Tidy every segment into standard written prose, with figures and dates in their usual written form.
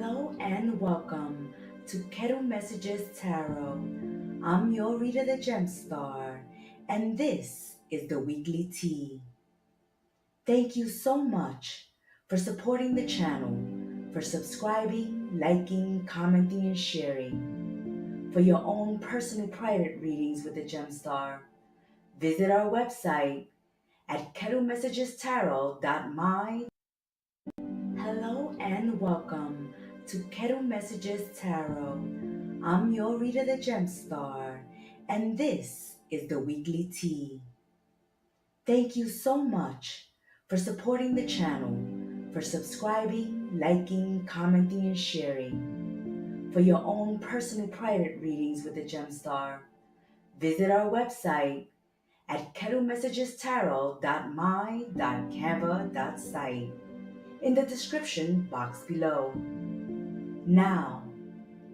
Hello and welcome to Kettle Messages Tarot. I'm your reader, the Gemstar, and this is the weekly tea. Thank you so much for supporting the channel, for subscribing, liking, commenting, and sharing. For your own personal private readings with the Gemstar, visit our website at kettlemessagestarot.my. Hello and welcome to Kettle Messages Tarot. I'm your reader, the Gemstar, and this is the weekly tea. Thank you so much for supporting the channel, for subscribing, liking, commenting, and sharing. For your own personal private readings with the Gemstar, visit our website at kettlemessagestarot.my.canva.site in the description box below. Now,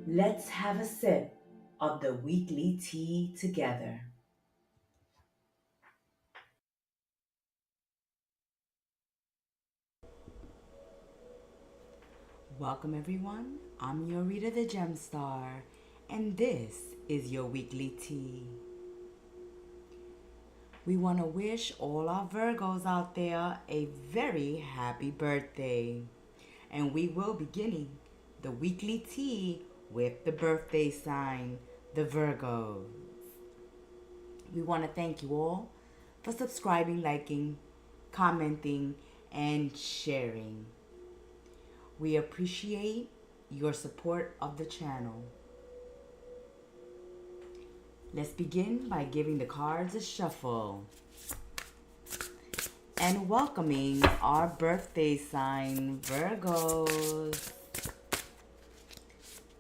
let's have a sip of the weekly tea together. Welcome everyone, I'm your reader, the Gemstar, and this is your weekly tea. We want to wish all our Virgos out there a very happy birthday. And we will be beginning the weekly tea with the birthday sign, the Virgo. We want to thank you all for subscribing, liking, commenting, and sharing. We appreciate your support of the channel. Let's begin by giving the cards a shuffle and welcoming our birthday sign, Virgos.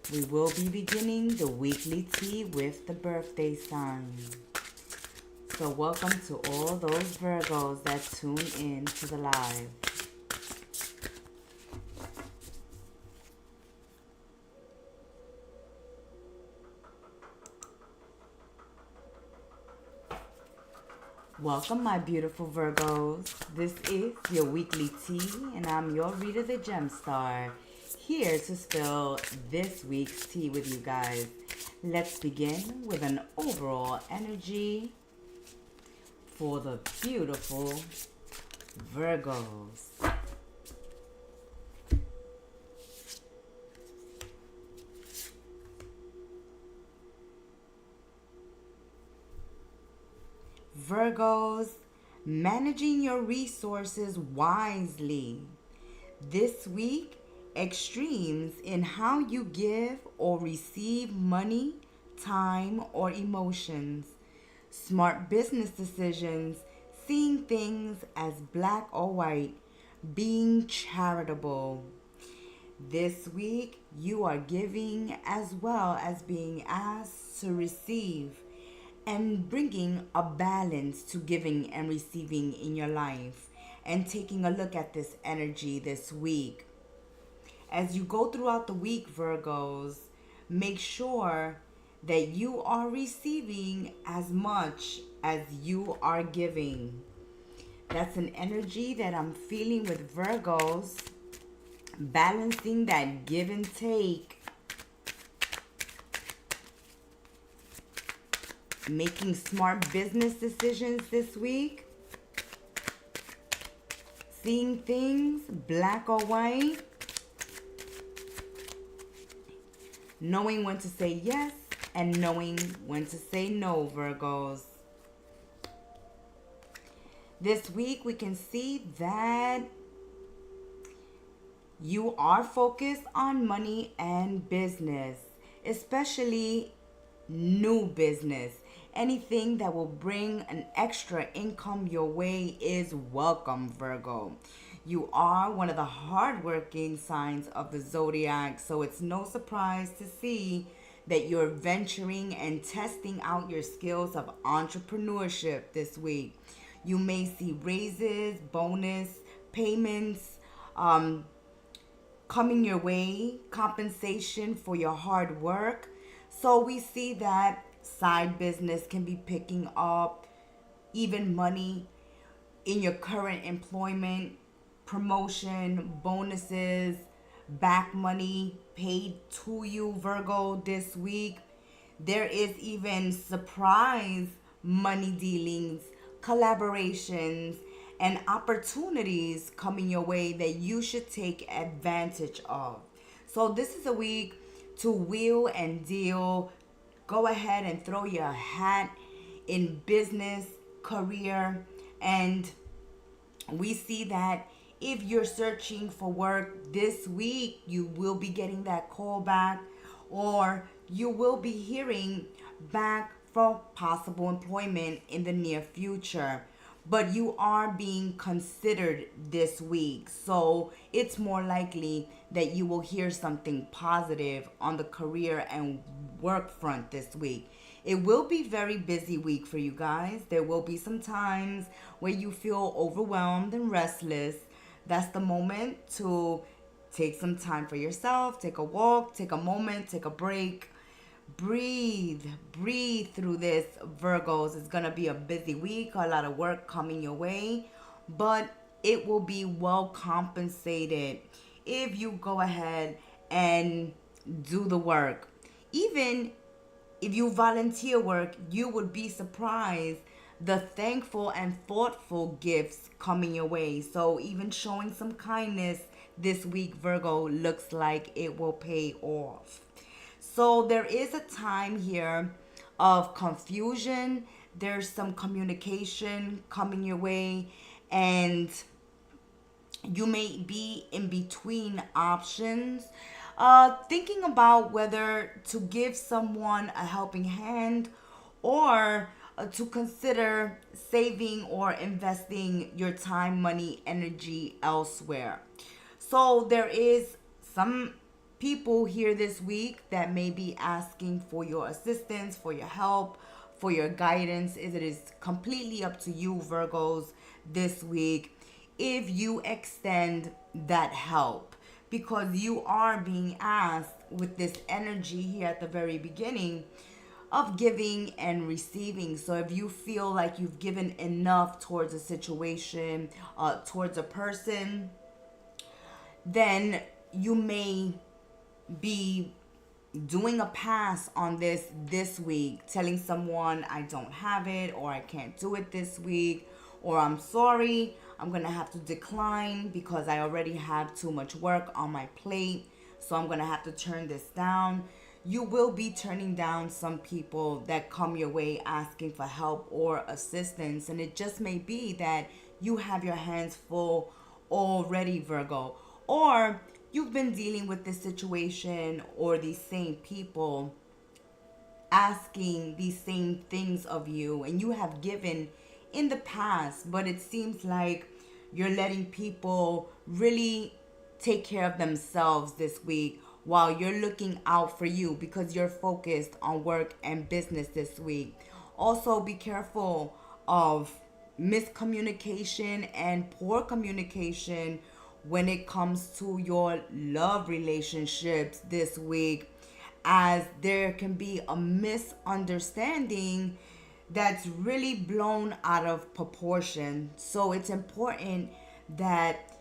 We will be beginning the weekly tea with the birthday sign. So welcome to all those Virgos that tune in to the live. Welcome, my beautiful Virgos. This is your weekly tea, and I'm your reader, the Gemstar, here to spill this week's tea with you guys. Let's begin with an overall energy for the beautiful Virgos. Virgos, managing your resources wisely. This week, extremes in how you give or receive money, time, or emotions. Smart business decisions, seeing things as black or white, being charitable. This week, you are giving as well as being asked to receive, and bringing a balance to giving and receiving in your life, and taking a look at this energy this week. As you go throughout the week, Virgos, make sure that you are receiving as much as you are giving. That's an energy that I'm feeling with Virgos, balancing that give and take, making smart business decisions this week, seeing things black or white, knowing when to say yes and knowing when to say no, Virgos. This week we can see that you are focused on money and business, especially new business. Anything that will bring an extra income your way is welcome, Virgo. You are one of the hardworking signs of the Zodiac, so it's no surprise to see that you're venturing and testing out your skills of entrepreneurship this week. You may see raises, bonus, payments, coming your way, compensation for your hard work. So we see that side business can be picking up, even money in your current employment, promotion, bonuses, back money paid to you, Virgo, this week. There is even surprise money dealings, collaborations, and opportunities coming your way that you should take advantage of. So, this is a week to wheel and deal. Go ahead and throw your hat in business, career, and we see that if you're searching for work this week, you will be getting that call back, or you will be hearing back for possible employment in the near future. But you are being considered this week, so it's more likely that you will hear something positive on the career and work front this week. It will be very busy week for you guys. There will be some times where you feel overwhelmed and restless. That's the moment to take some time for yourself, take a walk, take a moment, take a break. Breathe through this, Virgos. It's going to be a busy week, a lot of work coming your way, but it will be well compensated if you go ahead and do the work. Even if you volunteer work, you would be surprised the thankful and thoughtful gifts coming your way. So even showing some kindness this week, Virgo, looks like it will pay off. So there is a time here of confusion. There's some communication coming your way, and you may be in between options, thinking about whether to give someone a helping hand, or to consider saving or investing your time, money, energy elsewhere. So there is some people here this week that may be asking for your assistance, for your help, for your guidance. It is completely up to you, Virgos, this week, if you extend that help, because you are being asked with this energy here at the very beginning of giving and receiving. So if you feel like you've given enough towards a situation, towards a person, then you may be doing a pass on this week, telling someone I don't have it, or I can't do it this week, or I'm sorry, I'm gonna have to decline because I already have too much work on my plate, so I'm gonna have to turn this down. You will be turning down some people that come your way asking for help or assistance, and it just may be that you have your hands full already, Virgo, or you've been dealing with this situation or these same people asking these same things of you, and you have given in the past, but it seems like you're letting people really take care of themselves this week while you're looking out for you because you're focused on work and business this week. Also, be careful of miscommunication and poor communication when it comes to your love relationships this week, as there can be a misunderstanding that's really blown out of proportion. So it's important that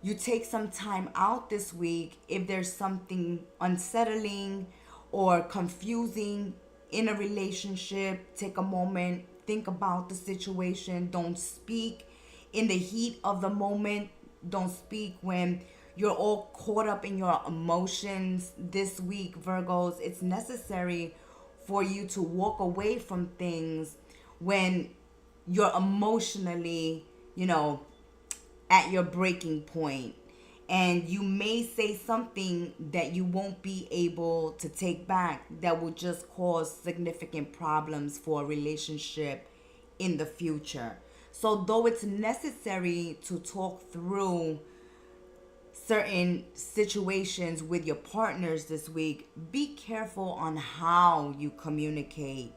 you take some time out this week if there's something unsettling or confusing in a relationship. Take a moment, think about the situation. Don't speak in the heat of the moment. Don't speak when you're all caught up in your emotions this week, Virgos. It's necessary for you to walk away from things when you're emotionally, at your breaking point. And you may say something that you won't be able to take back that will just cause significant problems for a relationship in the future. So though it's necessary to talk through certain situations with your partners this week, be careful on how you communicate,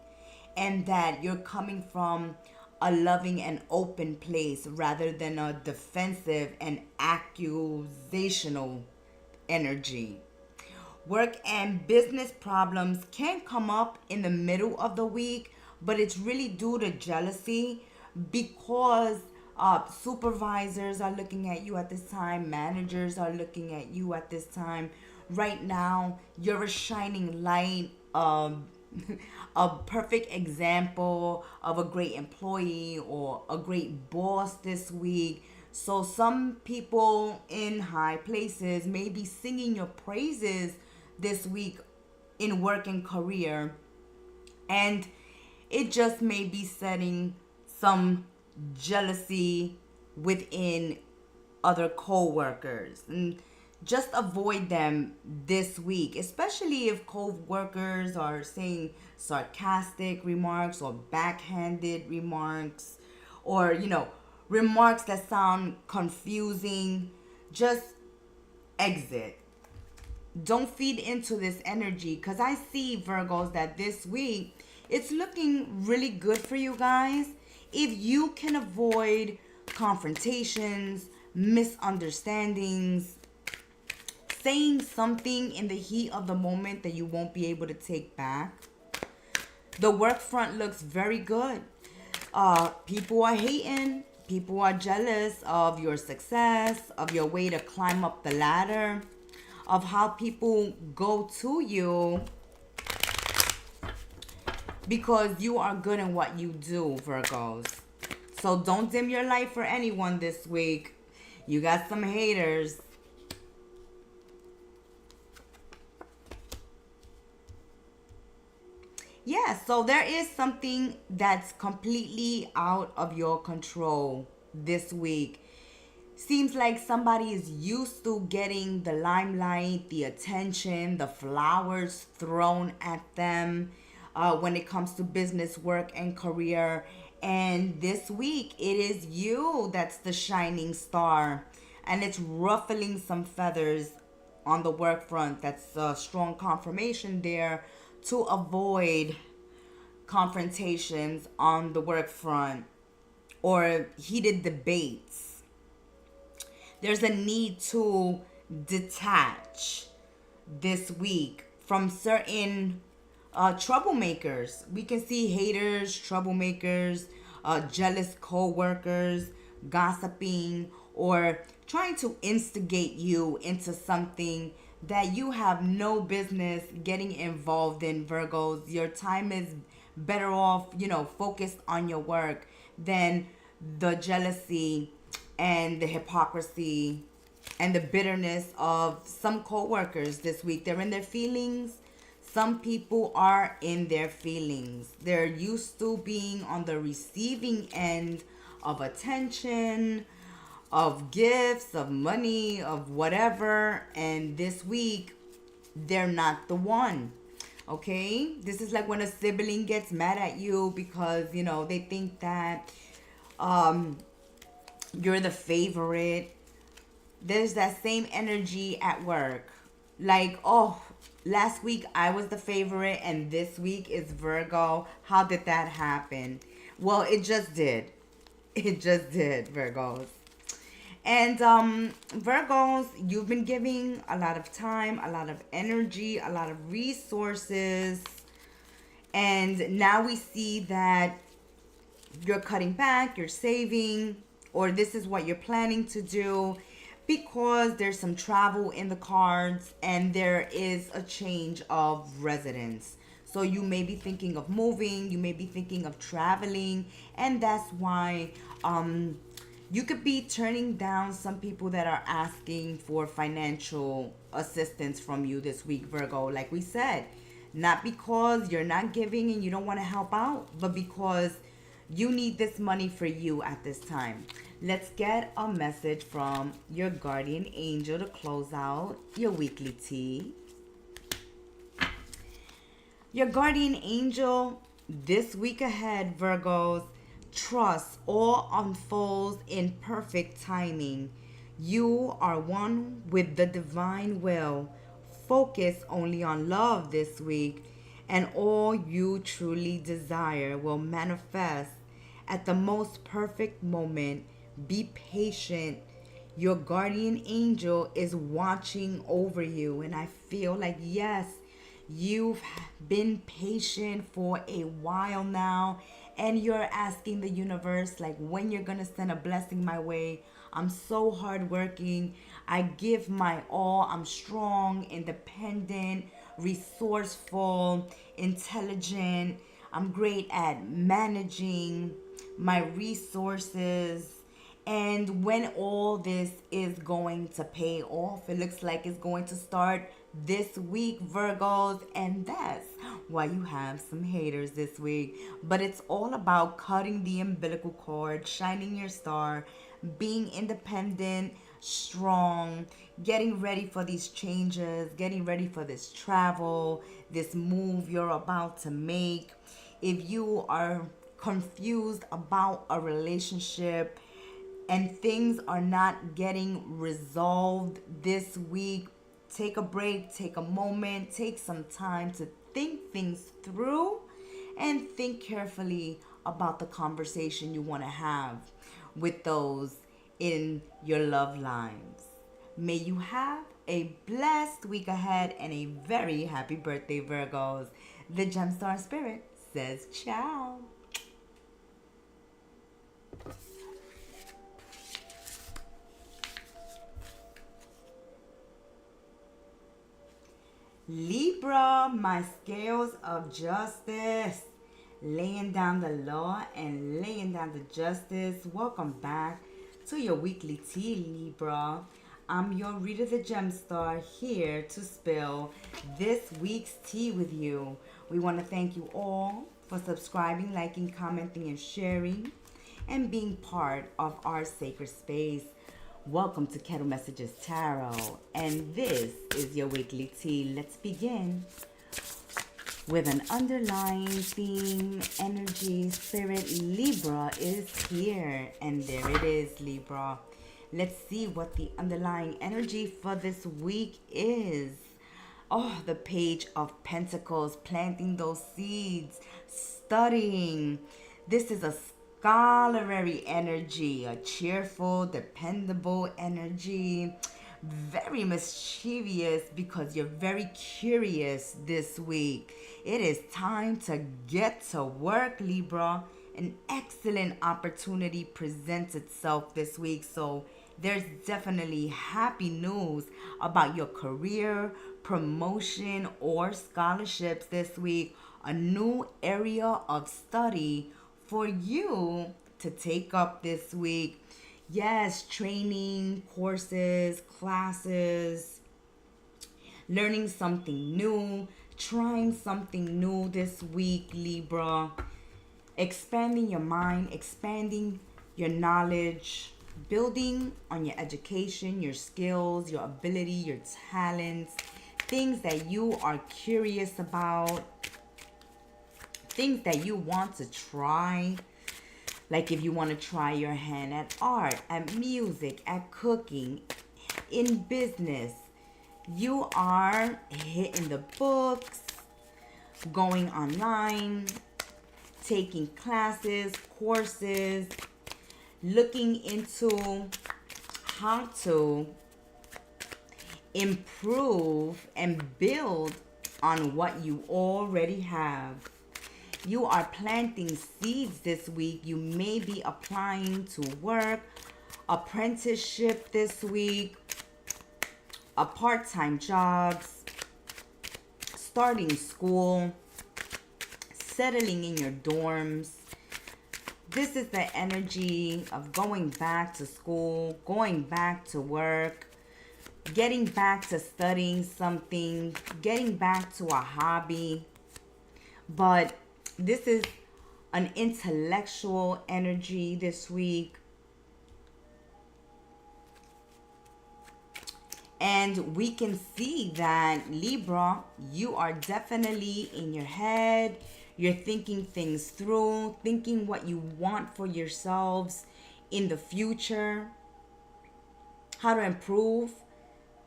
and that you're coming from a loving and open place rather than a defensive and accusational energy. Work and business problems can come up in the middle of the week, but it's really due to jealousy, because Supervisors are looking at you at this time. Managers are looking at you at this time. Right now, you're a shining light. A perfect example of a great employee or a great boss this week. So some people in high places may be singing your praises this week in work and career, and it just may be setting some jealousy within other co-workers, and just avoid them this week, especially if co-workers are saying sarcastic remarks or backhanded remarks, or remarks that sound confusing. Just exit. Don't feed into this energy, because I see, Virgos, that this week it's looking really good for you guys if you can avoid confrontations, misunderstandings, saying something in the heat of the moment that you won't be able to take back. The work front looks very good. People are hating. People are jealous of your success, of your way to climb up the ladder, of how people go to you because you are good in what you do, Virgos. So don't dim your light for anyone this week. You got some haters. Yeah, so there is something that's completely out of your control this week. Seems like somebody is used to getting the limelight, the attention, the flowers thrown at them when it comes to business, work, and career. And this week, it is you that's the shining star. And it's ruffling some feathers on the work front. That's a strong confirmation there to avoid confrontations on the work front or heated debates. There's a need to detach this week from certain troublemakers. We can see haters, troublemakers, jealous co-workers, gossiping, or trying to instigate you into something that you have no business getting involved in, Virgos. Your time is better off, focused on your work than the jealousy and the hypocrisy and the bitterness of some co-workers this week. They're in their feelings. Some people are in their feelings. They're used to being on the receiving end of attention, of gifts, of money, of whatever. And this week, they're not the one. Okay? This is like when a sibling gets mad at you because, they think that you're the favorite. There's that same energy at work. Like, oh, last week I was the favorite and this week is Virgo. How did that happen? Well, it just did. It just did, Virgos. And Virgos, you've been giving a lot of time, a lot of energy, a lot of resources. And now we see that you're cutting back, you're saving, or this is what you're planning to do because there's some travel in the cards and there is a change of residence. So you may be thinking of moving, you may be thinking of traveling, and that's why you could be turning down some people that are asking for financial assistance from you this week, Virgo. Like we said, not because you're not giving and you don't want to help out, but because you need this money for you at this time. Let's get a message from your guardian angel to close out your weekly tea. Your guardian angel this week ahead, Virgos, trust all unfolds in perfect timing. You are one with the divine will. Focus only on love this week, and all you truly desire will manifest at the most perfect moment. Be patient. Your guardian angel is watching over you, and I feel like, yes, you've been patient for a while now, and you're asking the universe like when you're gonna send a blessing my way. I'm so hardworking. I give my all. I'm strong, independent, resourceful, intelligent. I'm great at managing my resources. And when all this is going to pay off, it looks like it's going to start this week, Virgos. And that's why you have some haters this week. But it's all about cutting the umbilical cord, shining your star, being independent, strong, getting ready for these changes, getting ready for this travel, this move you're about to make. If you are confused about a relationship and things are not getting resolved this week, take a break, take a moment, take some time to think things through and think carefully about the conversation you want to have with those in your love lives. May you have a blessed week ahead and a very happy birthday, Virgos. The Gemstar Spirit says ciao. Libra, my scales of justice, laying down the law and laying down the justice. Welcome back to your weekly tea, Libra. I'm your reader, the Gemstar, here to spill this week's tea with you. We want to thank you all for subscribing, liking, commenting, and sharing, and being part of our sacred space. Welcome to Kettle Messages Tarot, and this is your weekly tea. Let's begin with an underlying theme, energy, spirit. Libra is here, and there it is, Libra. Let's see what the underlying energy for this week is. Oh, the Page of Pentacles, planting those seeds, studying. This is a scholarly energy, a cheerful, dependable energy, very mischievous because you're very curious this week. It is time to get to work, Libra. An excellent opportunity presents itself this week, so there's definitely happy news about your career, promotion, or scholarships this week. A new area of study for you to take up this week. Yes, training, courses, classes, learning something new, trying something new this week, Libra. Expanding your mind, expanding your knowledge, building on your education, your skills, your ability, your talents, things that you are curious about, things that you want to try. Like if you want to try your hand at art, at music, at cooking, in business. You are hitting the books, going online, taking classes, courses, looking into how to improve and build on what you already have. You are planting seeds this week. You may be applying to work, apprenticeship this week, a part-time jobs, starting school, settling in your dorms. This is the energy of going back to school, going back to work, getting back to studying something, getting back to a hobby. But this is an intellectual energy this week. And we can see that, Libra, you are definitely in your head. You're thinking things through, thinking what you want for yourselves in the future, how to improve,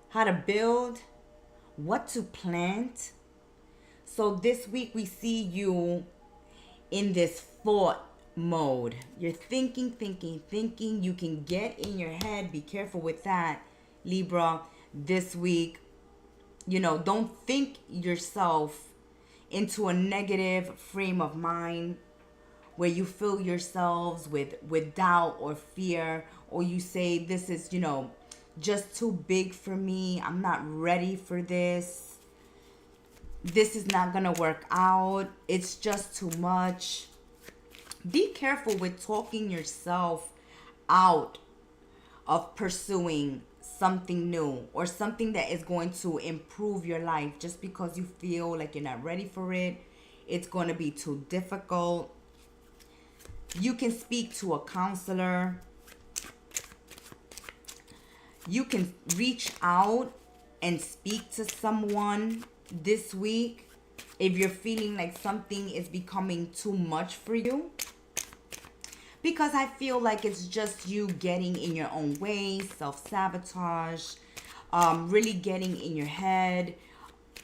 how to build, what to plant. So this week we see you in this thought mode. You're thinking. You can get in your head. Be careful with that, Libra, this week. Don't think yourself into a negative frame of mind where you fill yourselves with doubt or fear, or you say, this is, just too big for me. I'm not ready for this. This is not gonna work out. It's just too much. Be careful with talking yourself out of pursuing something new or something that is going to improve your life. Just because you feel like you're not ready for it, it's going to be too difficult. You can speak to a counselor. You can reach out and speak to someone this week if you're feeling like something is becoming too much for you. Because I feel like it's just you getting in your own way, self-sabotage, really getting in your head,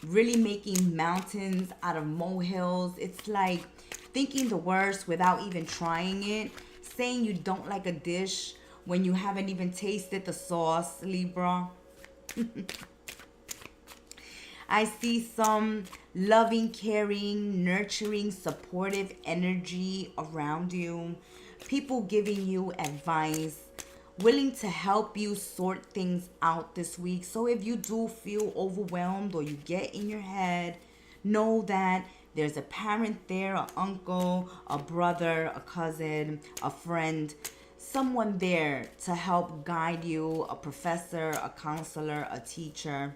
really making mountains out of molehills. It's like thinking the worst without even trying it, saying you don't like a dish when you haven't even tasted the sauce, Libra. I see some loving, caring, nurturing, supportive energy around you. People giving you advice, willing to help you sort things out this week. So if you do feel overwhelmed or you get in your head, know that there's a parent there, an uncle, a brother, a cousin, a friend, someone there to help guide you, a professor, a counselor, a teacher,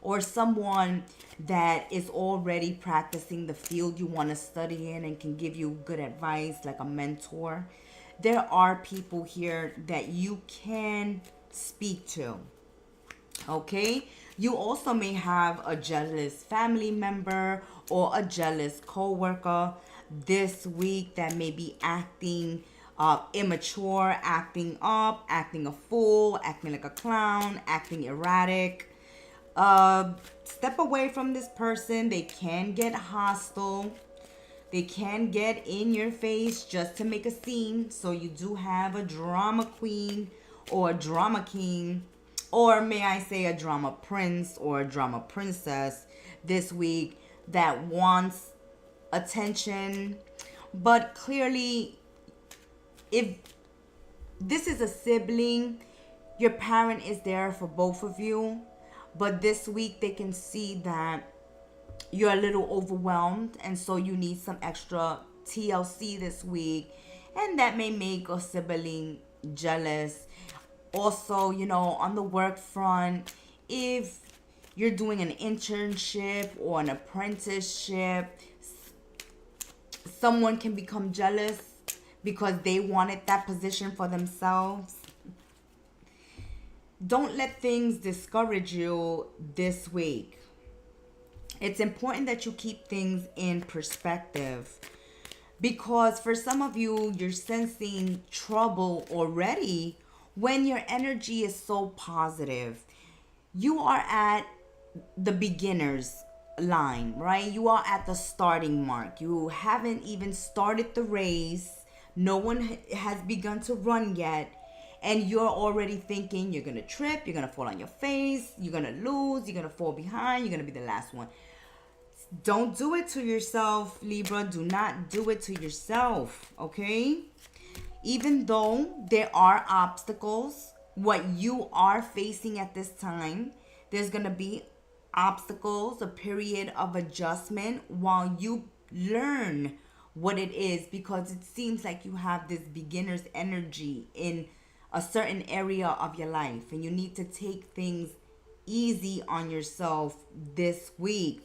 or someone that is already practicing the field you want to study in and can give you good advice, like a mentor. There are people here that you can speak to. Okay? You also may have a jealous family member or a jealous coworker this week that may be acting immature, acting up, acting a fool, acting like a clown, acting erratic. Step away from this person. They can get hostile. They can get in your face just to make a scene. So you do have a drama queen or a drama king, or may I say a drama prince or a drama princess this week that wants attention. But clearly, if this is a sibling, your parent is there for both of you. But this week they can see that you're a little overwhelmed, and so you need some extra TLC this week, and that may make a sibling jealous. Also, on the work front, if you're doing an internship or an apprenticeship, someone can become jealous because they wanted that position for themselves. Don't let things discourage you this week. It's important that you keep things in perspective, because for some of you, you're sensing trouble already when your energy is so positive. You are at the beginner's line, right? You are at the starting mark. You haven't even started the race. No one has begun to run yet. And you're already thinking you're going to trip, you're going to fall on your face, you're going to lose, you're going to fall behind, you're going to be the last one. Don't do it to yourself, Libra. Do not do it to yourself, okay? Even though there are obstacles, what you are facing at this time, there's going to be obstacles, a period of adjustment while you learn what it is, because it seems like you have this beginner's energy in a certain area of your life, and you need to take things easy on yourself this week.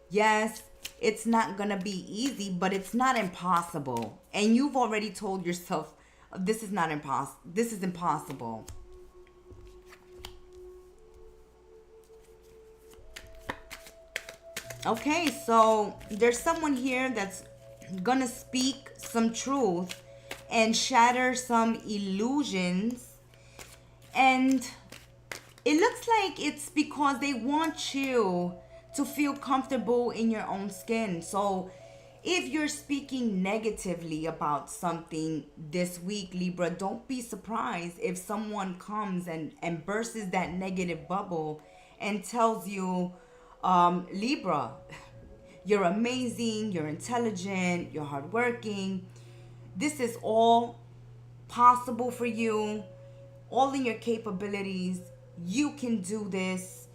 Yes, it's not gonna be easy, but it's not impossible. And you've already told yourself this is not impossible. This is impossible. Okay, so there's someone here that's gonna speak some truth and shatter some illusions, and it looks like it's because they want you to feel comfortable in your own skin. So if you're speaking negatively about something this week, Libra, don't be surprised if someone comes and bursts that negative bubble and tells you, Libra, you're amazing, you're intelligent, you're hardworking, This is all possible for you, all in your capabilities. You can do this.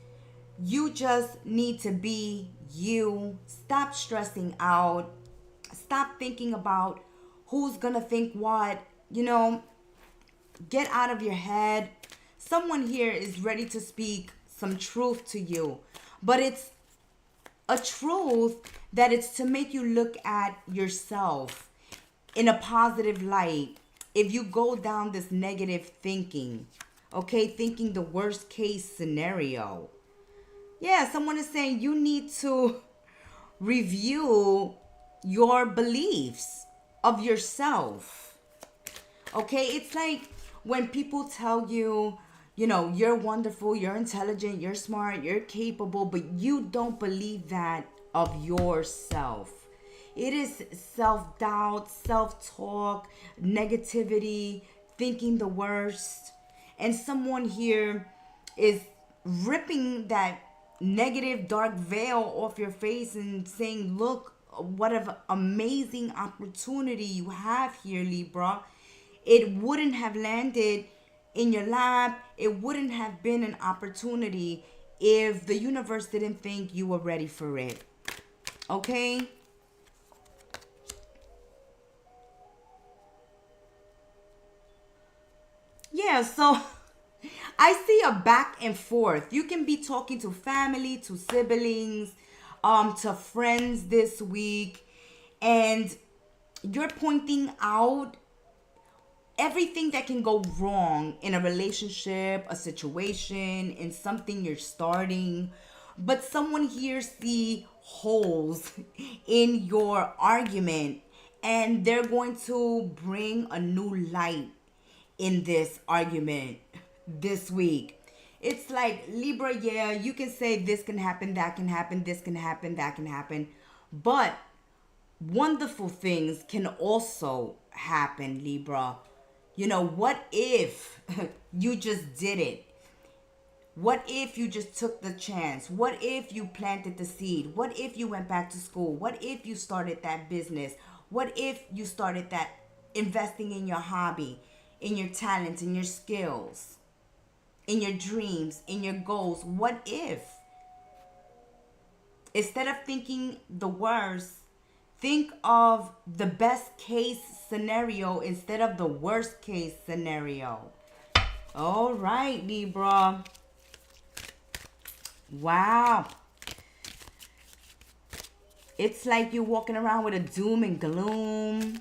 You just need to be you. Stop stressing out. Stop thinking about who's gonna think what. Get out of your head. Someone here is ready to speak some truth to you, but it's a truth that it's to make you look at yourself in a positive light. If you go down this negative thinking, okay, thinking the worst case scenario, yeah, someone is saying you need to review your beliefs of yourself. Okay, it's like when people tell you, you're wonderful, you're intelligent, you're smart, you're capable, but you don't believe that of yourself. It is self-doubt, self-talk, negativity, thinking the worst. And someone here is ripping that negative dark veil off your face and saying, look, what an amazing opportunity you have here, Libra. It wouldn't have landed in your lap. It wouldn't have been an opportunity if the universe didn't think you were ready for it. Okay? Yeah, so I see a back and forth. You can be talking to family, to siblings, to friends this week, and you're pointing out everything that can go wrong in a relationship, a situation, in something you're starting. But someone here see holes in your argument, and they're going to bring a new light in this argument this week. It's like, Libra, yeah, you can say this can happen, that can happen, this can happen, that can happen. But wonderful things can also happen, Libra. What if you just did it? What if you just took the chance? What if you planted the seed? What if you went back to school? What if you started that business? What if you started that investing in your hobby, in your talents, in your skills, in your dreams, in your goals? What if? Instead of thinking the worst, think of the best case scenario instead of the worst case scenario. All right, Libra. Wow. It's like you're walking around with a doom and gloom.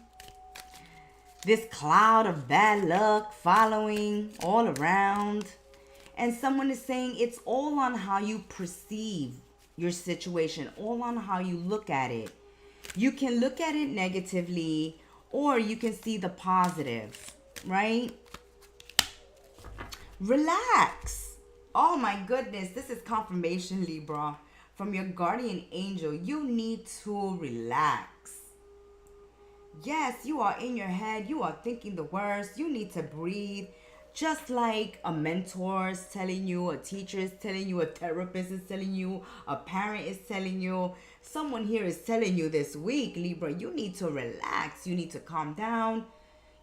This cloud of bad luck following all around. And someone is saying it's all on how you perceive your situation, all on how you look at it. You can look at it negatively, or you can see the positive, right? Relax. Oh my goodness, this is confirmation, Libra, from your guardian angel. You need to relax. Yes, you are in your head. You are thinking the worst. You need to breathe. Just like a mentor is telling you, a teacher is telling you, a therapist is telling you, a parent is telling you, someone here is telling you this week, Libra, you need to relax. You need to calm down.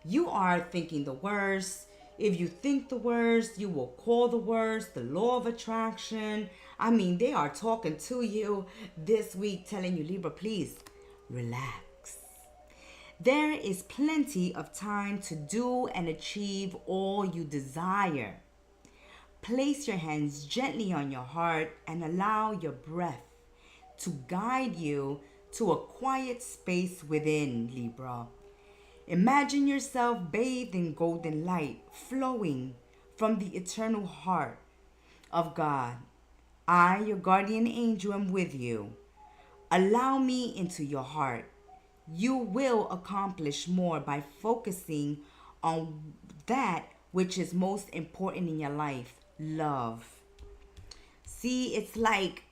You are thinking the worst. If you think the worst, you will call the worst. The law of attraction. I mean, they are talking to you this week, telling you, Libra, please relax. There is plenty of time to do and achieve all you desire. Place your hands gently on your heart and allow your breath to guide you to a quiet space within, Libra. Imagine yourself bathed in golden light flowing from the eternal heart of God. I, your guardian angel, am with you. Allow me into your heart. You will accomplish more by focusing on that which is most important in your life, love. See, it's like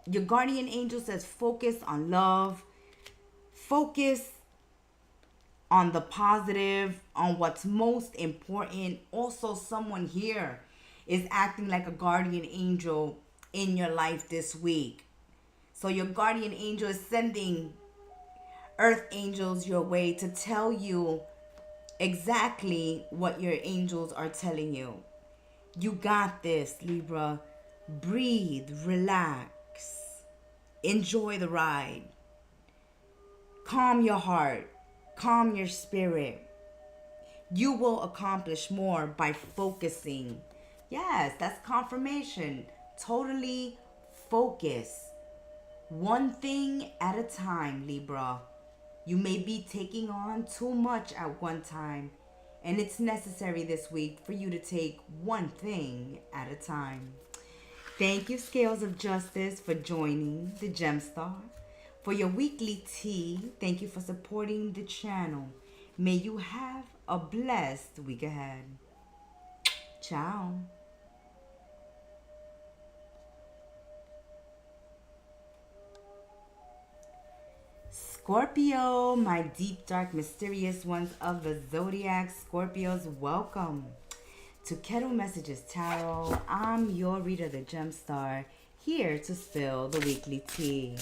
your guardian angel says focus on love. Focus on the positive, on what's most important. Also, someone here is acting like a guardian angel in your life this week. So your guardian angel is sending earth angels your way to tell you exactly what your angels are telling you. You got this, Libra. Breathe, relax, enjoy the ride. Calm your heart, calm your spirit. You will accomplish more by focusing. Yes, that's confirmation. Totally focus. One thing at a time, Libra. You may be taking on too much at one time, and it's necessary this week for you to take one thing at a time. Thank you, Scales of Justice, for joining the Gemstar. For your weekly tea, thank you for supporting the channel. May you have a blessed week ahead. Ciao. Scorpio, my deep, dark, mysterious ones of the Zodiac. Scorpios, welcome to Kettle Messages Tarot. I'm your reader, the Gemstar, here to spill the weekly tea.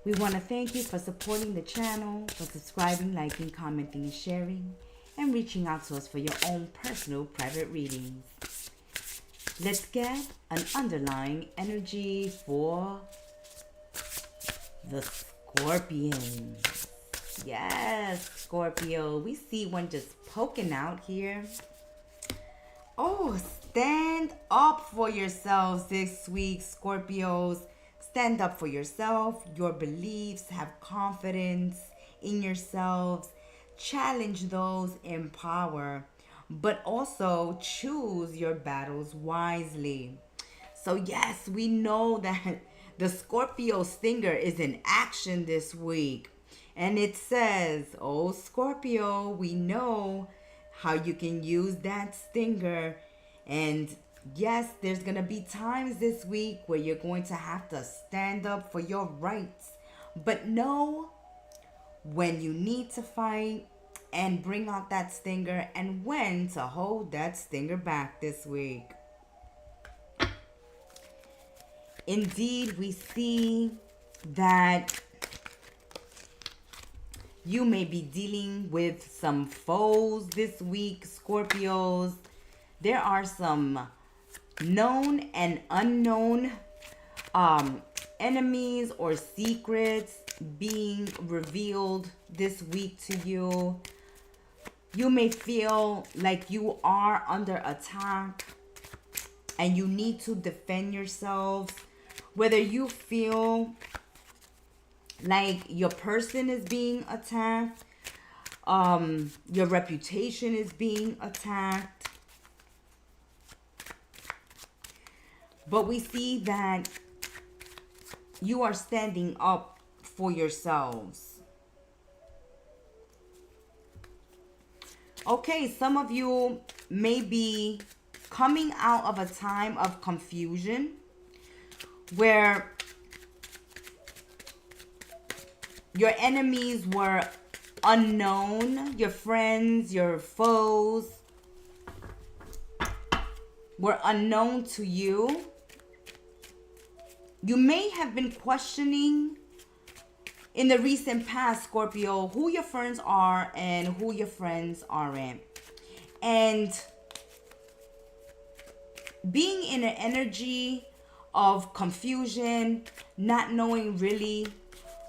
We want to thank you for supporting the channel, for subscribing, liking, commenting, and sharing, and reaching out to us for your own personal private readings. Let's get an underlying energy for the Scorpions. Yes, Scorpio. We see one just poking out here. Oh, stand up for yourselves this week, Scorpios. Stand up for yourself, your beliefs, have confidence in yourselves. Challenge those in power, but also choose your battles wisely. So yes, we know that the Scorpio stinger is in action this week. And it says, oh Scorpio, we know how you can use that stinger. And yes, there's going to be times this week where you're going to have to stand up for your rights. But know when you need to fight and bring out that stinger, and when to hold that stinger back this week. Indeed, we see that you may be dealing with some foes this week, Scorpios. There are some known and unknown enemies or secrets being revealed this week to you. You may feel like you are under attack and you need to defend yourselves. Whether you feel like your person is being attacked, your reputation is being attacked. But we see that you are standing up for yourselves. Okay, some of you may be coming out of a time of confusion where your enemies were unknown, your friends, your foes were unknown to you. You may have been questioning in the recent past, Scorpio, who your friends are and who your friends aren't. And being in an energy of confusion, not knowing really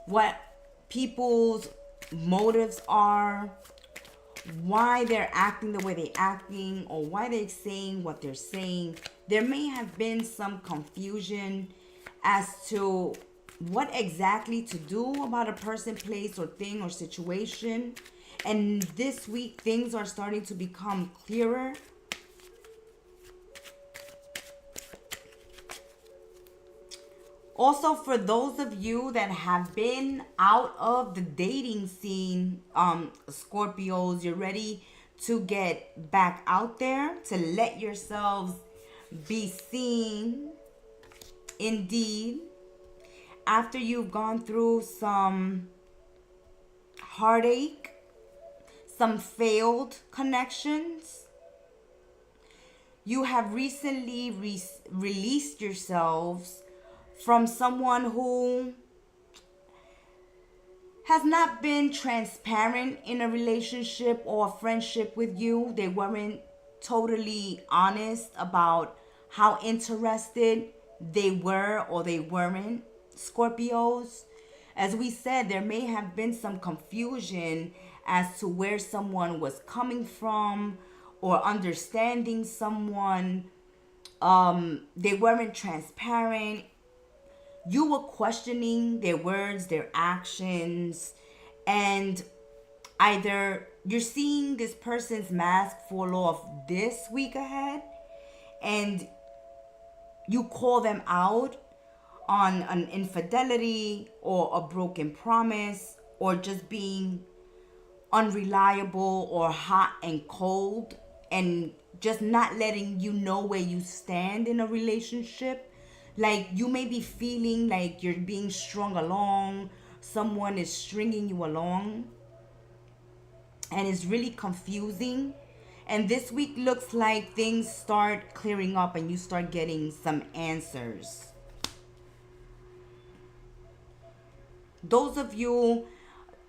what people's motives are, why they're acting the way they're acting, or why they're saying what they're saying. There may have been some confusion as to what exactly to do about a person, place, or thing, or situation. And this week, things are starting to become clearer. Also, for those of you that have been out of the dating scene, Scorpios, you're ready to get back out there, to let yourselves be seen. Indeed, after you've gone through some heartache, some failed connections, you have recently released yourselves from someone who has not been transparent in a relationship or a friendship with you. They weren't totally honest about how interested they were or they weren't. Scorpios, as we said, there may have been some confusion as to where someone was coming from or understanding someone. They weren't transparent. You were questioning their words, their actions, and either you're seeing this person's mask fall off this week ahead and you call them out on an infidelity or a broken promise or just being unreliable or hot and cold and just not letting you know where you stand in a relationship. Like you may be feeling like you're being strung along, someone is stringing you along, and it's really confusing. And this week looks like things start clearing up and you start getting some answers. Those of you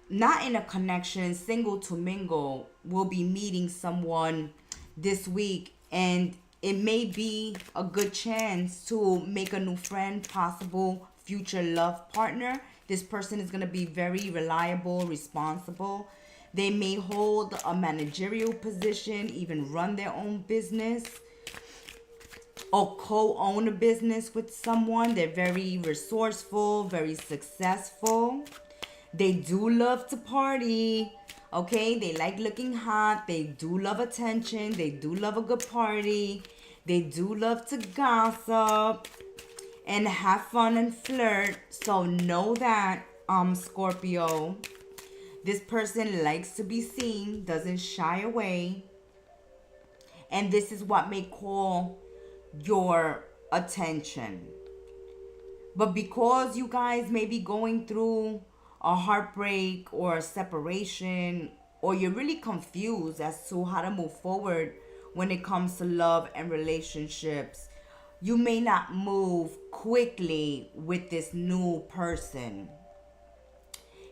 not in a connection, single to mingle, will be meeting someone this week, and it may be a good chance to make a new friend, possible future love partner. This person is going to be very reliable, responsible. They may hold a managerial position, even run their own business, or co-own a business with someone. They're very resourceful, very successful. They do love to party. Okay, they like looking hot. They do love attention. They do love a good party. They do love to gossip and have fun and flirt. So know that, Scorpio. This person likes to be seen, doesn't shy away. And this is what may call your attention. But because you guys may be going through a heartbreak or a separation, or you're really confused as to how to move forward when it comes to love and relationships, you may not move quickly with this new person.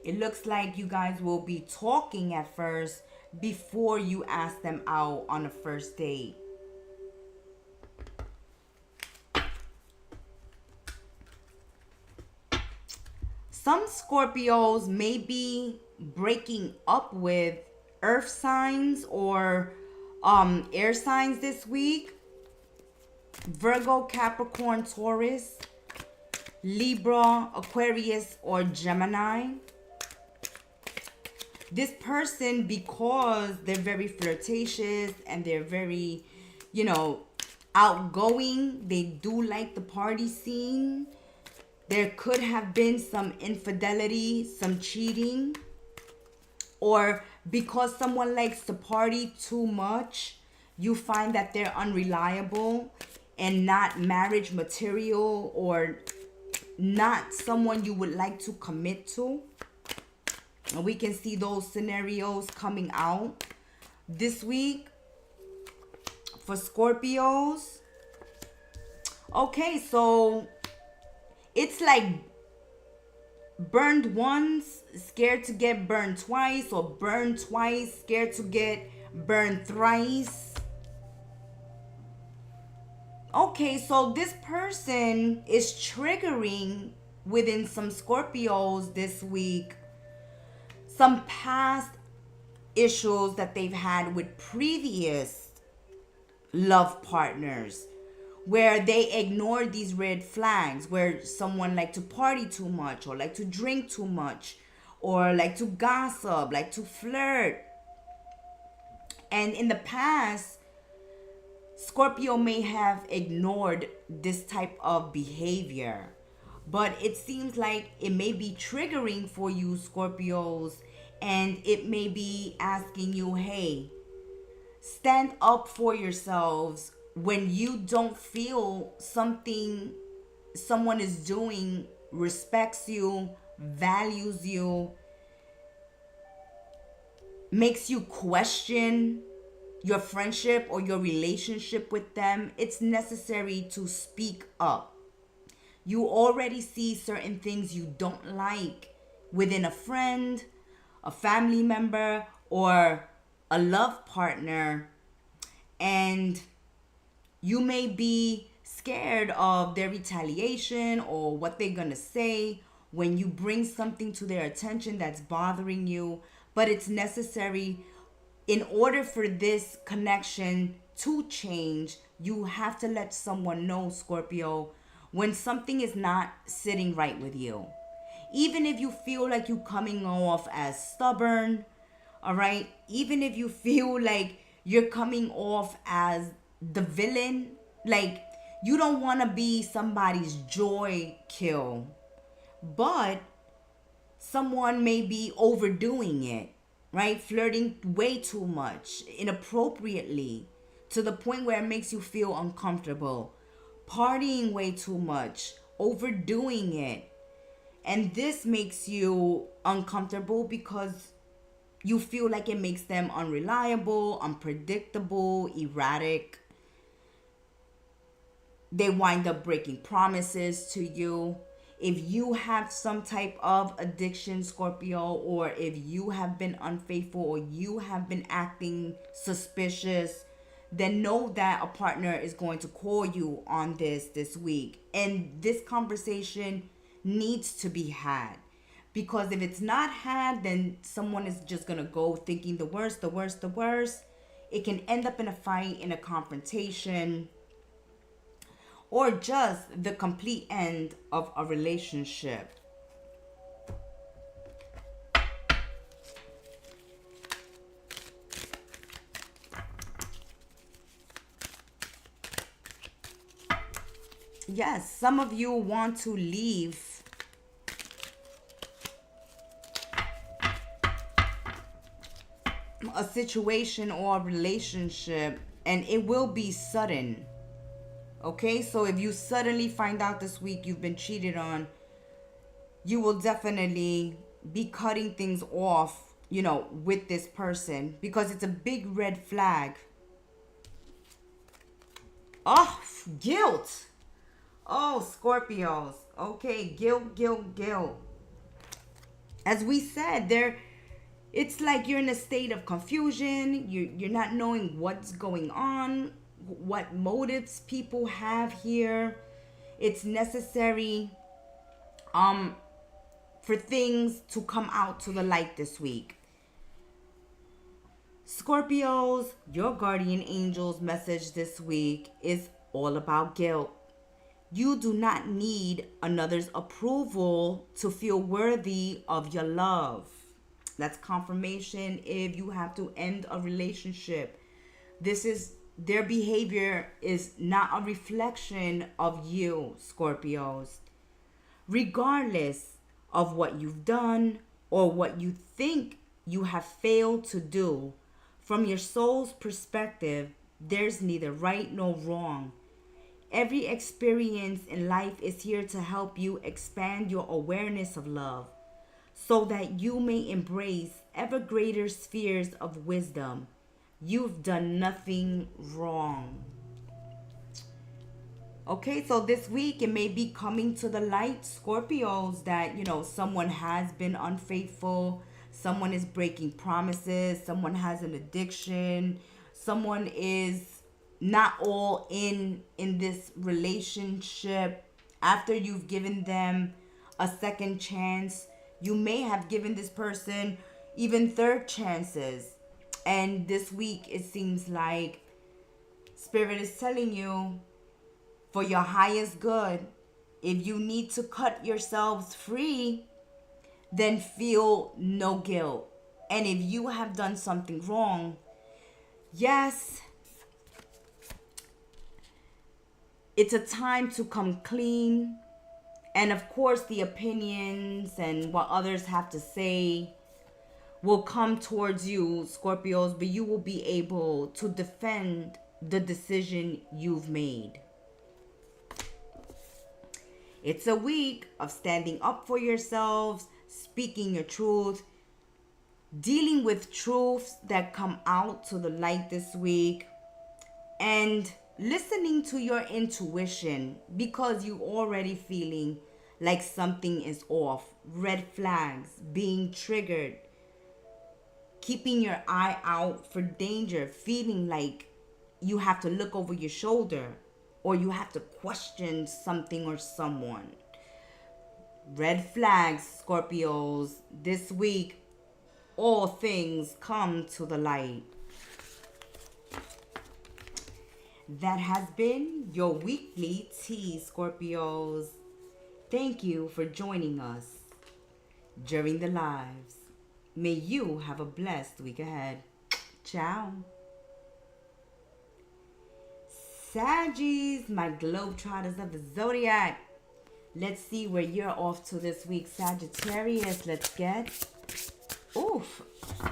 It looks like you guys will be talking at first before you ask them out on a first date. Some Scorpios may be breaking up with earth signs or air signs this week. Virgo, Capricorn, Taurus, Libra, Aquarius, or Gemini. This person, because they're very flirtatious and they're very, outgoing, they do like the party scene. There could have been some infidelity, some cheating, or because someone likes to party too much, you find that they're unreliable and not marriage material or not someone you would like to commit to. And we can see those scenarios coming out this week for Scorpios. Okay, so it's like burned once, scared to get burned twice, or burned twice, scared to get burned thrice. Okay, so this person is triggering within some Scorpios this week some past issues that they've had with previous love partners, where they ignored these red flags, where someone liked to party too much or like to drink too much or like to gossip, like to flirt. And in the past, Scorpio may have ignored this type of behavior, but it seems like it may be triggering for you, Scorpios, and it may be asking you, hey, stand up for yourselves when you don't feel something someone is doing respects you, values you, makes you question your friendship or your relationship with them. It's necessary to speak up. You already see certain things you don't like within a friend, a family member, or a love partner, and you may be scared of their retaliation or what they're gonna say when you bring something to their attention that's bothering you, but it's necessary. In order for this connection to change, you have to let someone know, Scorpio, when something is not sitting right with you. Even if you feel like you coming off as stubborn, all right? Even if you feel like you're coming off as the villain, like you don't want to be somebody's joy kill, but someone may be overdoing it, right? Flirting way too much, inappropriately, to the point where it makes you feel uncomfortable. Partying way too much, overdoing it. And this makes you uncomfortable because you feel like it makes them unreliable, unpredictable, erratic. They wind up breaking promises to you. If you have some type of addiction, Scorpio, or if you have been unfaithful or you have been acting suspicious, then know that a partner is going to call you on this week. And this conversation needs to be had. Because if it's not had, then someone is just going to go thinking the worst, the worst, the worst. It can end up in a fight, in a confrontation, or just the complete end of a relationship. Yes, some of you want to leave a situation or a relationship, and it will be sudden. Okay, so if you suddenly find out this week you've been cheated on, you will definitely be cutting things off, with this person, because it's a big red flag. Oh, guilt. Oh, Scorpios. Okay, guilt, guilt, guilt. As we said, it's like you're in a state of confusion. You're not knowing what's going on, what motives people have here. It's necessary for things to come out to the light this week. Scorpios, your guardian angel's message this week is all about guilt. You do not need another's approval to feel worthy of your love. That's confirmation if you have to end a relationship. Their behavior is not a reflection of you, Scorpios. Regardless of what you've done or what you think you have failed to do, from your soul's perspective, there's neither right nor wrong. Every experience in life is here to help you expand your awareness of love, so that you may embrace ever greater spheres of wisdom. You've done nothing wrong. Okay, so this week it may be coming to the light, Scorpios, that, someone has been unfaithful, someone is breaking promises, someone has an addiction, someone is not all in this relationship. After you've given them a second chance, you may have given this person even third chances. And this week, it seems like Spirit is telling you, for your highest good, if you need to cut yourselves free, then feel no guilt. And if you have done something wrong, yes, it's a time to come clean. And of course, the opinions and what others have to say will come towards you, Scorpios, but you will be able to defend the decision you've made. It's a week of standing up for yourselves, speaking your truth, dealing with truths that come out to the light this week, and listening to your intuition, because you're already feeling like something is off. Red flags, being triggered, keeping your eye out for danger, feeling like you have to look over your shoulder or you have to question something or someone. Red flags, Scorpios. This week, all things come to the light. That has been your weekly tea, Scorpios. Thank you for joining us during the lives. May you have a blessed week ahead. Ciao. Saggies, my globetrotters of the Zodiac. Let's see where you're off to this week, Sagittarius. Let's get,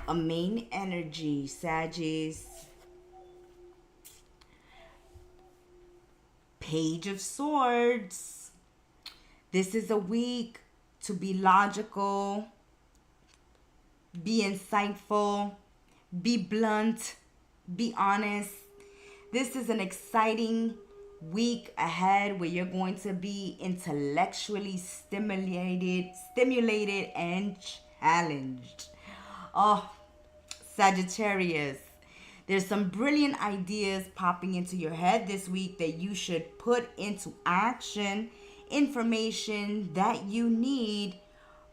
a main energy, Saggies. Page of Swords. This is a week to be logical, be insightful, be blunt, be honest. This is an exciting week ahead where you're going to be intellectually stimulated and challenged. Oh, Sagittarius. There's some brilliant ideas popping into your head this week that you should put into action. Information that you need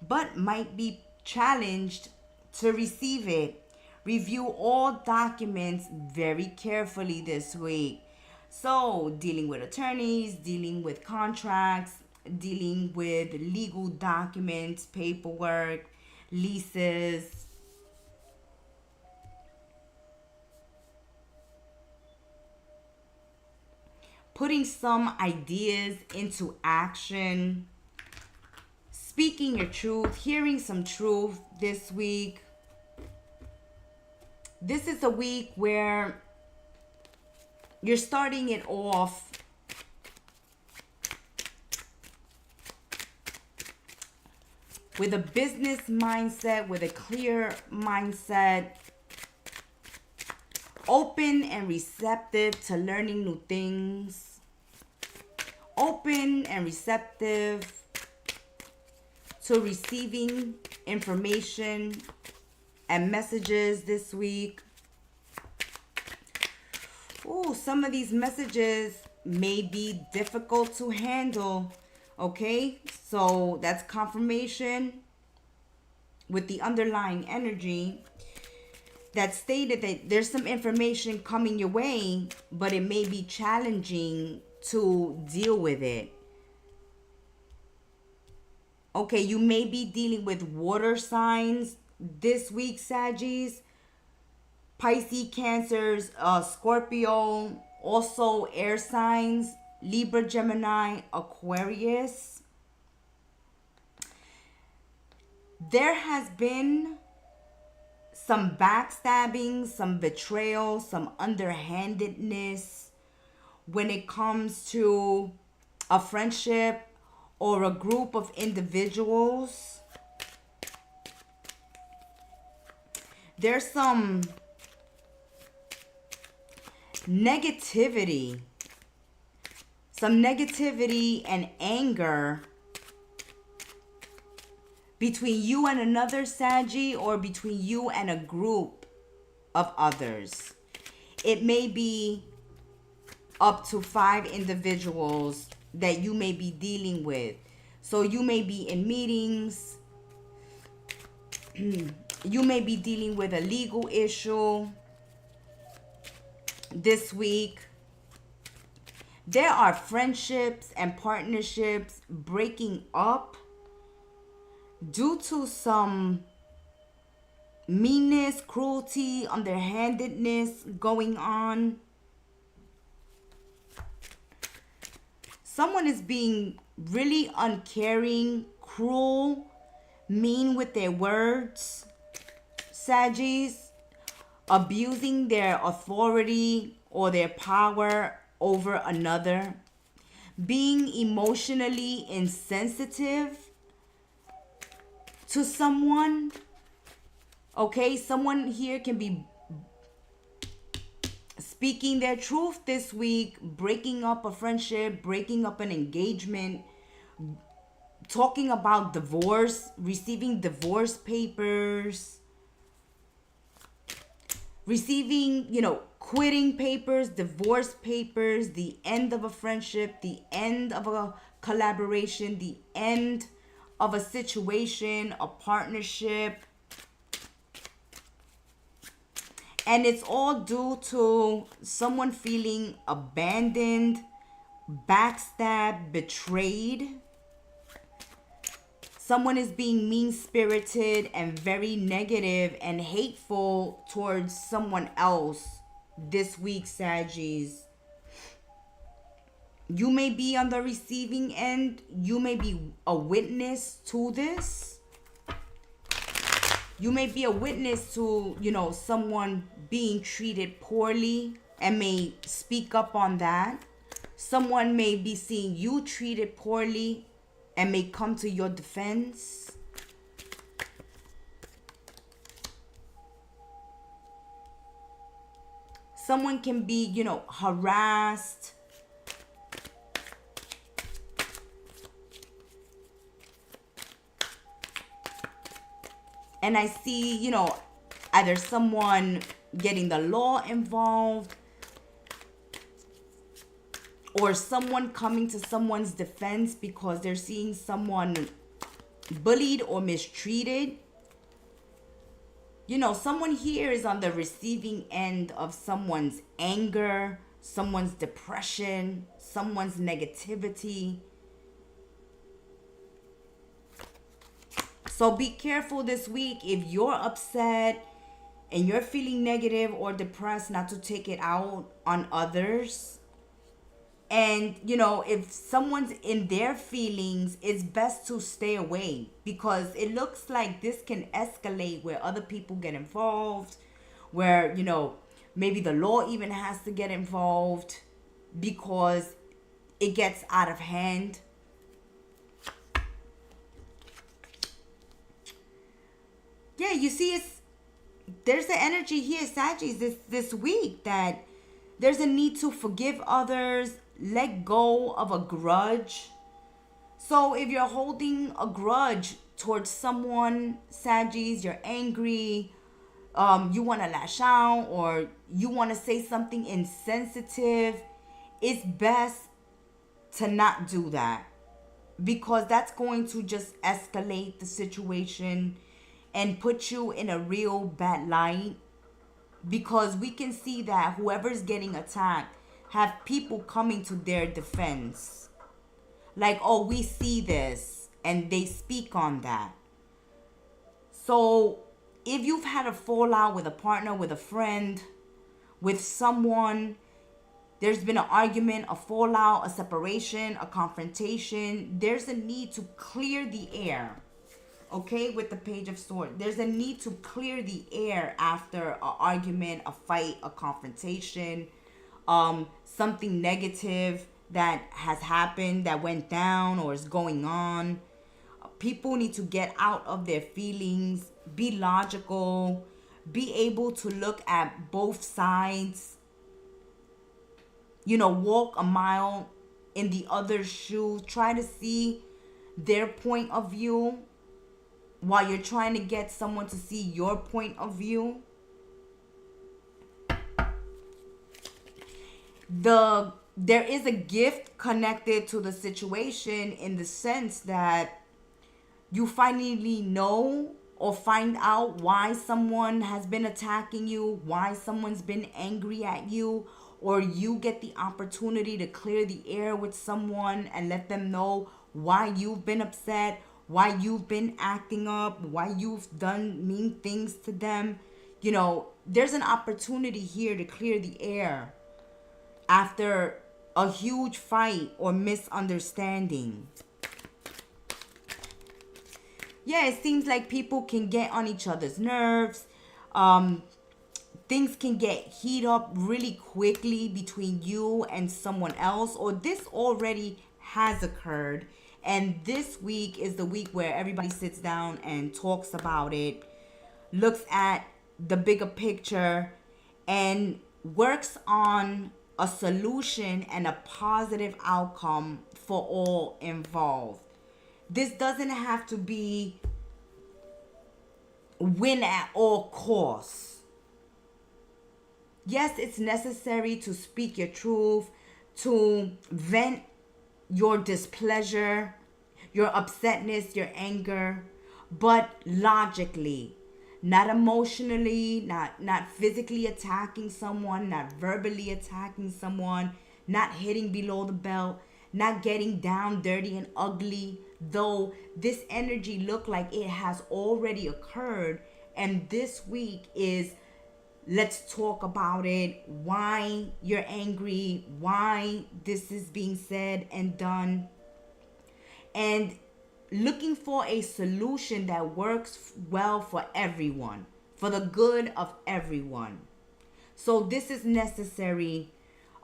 but might be challenged to receive it. Review all documents very carefully this week. So, dealing with attorneys, dealing with contracts, dealing with legal documents, paperwork, leases. Putting some ideas into action. Speaking your truth, hearing some truth this week. This is a week where you're starting it off with a business mindset, with a clear mindset, open and receptive to learning new things, open and receptive to receiving information and messages this week. Some of these messages may be difficult to handle, okay? So that's confirmation with the underlying energy that stated that there's some information coming your way, but it may be challenging to deal with it. Okay, you may be dealing with water signs this week, Saggies. Pisces, Cancers, Scorpio, also air signs, Libra, Gemini, Aquarius. There has been some backstabbing, some betrayal, some underhandedness when it comes to a friendship or a group of individuals. There's some negativity and anger between you and another Saggy, or between you and a group of others. It may be up to 5 individuals that you may be dealing with. So you may be in meetings. You may be dealing with a legal issue this week. There are friendships and partnerships breaking up due to some meanness, cruelty, underhandedness going on. Someone is being really uncaring, cruel, mean with their words, Saggies, abusing their authority or their power over another, being emotionally insensitive to someone. Okay, someone here can be speaking their truth this week, breaking up a friendship, breaking up an engagement, talking about divorce, receiving divorce papers, receiving, quitting papers, divorce papers, the end of a friendship, the end of a collaboration, the end of a situation, a partnership. And it's all due to someone feeling abandoned, backstabbed, betrayed. Someone is being mean-spirited and very negative and hateful towards someone else this week, Saggies. You may be on the receiving end. You may be a witness to this. You may be a witness to, someone being treated poorly and may speak up on that. Someone may be seeing you treated poorly and may come to your defense. Someone can be, harassed. And I see, either someone getting the law involved, or someone coming to someone's defense because they're seeing someone bullied or mistreated. Someone here is on the receiving end of someone's anger, someone's depression, someone's negativity. So be careful this week if you're upset and you're feeling negative or depressed, not to take it out on others. And, if someone's in their feelings, it's best to stay away, because it looks like this can escalate where other people get involved, where, maybe the law even has to get involved because it gets out of hand. Yeah, you see, there's the energy here, Saggies, this week, that there's a need to forgive others, let go of a grudge. So if you're holding a grudge towards someone, Saggies, you're angry, you want to lash out, or you want to say something insensitive, it's best to not do that, because that's going to just escalate the situation and put you in a real bad light. Because we can see that whoever's getting attacked have people coming to their defense. Like, oh, we see this, and they speak on that. So if you've had a fallout with a partner, with a friend, with someone, there's been an argument, a fallout, a separation, a confrontation, there's a need to clear the air. Okay, with the Page of Swords, there's a need to clear the air after an argument, a fight, a confrontation, something negative that has happened, that went down or is going on. People need to get out of their feelings, be logical, be able to look at both sides, walk a mile in the other's shoes, try to see their point of view while you're trying to get someone to see your point of view. There is a gift connected to the situation, in the sense that you finally know or find out why someone has been attacking you, why someone's been angry at you, or you get the opportunity to clear the air with someone and let them know why you've been upset, why you've been acting up, why you've done mean things to them. There's an opportunity here to clear the air after a huge fight or misunderstanding. Yeah, it seems like people can get on each other's nerves. Things can get heat up really quickly between you and someone else, or this already has occurred. And this week is the week where everybody sits down and talks about it, looks at the bigger picture, and works on a solution and a positive outcome for all involved. This doesn't have to be win at all costs. Yes, it's necessary to speak your truth, to vent your displeasure, your upsetness, your anger, but logically, not emotionally, not physically attacking someone, not verbally attacking someone, not hitting below the belt, not getting down dirty and ugly, though this energy look like it has already occurred. And this week is, let's talk about it, why you're angry, why this is being said and done, and looking for a solution that works well for everyone, for the good of everyone. So this is necessary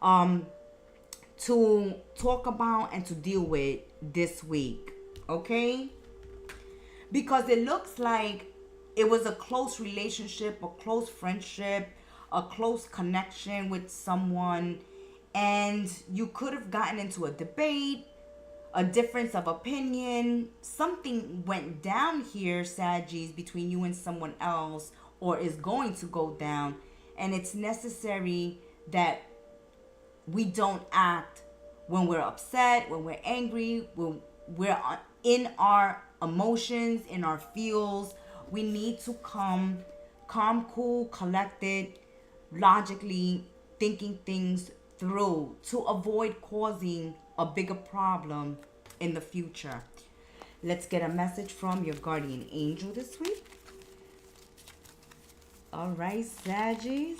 to talk about and to deal with this week, okay? Because it looks like it was a close relationship, a close friendship, a close connection with someone, and you could have gotten into a debate, a difference of opinion. Something went down here, Saggies, between you and someone else, or is going to go down, and it's necessary that we don't act when we're upset, when we're angry, when we're in our emotions, in our feels. We need to calm, cool, collected, logically thinking things through to avoid causing a bigger problem in the future. Let's get a message from your guardian angel this week. All right, Saggies.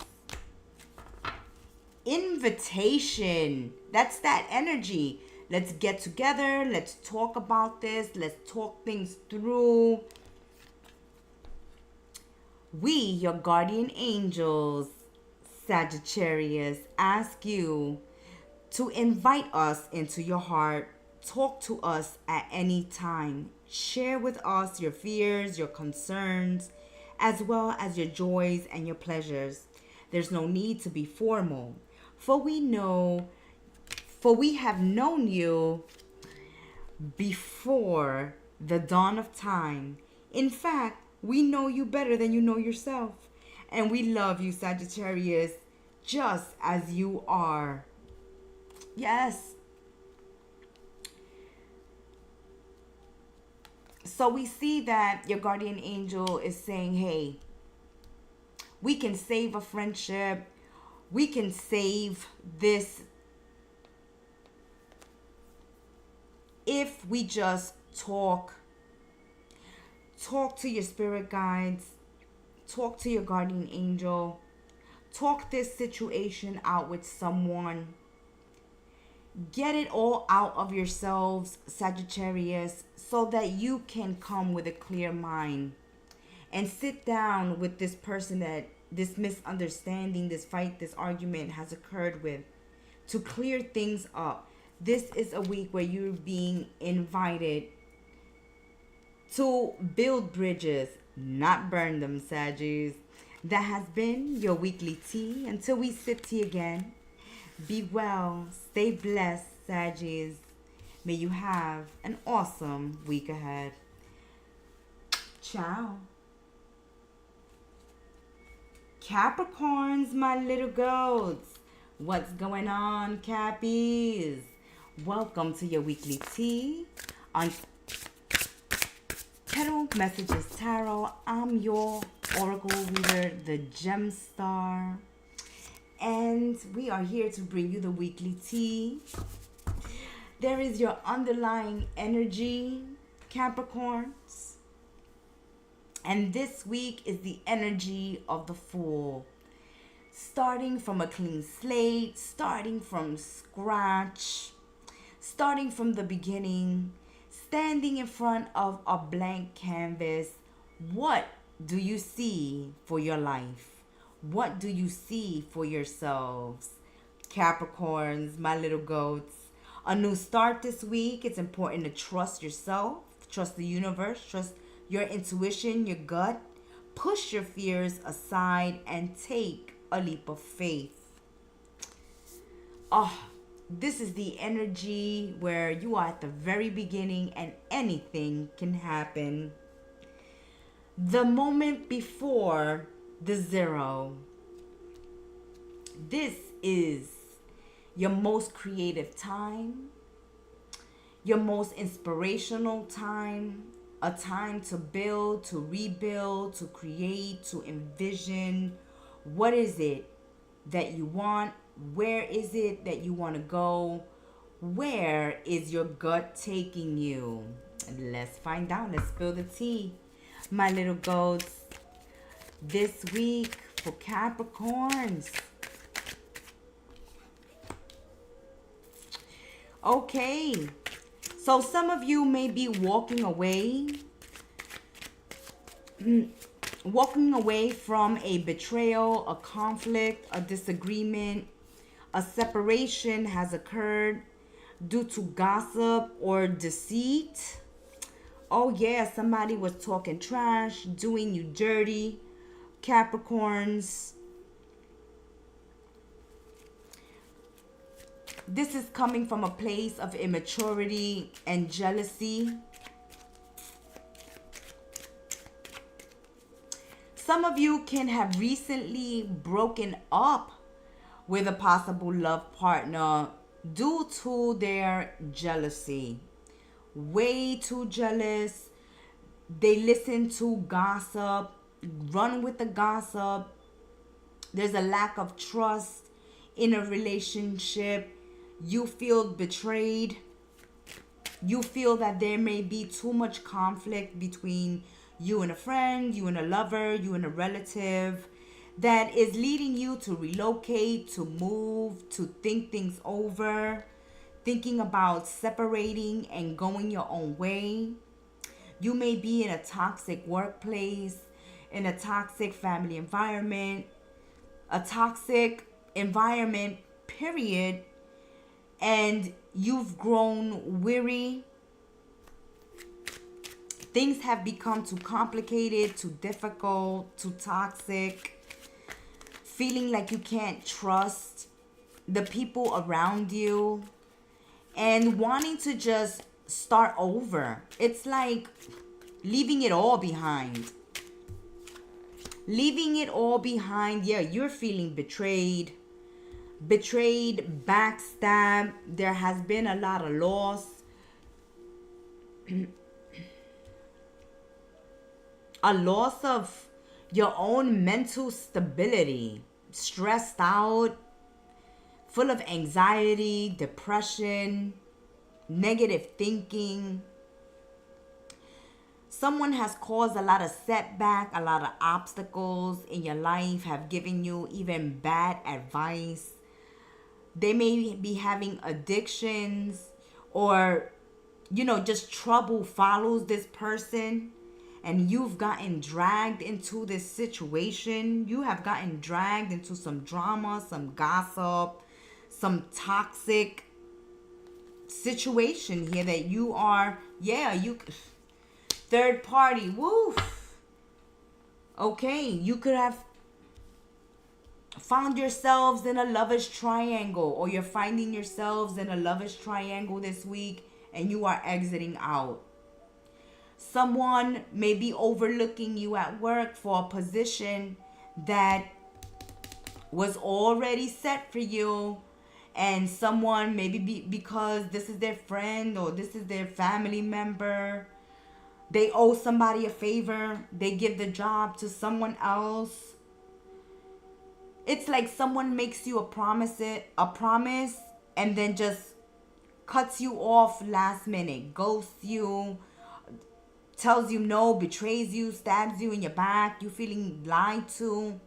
Invitation. That's that energy. Let's get together. Let's talk about this. Let's talk things through. We, your guardian angels, Sagittarius, ask you to invite us into your heart. Talk to us at any time. Share with us your fears, your concerns, as well as your joys and your pleasures. There's no need to be formal, for we have known you before the dawn of time. In fact, we know you better than you know yourself. And we love you, Sagittarius, just as you are. Yes. So we see that your guardian angel is saying, hey, we can save a friendship. We can save this if we just talk to your spirit guides, talk to your guardian angel, talk this situation out with someone. Get it all out of yourselves, Sagittarius, so that you can come with a clear mind and sit down with this person that this misunderstanding, this fight, this argument has occurred with, to clear things up. This is a week where you're being invited to build bridges, not burn them, Saggies. That has been your weekly tea. Until we sip tea again, be well, stay blessed, Saggies. May you have an awesome week ahead. Ciao. Capricorns, my little goats. What's going on, Cappies? Welcome to your weekly tea on Kettle Messages Tarot. I'm your oracle reader, the Gemstar. And we are here to bring you the weekly tea. There is your underlying energy, Capricorns. And this week is the energy of the Fool. Starting from a clean slate, starting from scratch, starting from the beginning, standing in front of a blank canvas. What do you see for your life? What do you see for yourselves? Capricorns, my little goats. A new start this week. It's important to trust yourself, trust the universe, trust your intuition, your gut. Push your fears aside and take a leap of faith. This is the energy where you are at the very beginning and anything can happen. The moment before the zero. This is your most creative time, your most inspirational time, a time to build, to rebuild, to create, to envision. What is it that you want? Where is it that you want to go? Where is your gut taking you? Let's find out. Let's spill the tea, my little goats. This week for Capricorns. Okay, so some of you may be walking away from a betrayal, a conflict, a disagreement. A separation has occurred due to gossip or deceit. Oh yeah, somebody was talking trash, doing you dirty, Capricorns. This is coming from a place of immaturity and jealousy. Some of you can have recently broken up with a possible love partner due to their jealousy. Way too jealous. They listen to gossip, run with the gossip. There's a lack of trust in a relationship. You feel betrayed. You feel that there may be too much conflict between you and a friend, you and a lover, you and a relative, that is leading you to relocate, to move, to think things over, thinking about separating and going your own way. You may be in a toxic workplace, in a toxic family environment, a toxic environment, period, and you've grown weary. Things have become too complicated, too difficult, too toxic. Feeling like you can't trust the people around you and wanting to just start over. It's like leaving it all behind. Leaving it all behind. Yeah, you're feeling betrayed, backstabbed. There has been a lot of loss. A loss of your own mental stability, stressed out, full of anxiety, depression, negative thinking. Someone has caused a lot of setback, a lot of obstacles in your life, have given you even bad advice. They may be having addictions, or, just trouble follows this person. And you've gotten dragged into this situation. You have gotten dragged into some drama, some gossip, some toxic situation here that you are, third party, woof. Okay, you could have found yourselves in a lover's triangle, or you're finding yourselves in a lover's triangle this week and you are exiting out. Someone may be overlooking you at work for a position that was already set for you, and someone maybe because this is their friend or this is their family member, they owe somebody a favor, they give the job to someone else. It's like someone makes you a promise and then just cuts you off last minute, ghosts you, tells you no, betrays you, stabs you in your back. You're feeling lied to.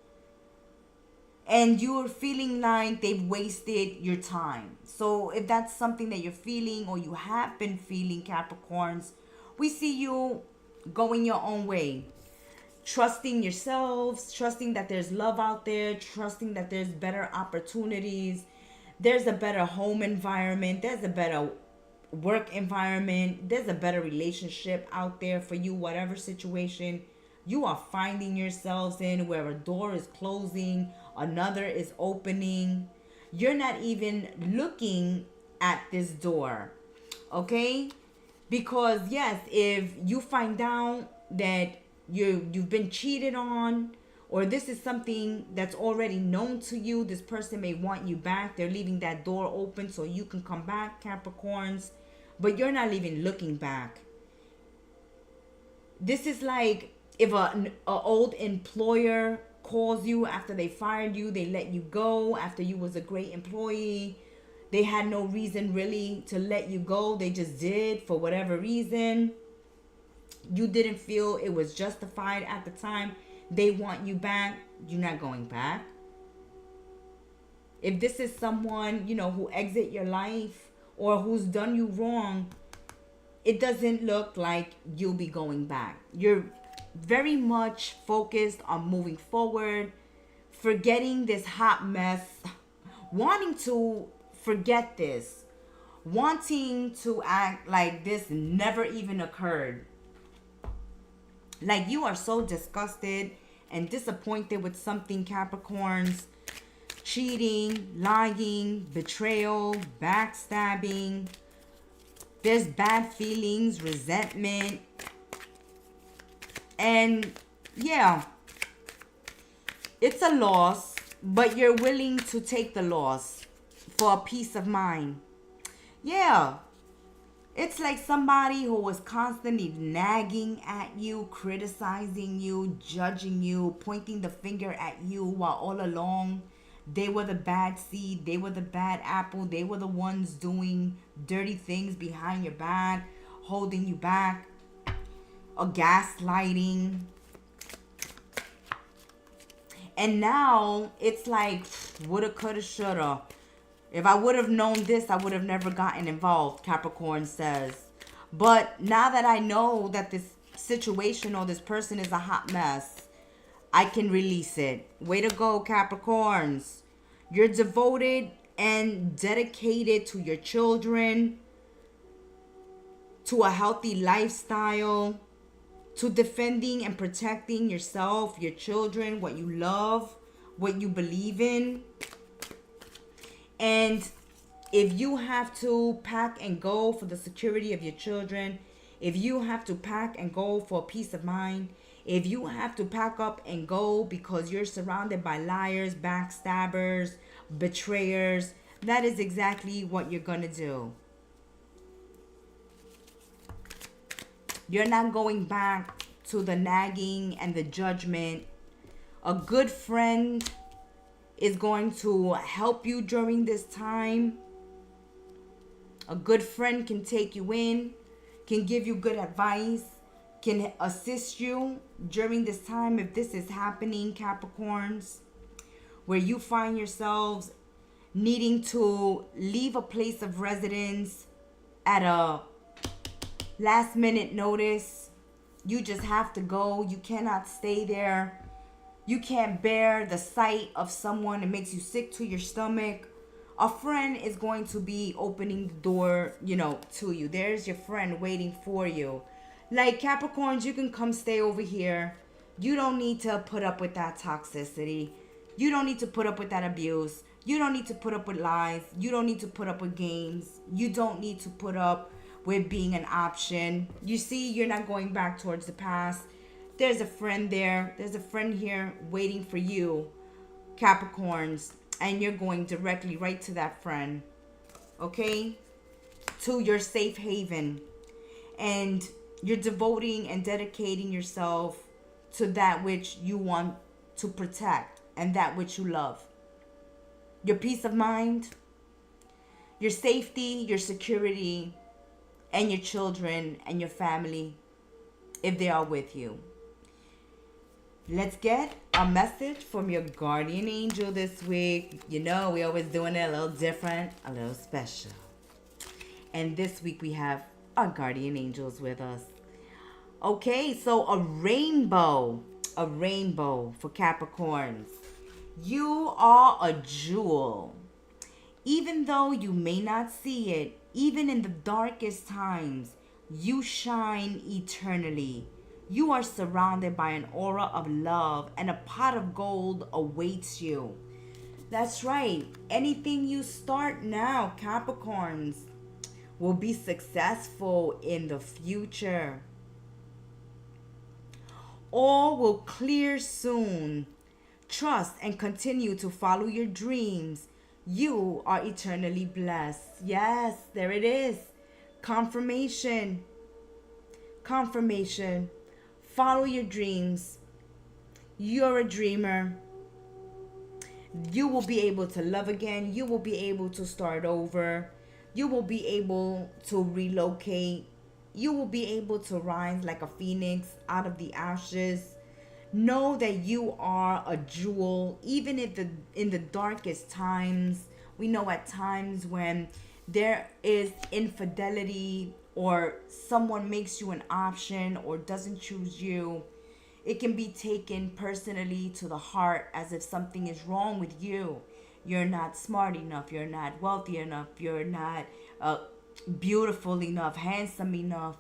And you're feeling like they've wasted your time. So if that's something that you're feeling or you have been feeling, Capricorns, we see you going your own way. Trusting yourselves, trusting that there's love out there, trusting that there's better opportunities. There's a better home environment. There's a better work environment. There's a better relationship out there for you, whatever situation you are finding yourselves in, where a door is closing, another is opening. You're not even looking at this door. Okay? Because yes, if you find out that you've been cheated on, or this is something that's already known to you, this person may want you back. They're leaving that door open so you can come back, Capricorns, but you're not even looking back. This is like if a old employer calls you after they fired you, they let you go after you was a great employee. They had no reason really to let you go. They just did for whatever reason. You didn't feel it was justified at the time. They want you back. You're not going back. If this is someone, who exit your life or who's done you wrong, it doesn't look like you'll be going back. You're very much focused on moving forward, forgetting this hot mess, wanting to forget this, wanting to act like this never even occurred. Like you are so disgusted and disappointed with something, Capricorns. Cheating, lying, betrayal, backstabbing. There's bad feelings, resentment. And yeah, it's a loss, but you're willing to take the loss for a peace of mind. Yeah. It's like somebody who was constantly nagging at you, criticizing you, judging you, pointing the finger at you, while all along they were the bad seed, they were the bad apple, they were the ones doing dirty things behind your back, holding you back, or gaslighting. And now it's like woulda, coulda, shoulda. If I would have known this, I would have never gotten involved, Capricorn says. But now that I know that this situation or this person is a hot mess, I can release it. Way to go, Capricorns. You're devoted and dedicated to your children, to a healthy lifestyle, to defending and protecting yourself, your children, what you love, what you believe in. And if you have to pack and go for the security of your children, if you have to pack and go for peace of mind, if you have to pack up and go because you're surrounded by liars, backstabbers, betrayers, that is exactly what you're going to do. You're not going back to the nagging and the judgment. A good friend is going to help you during this time. A good friend can take you in, can give you good advice, can assist you during this time if this is happening, Capricorns, where you find yourselves needing to leave a place of residence at a last minute notice. You just have to go. You cannot stay there. You can't bear the sight of someone. It makes you sick to your stomach. A friend is going to be opening the door, to you. There's your friend waiting for you. Like Capricorns, you can come stay over here. You don't need to put up with that toxicity. You don't need to put up with that abuse. You don't need to put up with lies. You don't need to put up with games. You don't need to put up with being an option. You see, you're not going back towards the past. There's a friend there. There's a friend here waiting for you, Capricorns. And you're going directly right to that friend. Okay? To your safe haven. And you're devoting and dedicating yourself to that which you want to protect and that which you love. Your peace of mind, your safety, your security, and your children and your family, if they are with you. Let's get a message from your guardian angel this week. We always doing it a little different, a little special. And this week we have our guardian angels with us. Okay, so a rainbow for Capricorns. You are a jewel. Even though you may not see it, even in the darkest times, you shine eternally. You are surrounded by an aura of love, and a pot of gold awaits you. That's right. Anything you start now, Capricorns, will be successful in the future. All will clear soon. Trust and continue to follow your dreams. You are eternally blessed. Yes, there it is. Confirmation. Confirmation. Follow your dreams. You're a dreamer. You will be able to love again. You will be able to start over. You will be able to relocate. You will be able to rise like a phoenix out of the ashes. Know that you are a jewel, even if in the darkest times. We know at times when there is infidelity or someone makes you an option or doesn't choose you, it can be taken personally to the heart as if something is wrong with you. You're not smart enough. You're not wealthy enough. You're not beautiful enough, handsome enough.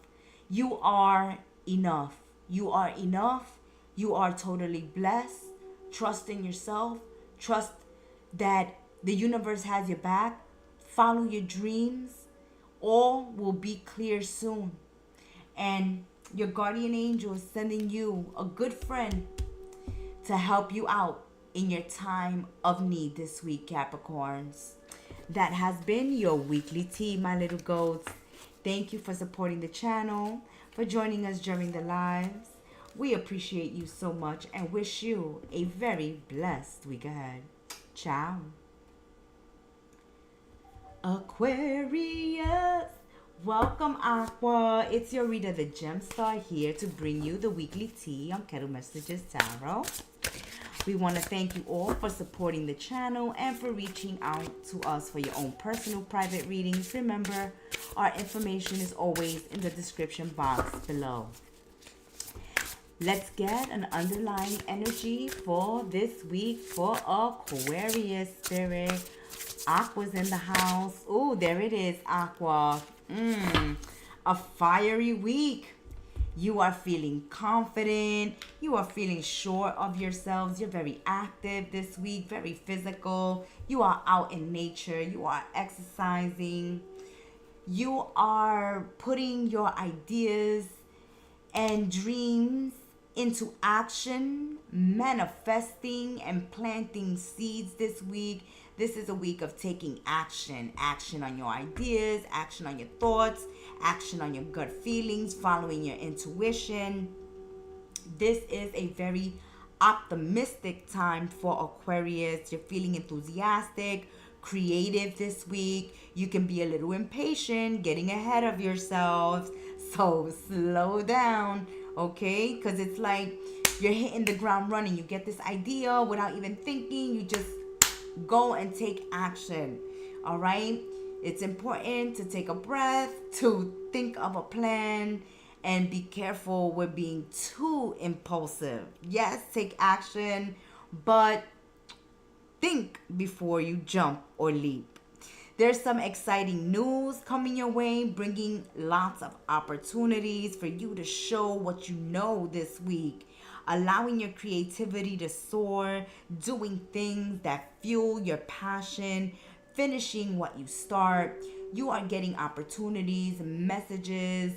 You are enough. You are enough. You are totally blessed. Trust in yourself. Trust that the universe has your back. Follow your dreams. All will be clear soon. And your guardian angel is sending you a good friend to help you out in your time of need this week, Capricorns. That has been your weekly tea, my little goats. Thank you for supporting the channel, for joining us during the lives. We appreciate you so much and wish you a very blessed week ahead. Ciao. Aquarius. Welcome, Aqua. It's your reader, the Gemstar, here to bring you the weekly tea on Kettle Messages Tarot. We want to thank you all for supporting the channel and for reaching out to us for your own personal private readings. Remember, our information is always in the description box below. Let's get an underlying energy for this week for Aquarius spirit. Aqua's in the house. Oh, there it is, Aqua. A fiery week. You are feeling confident. You are feeling sure of yourselves. You're very active this week, very physical. You are out in nature. You are exercising. You are putting your ideas and dreams into action, manifesting and planting seeds this week. This is a week of taking action. Action on your ideas, action on your thoughts, action on your gut feelings, following your intuition. This is a very optimistic time for Aquarius. You're feeling enthusiastic, creative this week. You can be a little impatient, getting ahead of yourselves. So slow down, okay? Because it's like you're hitting the ground running. You get this idea without even thinking. You just go and take action. All right, it's important to take a breath, to think of a plan, and be careful with being too impulsive. Yes, take action, but think before you jump or leap. There's some exciting news coming your way, bringing lots of opportunities for you to show what you know this week. Allowing your creativity to soar, doing things that fuel your passion, finishing what you start. You are getting opportunities, messages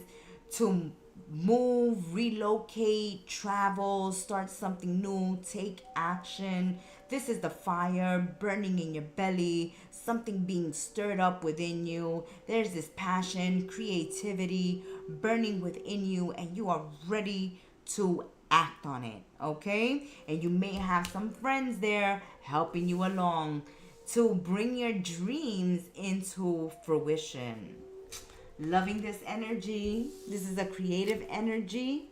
to move, relocate, travel, start something new, take action. This is the fire burning in your belly, something being stirred up within you. There's this passion, creativity burning within you, and you are ready to act on it, okay? And you may have some friends there helping you along to bring your dreams into fruition. Loving this energy. This is a creative energy.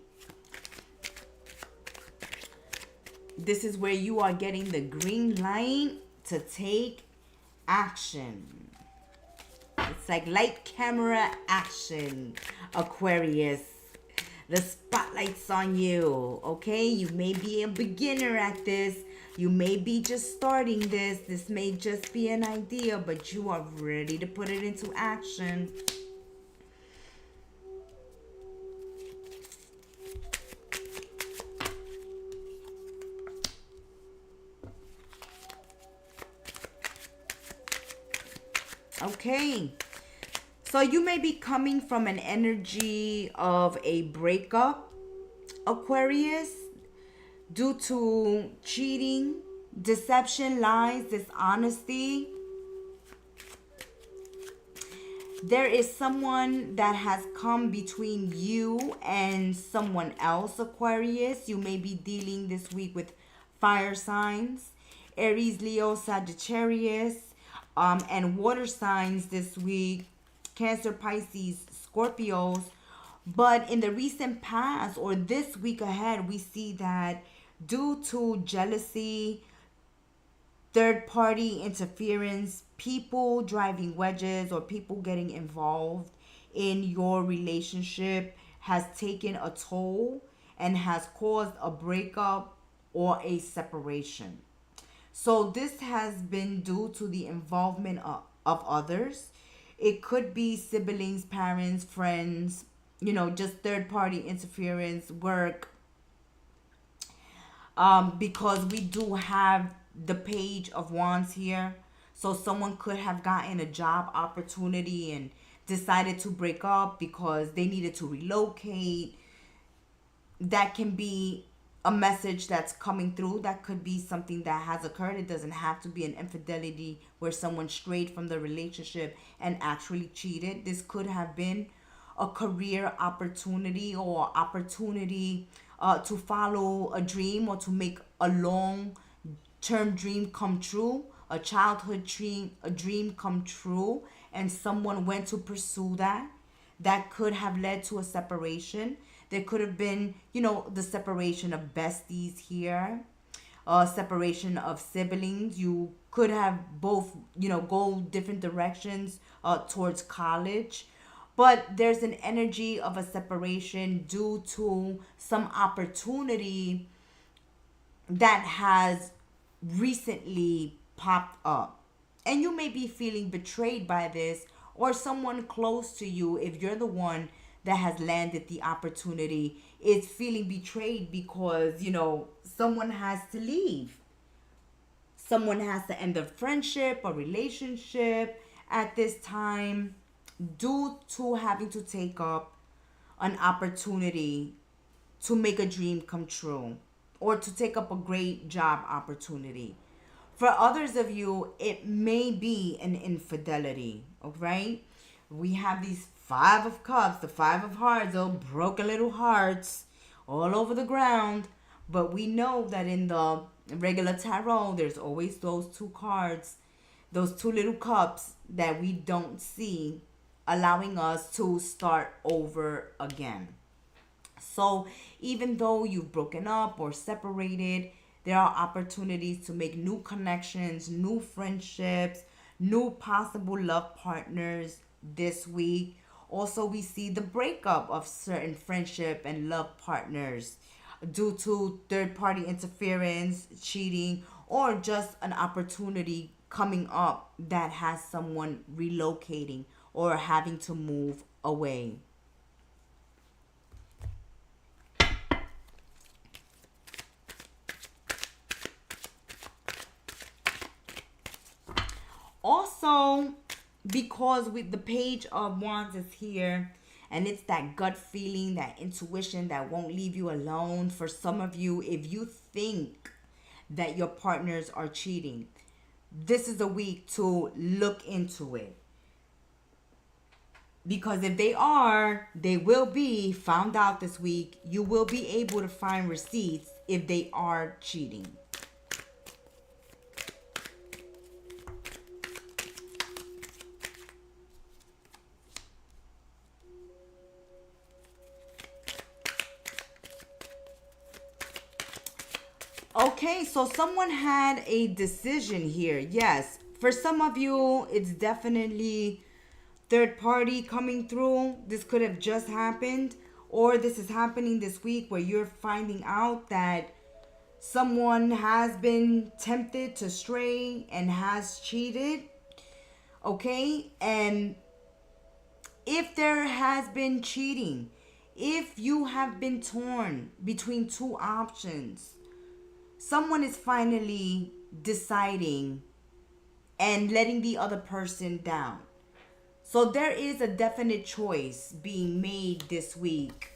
This is where you are getting the green light to take action. It's like light, camera, action, Aquarius. The spotlight's on you, okay? You may be a beginner at this. You may be just starting this. This may just be an idea, but you are ready to put it into action. Okay. So you may be coming from an energy of a breakup, Aquarius, due to cheating, deception, lies, dishonesty. There is someone that has come between you and someone else, Aquarius. You may be dealing this week with fire signs, Aries, Leo, Sagittarius, and water signs this week, Cancer, Pisces, Scorpios. But in the recent past or this week ahead, we see that due to jealousy, third party interference, people driving wedges, or people getting involved in your relationship has taken a toll and has caused a breakup or a separation. So this has been due to the involvement of others. It could be siblings, parents, friends, just third party interference, work, because we do have the page of wands here. So someone could have gotten a job opportunity and decided to break up because they needed to relocate. That can be a message that's coming through. That could be something that has occurred. It doesn't have to be an infidelity where someone strayed from the relationship and actually cheated. This could have been a career opportunity or opportunity to follow a dream or to make a long term dream come true, a childhood dream, a dream come true, and someone went to pursue that. That could have led to a separation. There could have been, the separation of besties here, separation of siblings. You could have both, go different directions towards college. But there's an energy of a separation due to some opportunity that has recently popped up. And you may be feeling betrayed by this, or someone close to you, if you're the one that has landed the opportunity, is feeling betrayed because, someone has to leave. Someone has to end a friendship or relationship at this time due to having to take up an opportunity to make a dream come true or to take up a great job opportunity. For others of you, it may be an infidelity, okay? We have these Five of Cups, the Five of Hearts, those broken little hearts all over the ground. But we know that in the regular tarot, there's always those two cards, those two little cups that we don't see, allowing us to start over again. So even though you've broken up or separated, there are opportunities to make new connections, new friendships, new possible love partners this week. Also, we see the breakup of certain friendship and love partners due to third party interference, cheating, or just an opportunity coming up that has someone relocating or having to move away. Also, because with the page of wands is here, and it's that gut feeling, that intuition that won't leave you alone. For some of you, if you think that your partners are cheating, this is a week to look into it. Because if they are, they will be found out this week. You will be able to find receipts if they are cheating. Okay, so someone had a decision here. Yes, for some of you, it's definitely third party coming through. This could have just happened, or this is happening this week where you're finding out that someone has been tempted to stray and has cheated. Okay, and if there has been cheating, if you have been torn between two options, someone is finally deciding and letting the other person down. So there is a definite choice being made this week.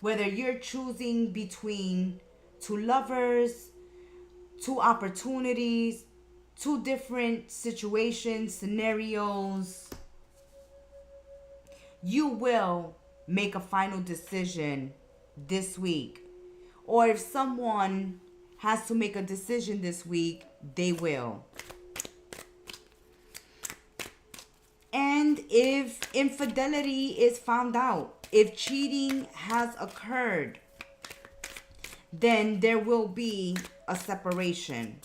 Whether you're choosing between two lovers, two opportunities, two different situations, scenarios, you will make a final decision this week. Or if someone has to make a decision this week, they will. And if infidelity is found out, if cheating has occurred, then there will be a separation.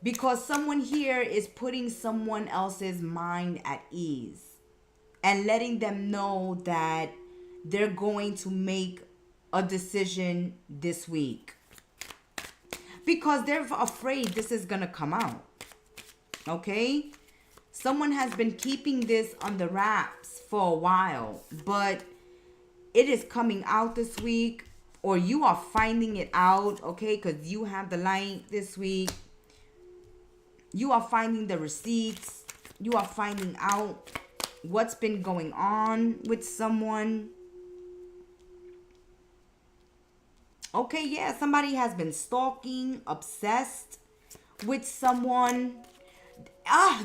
Because someone here is putting someone else's mind at ease and letting them know that they're going to make a decision this week. Because they're afraid this is going to come out. Okay? Someone has been keeping this under wraps for a while, but it is coming out this week, or you are finding it out, okay? Because you have the light this week. You are finding the receipts. You are finding out what's been going on with someone. Okay, yeah, somebody has been stalking, obsessed with someone.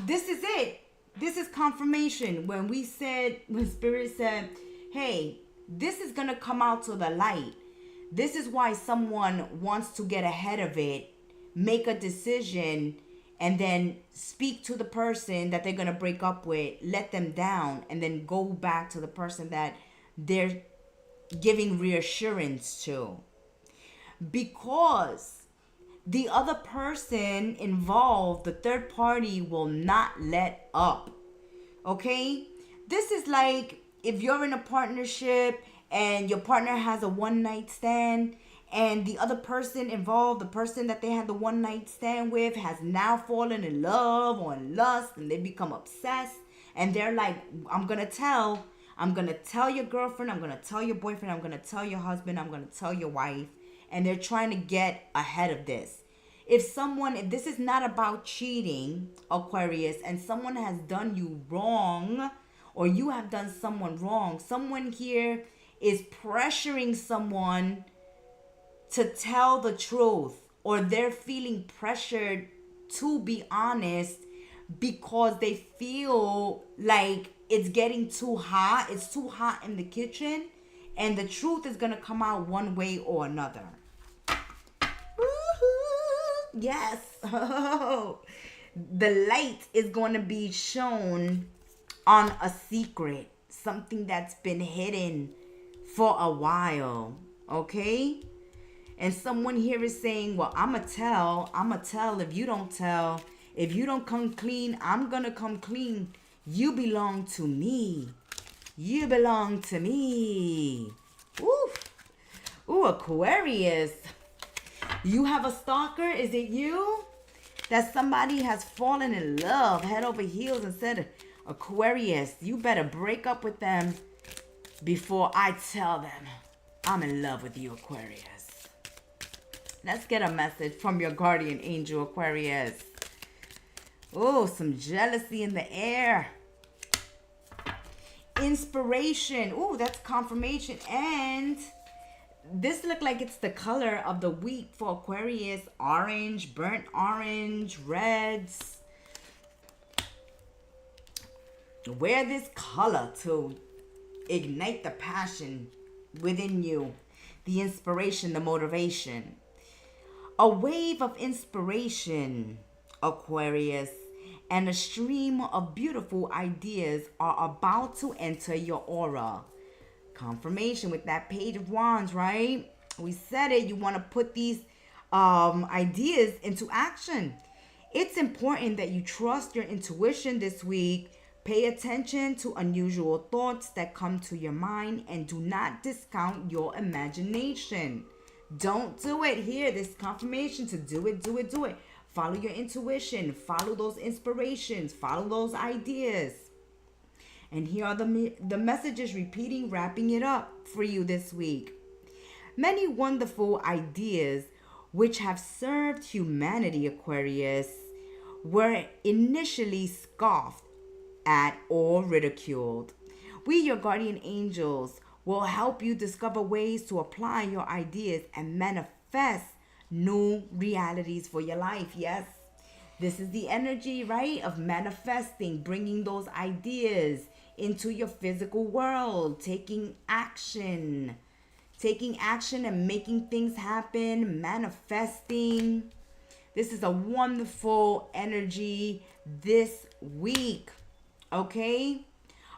This is it. This is confirmation. When Spirit said, hey, this is going to come out to the light. This is why someone wants to get ahead of it, make a decision, and then speak to the person that they're going to break up with, let them down, and then go back to the person that they're giving reassurance to. Because the other person involved, the third party, will not let up. Okay? This is like if you're in a partnership and your partner has a one-night stand and the other person involved, the person that they had the one-night stand with, has now fallen in love or in lust, and they become obsessed, and they're like, I'm going to tell your girlfriend, I'm going to tell your boyfriend, I'm going to tell your husband, I'm going to tell your wife. And they're trying to get ahead of this. If this is not about cheating, Aquarius, and someone has done you wrong, or you have done someone wrong, someone here is pressuring someone to tell the truth, or they're feeling pressured to be honest because they feel like it's getting too hot. It's too hot in the kitchen, and the truth is going to come out one way or another. Woo-hoo! Yes. The light is going to be shown on a secret. Something that's been hidden for a while. Okay? And someone here is saying, well, I'm going to tell if you don't tell. If you don't come clean, I'm going to come clean. You belong to me. You belong to me. Ooh, Aquarius. You have a stalker? Is it you? That somebody has fallen in love head over heels and said, Aquarius, you better break up with them before I tell them I'm in love with you, Aquarius. Let's get a message from your guardian angel, Aquarius. Oh, some jealousy in the air. Inspiration. Oh, that's confirmation. And this look like it's the color of the week for Aquarius. Orange, burnt orange, reds. Wear this color to ignite the passion within you. The inspiration, the motivation. A wave of inspiration, Aquarius, and a stream of beautiful ideas are about to enter your aura. Confirmation with that Page of Wands, right? We said it. You want to put these ideas into action. It's important that you trust your intuition this week. Pay attention to unusual thoughts that come to your mind and do not discount your imagination. Don't do it here. This confirmation to do it. Follow your intuition. Follow those inspirations. Follow those ideas. And here are the messages repeating, wrapping it up for you this week. Many wonderful ideas which have served humanity, Aquarius, were initially scoffed at or ridiculed. We, your guardian angels, will help you discover ways to apply your ideas and manifest new realities for your life. Yes, this is the energy, right, of manifesting, bringing those ideas into your physical world, taking action and making things happen, manifesting. This is a wonderful energy this week, okay?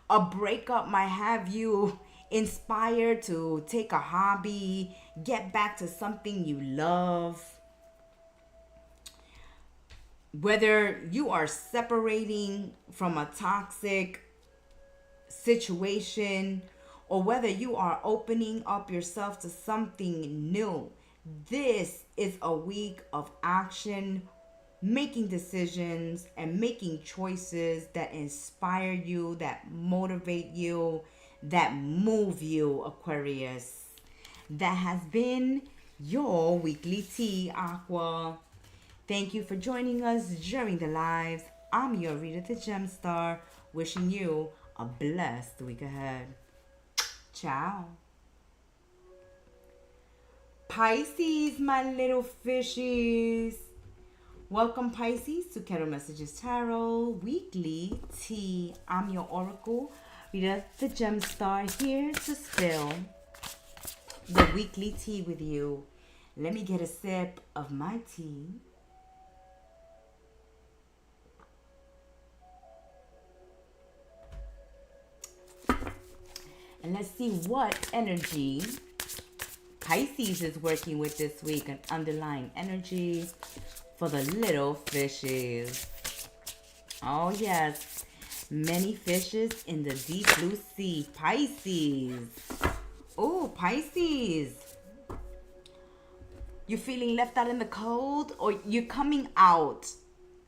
A breakup might have you inspired to take a hobby, get back to something you love. Whether you are separating from a toxic situation or whether you are opening up yourself to something new, this is a week of action, making decisions and making choices that inspire you, that motivate you, that move you, Aquarius. That has been your weekly tea, Aqua. Thank you for joining us during the lives. I'm your reader, the Gemstar, wishing you a blessed week ahead. Ciao. Pisces, my little fishies. Welcome, Pisces, to Kettle Messages Tarot Weekly Tea. I'm your Oracle reader, the Gemstar, here to spill the weekly tea with you. Let me get a sip of my tea. And let's see what energy Pisces is working with this week, an underlying energy for the little fishes. Oh yes, many fishes in the deep blue sea. Pisces. Oh, Pisces. You feeling left out in the cold, or you're coming out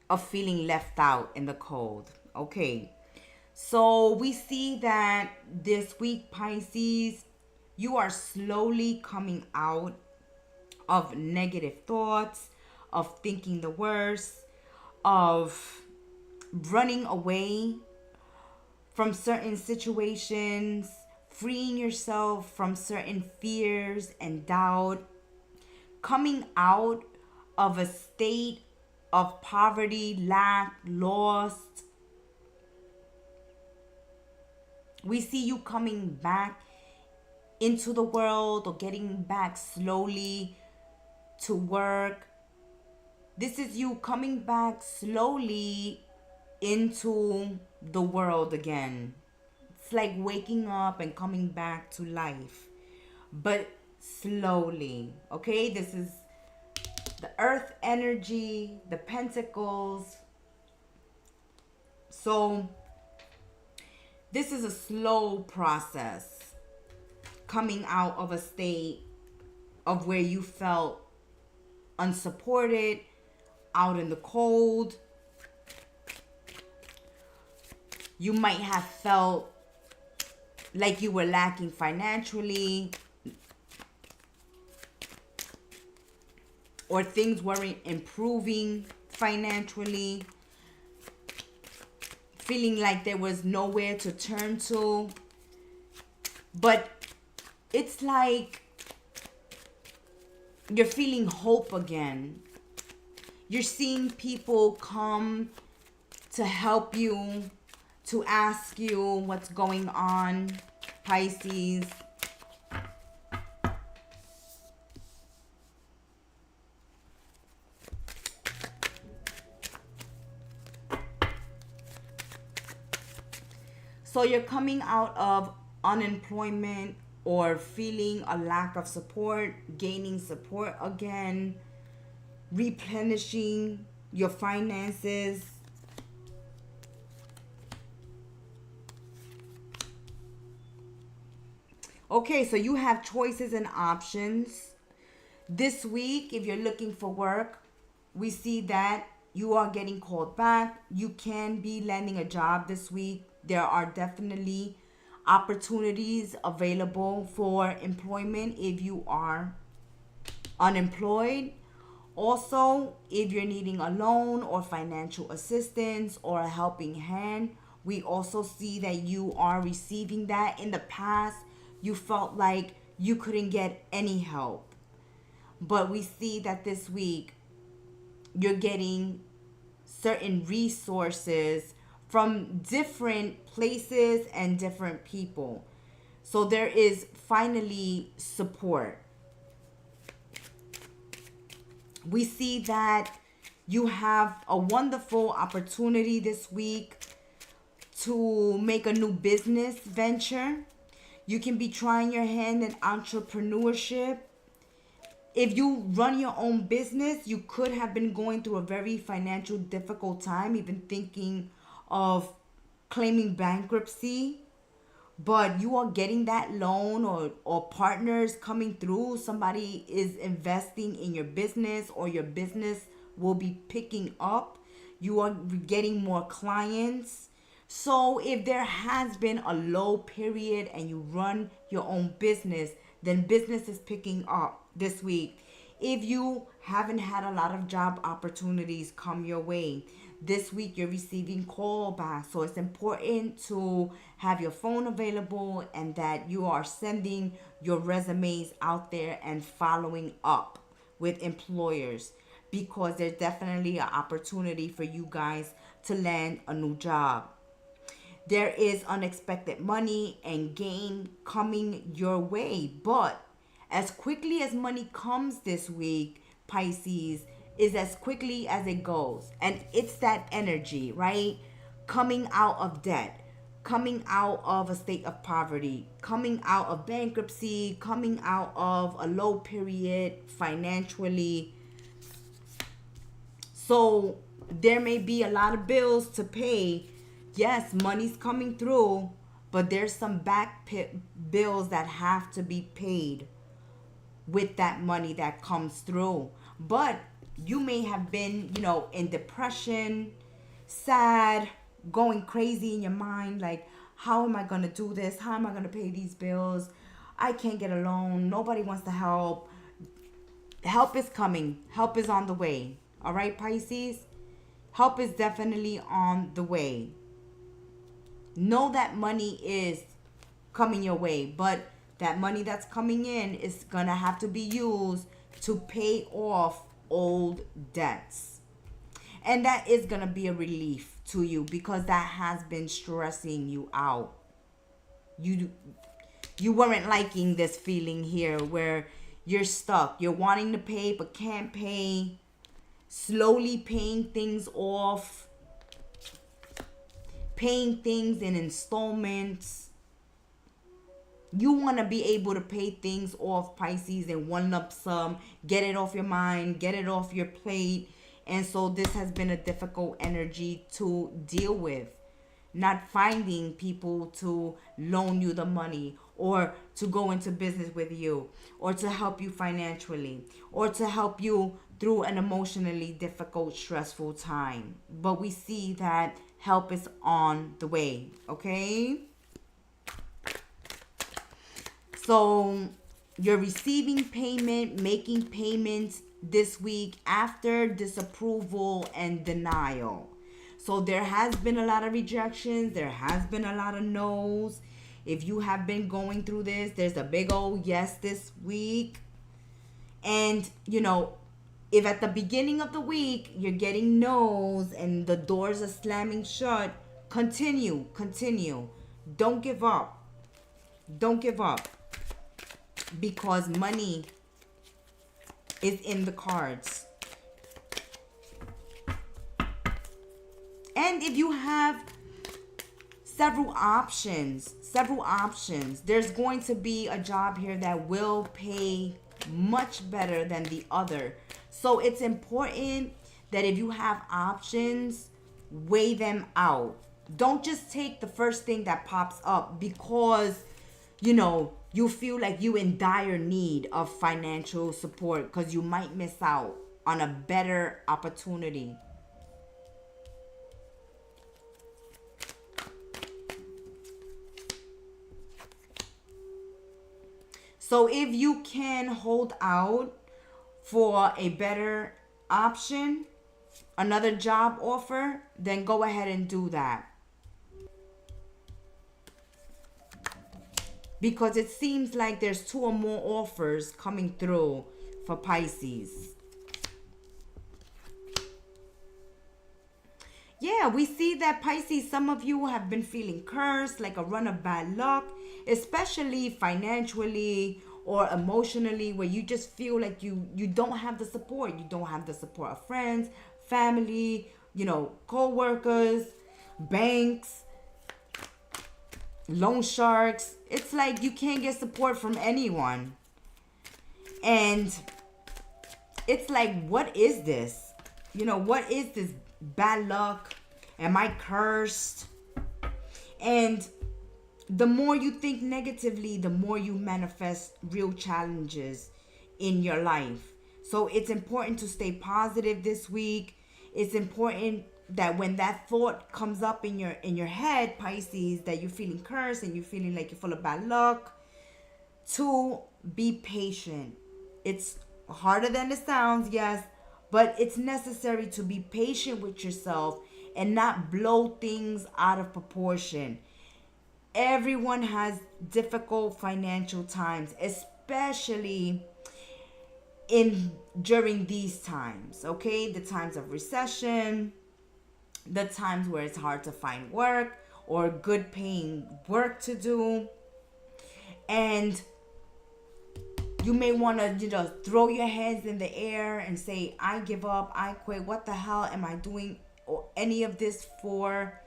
of feeling left out in the cold? Okay. So we see that this week, Pisces, you are slowly coming out of negative thoughts, of thinking the worst, of running away from certain situations, freeing yourself from certain fears and doubt, coming out of a state of poverty, lack, loss. We see you coming back into the world or getting back slowly to work. This is you coming back slowly into the world again. It's like waking up and coming back to life, but slowly. Okay, this is the earth energy, the pentacles. So this is a slow process, coming out of a state of where you felt unsupported, out in the cold. You might have felt like you were lacking financially, or things weren't improving financially, feeling like there was nowhere to turn to. But it's like you're feeling hope again. You're seeing people come to help you, to ask you what's going on, Pisces. So you're coming out of unemployment or feeling a lack of support, gaining support again, replenishing your finances. Okay, so you have choices and options. This week, if you're looking for work, we see that you are getting called back. You can be landing a job this week. There are definitely opportunities available for employment if you are unemployed, Also, if you're needing a loan or financial assistance or a helping hand, we also see that you are receiving that. In the past, you felt like you couldn't get any help. But we see that this week, you're getting certain resources from different places and different people. So there is finally support. We see that you have a wonderful opportunity this week to make a new business venture. You can be trying your hand in entrepreneurship. If you run your own business, you could have been going through a very financial difficult time, even thinking of claiming bankruptcy. But you are getting that loan, or partners coming through. Somebody is investing in your business, or your business will be picking up. You are getting more clients. So if there has been a low period and you run your own business, then business is picking up this week. If you haven't had a lot of job opportunities come your way, this week you're receiving callbacks. So it's important to have your phone available and that you are sending your resumes out there and following up with employers, because there's definitely an opportunity for you guys to land a new job. There is unexpected money and gain coming your way, but as quickly as money comes this week, Pisces, is as quickly as it goes. And it's that energy, right? Coming out of debt, coming out of a state of poverty, coming out of bankruptcy, coming out of a low period financially. So there may be a lot of bills to pay. Yes, money's coming through, but there's some bills that have to be paid with that money that comes through. But you may have been, in depression, sad, going crazy in your mind, like, how am I going to do this? How am I going to pay these bills? I can't get a loan. Nobody wants to help. Help is coming. Help is on the way. All right, Pisces? Help is definitely on the way. Know that money is coming your way, but that money that's coming in is gonna have to be used to pay off old debts. And that is gonna be a relief to you, because that has been stressing you out. You weren't liking this feeling here where you're stuck. You're wanting to pay but can't pay. Slowly paying things off. Paying things in installments. You want to be able to pay things off, Pisces, in one lump sum. Get it off your mind. Get it off your plate. And so this has been a difficult energy to deal with. Not finding people to loan you the money, or to go into business with you, or to help you financially, or to help you through an emotionally difficult, stressful time. But we see that help is on the way, okay? So you're receiving payment, making payments this week after disapproval and denial. So there has been a lot of rejections. There has been a lot of no's. If you have been going through this, there's a big old yes this week. And, if at the beginning of the week you're getting no's and the doors are slamming shut, continue. Don't give up. Don't give up. Because money is in the cards. And if you have several options, there's going to be a job here that will pay much better than the other. So it's important that if you have options, weigh them out. Don't just take the first thing that pops up because, you feel like you in dire need of financial support, because you might miss out on a better opportunity. So if you can hold out for a better option, another job offer, then go ahead and do that. Because it seems like there's 2 or more offers coming through for Pisces. Yeah, we see that Pisces, some of you have been feeling cursed, like a run of bad luck, especially financially or emotionally, where you just feel like you don't have the support. You don't have the support of friends, family, co-workers, banks, loan sharks. It's like you can't get support from anyone. And it's like, what is this? What is this bad luck? Am I cursed? And the more you think negatively, the more you manifest real challenges in your life. So it's important to stay positive this week. It's important that when that thought comes up in your head, Pisces, that you're feeling cursed and you're feeling like you're full of bad luck, to be patient. It's harder than it sounds, yes, but it's necessary to be patient with yourself and not blow things out of proportion. Everyone has difficult financial times, especially during these times, okay? The times of recession, the times where it's hard to find work or good paying work to do. And you may want to throw your hands in the air and say, I give up, I quit. What the hell am I doing any of this for?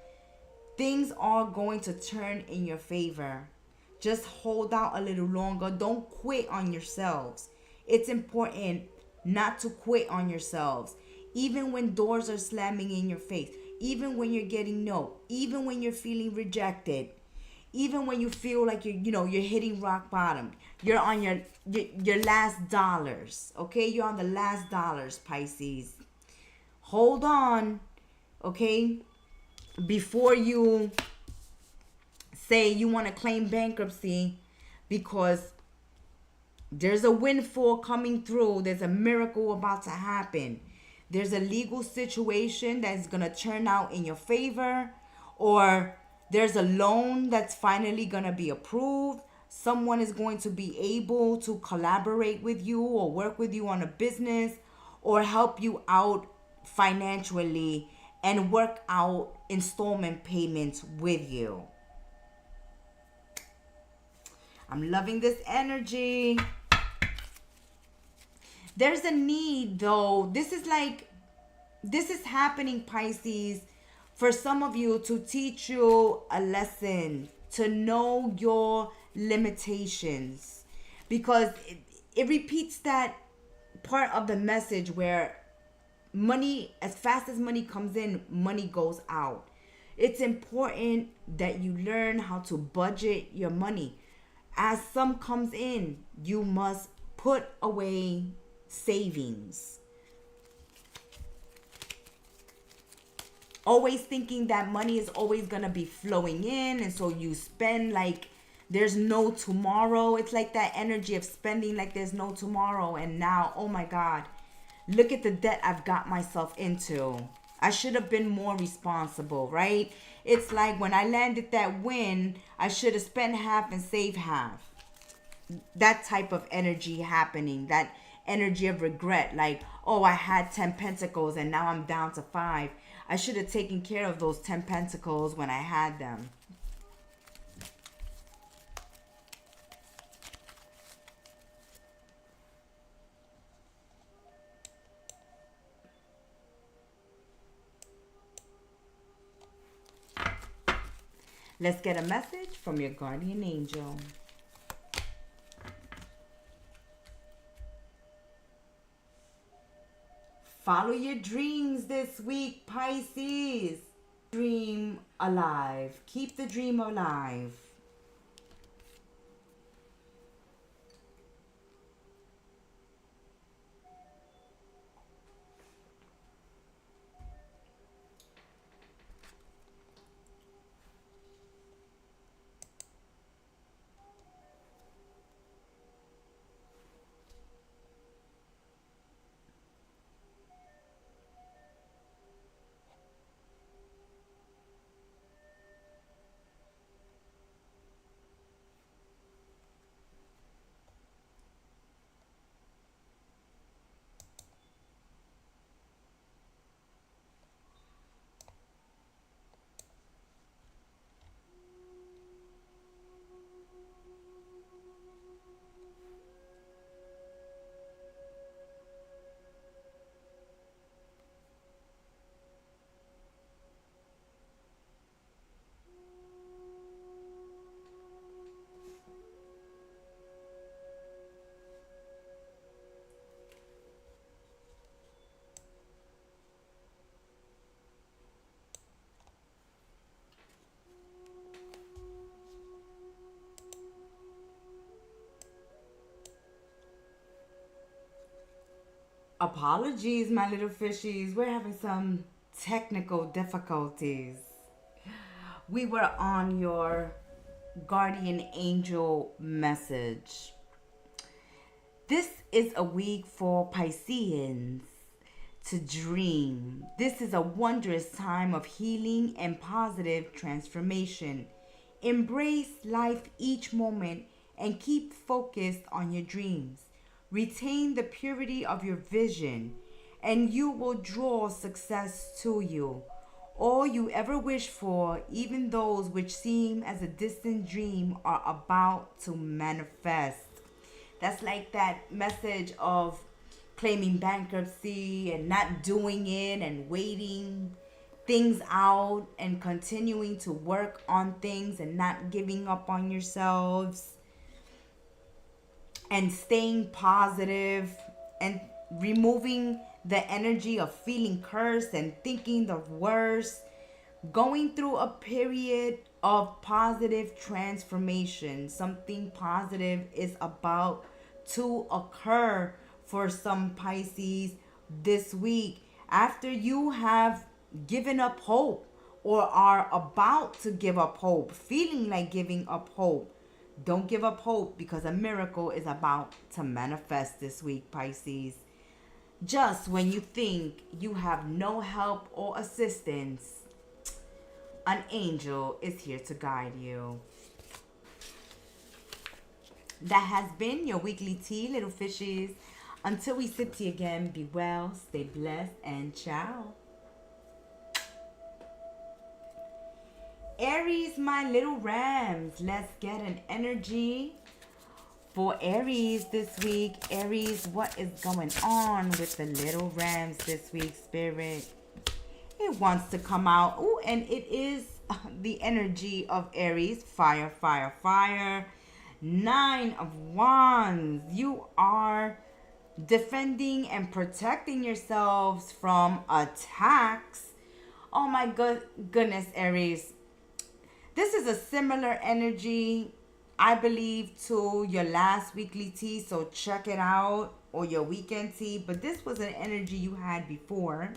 Things are going to turn in your favor. Just hold out a little longer. Don't quit on yourselves. It's important not to quit on yourselves. Even when doors are slamming in your face, even when you're getting no, even when you're feeling rejected, even when you feel like you're hitting rock bottom, you're on your last dollars, okay? You're on the last dollars, Pisces. Hold on, okay? Before you say you want to claim bankruptcy, because there's a windfall coming through. There's a miracle about to happen. There's a legal situation that's going to turn out in your favor, or there's a loan that's finally going to be approved. Someone is going to be able to collaborate with you or work with you on a business or help you out financially and work out installment payments with you. I'm loving this energy. There's a need, though. This is happening, Pisces, for some of you, to teach you a lesson, to know your limitations, because it repeats that part of the message where money, as fast as money comes in, money goes out. It's important that you learn how to budget your money. As some comes in, you must put away savings. Always thinking that money is always going to be flowing in, and so you spend like there's no tomorrow. It's like that energy of spending like there's no tomorrow. And now, oh my God, look at the debt I've got myself into. I should have been more responsible, right? It's like when I landed that win, I should have spent half and saved half. That type of energy happening, that energy of regret, like, oh, I had 10 pentacles and now I'm down to 5. I should have taken care of those 10 pentacles when I had them. Let's get a message from your guardian angel. Follow your dreams this week, Pisces. Dream alive. Keep the dream alive. Apologies, my little fishies. We're having some technical difficulties. We were on your guardian angel message. This is a week for Pisceans to dream. This is a wondrous time of healing and positive transformation. Embrace life each moment and keep focused on your dreams. Retain the purity of your vision, and you will draw success to you. All you ever wish for, even those which seem as a distant dream, are about to manifest. That's like that message of claiming bankruptcy and not doing it and waiting things out and continuing to work on things and not giving up on yourselves and staying positive and removing the energy of feeling cursed and thinking the worst, going through a period of positive transformation. Something positive is about to occur for some Pisces this week. After you have given up hope or are about to give up hope, feeling like giving up hope, don't give up hope, because a miracle is about to manifest this week, Pisces. Just when you think you have no help or assistance, an angel is here to guide you. That has been your weekly tea, little fishies. Until we sip tea again, be well, stay blessed, and ciao. Aries, my little rams, let's get an energy for Aries this week. Aries, what is going on with the little rams this week, Spirit? It wants to come out. Oh, and it is the energy of Aries. Fire, fire, fire. 9 of Wands. You are defending and protecting yourselves from attacks. Oh my goodness, Aries. This is a similar energy, I believe, to your last weekly tea, so check it out, or your weekend tea. But this was an energy you had before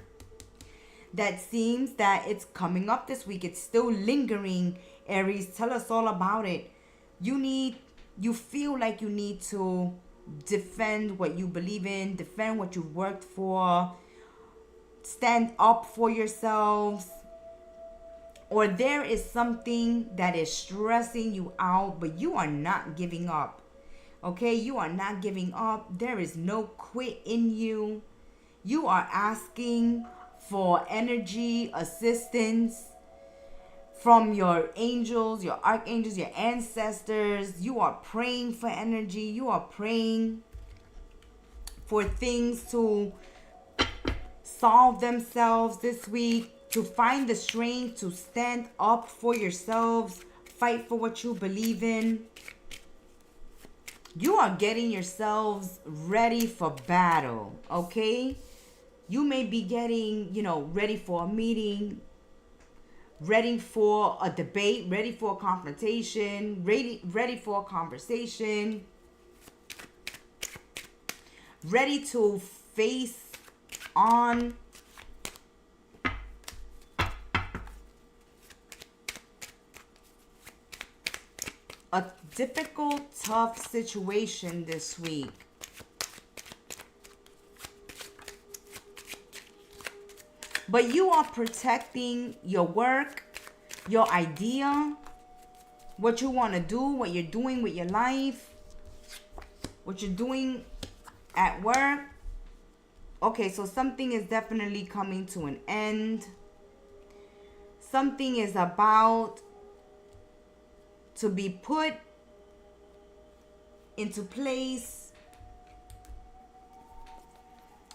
that seems that it's coming up this week. It's still lingering, Aries. Tell us all about it. You feel like you need to defend what you believe in, defend what you've worked for, stand up for yourselves. Or there is something that is stressing you out, but you are not giving up. Okay, you are not giving up. There is no quit in you. You are asking for energy, assistance from your angels, your archangels, your ancestors. You are praying for energy. You are praying for things to solve themselves this week, to find the strength to stand up for yourselves, fight for what you believe in. You are getting yourselves ready for battle, okay? You may be getting, ready for a meeting, ready for a debate, ready for a confrontation, ready for a conversation, ready to face on a difficult, tough situation this week. But you are protecting your work, your idea, what you want to do, what you're doing with your life, what you're doing at work. Okay, so something is definitely coming to an end. Something is about to be put into place.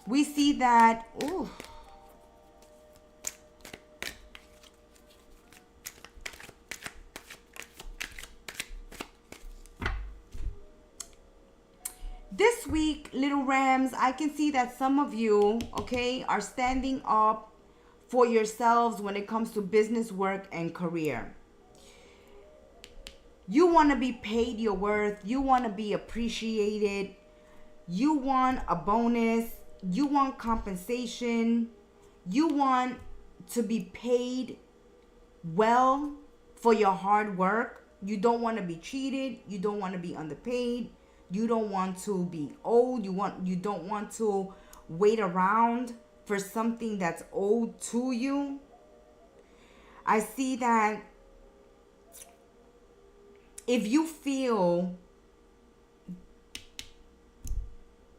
We see that, this week, little rams, I can see that some of you, okay, are standing up for yourselves when it comes to business, work, and career. You want to be paid your worth. You want to be appreciated. You want a bonus. you want compensation. You want to be paid well for your hard work. You don't want to be cheated. You don't want to be underpaid. You don't want to be owed. You don't want to wait around for something that's owed to you. I see that if you feel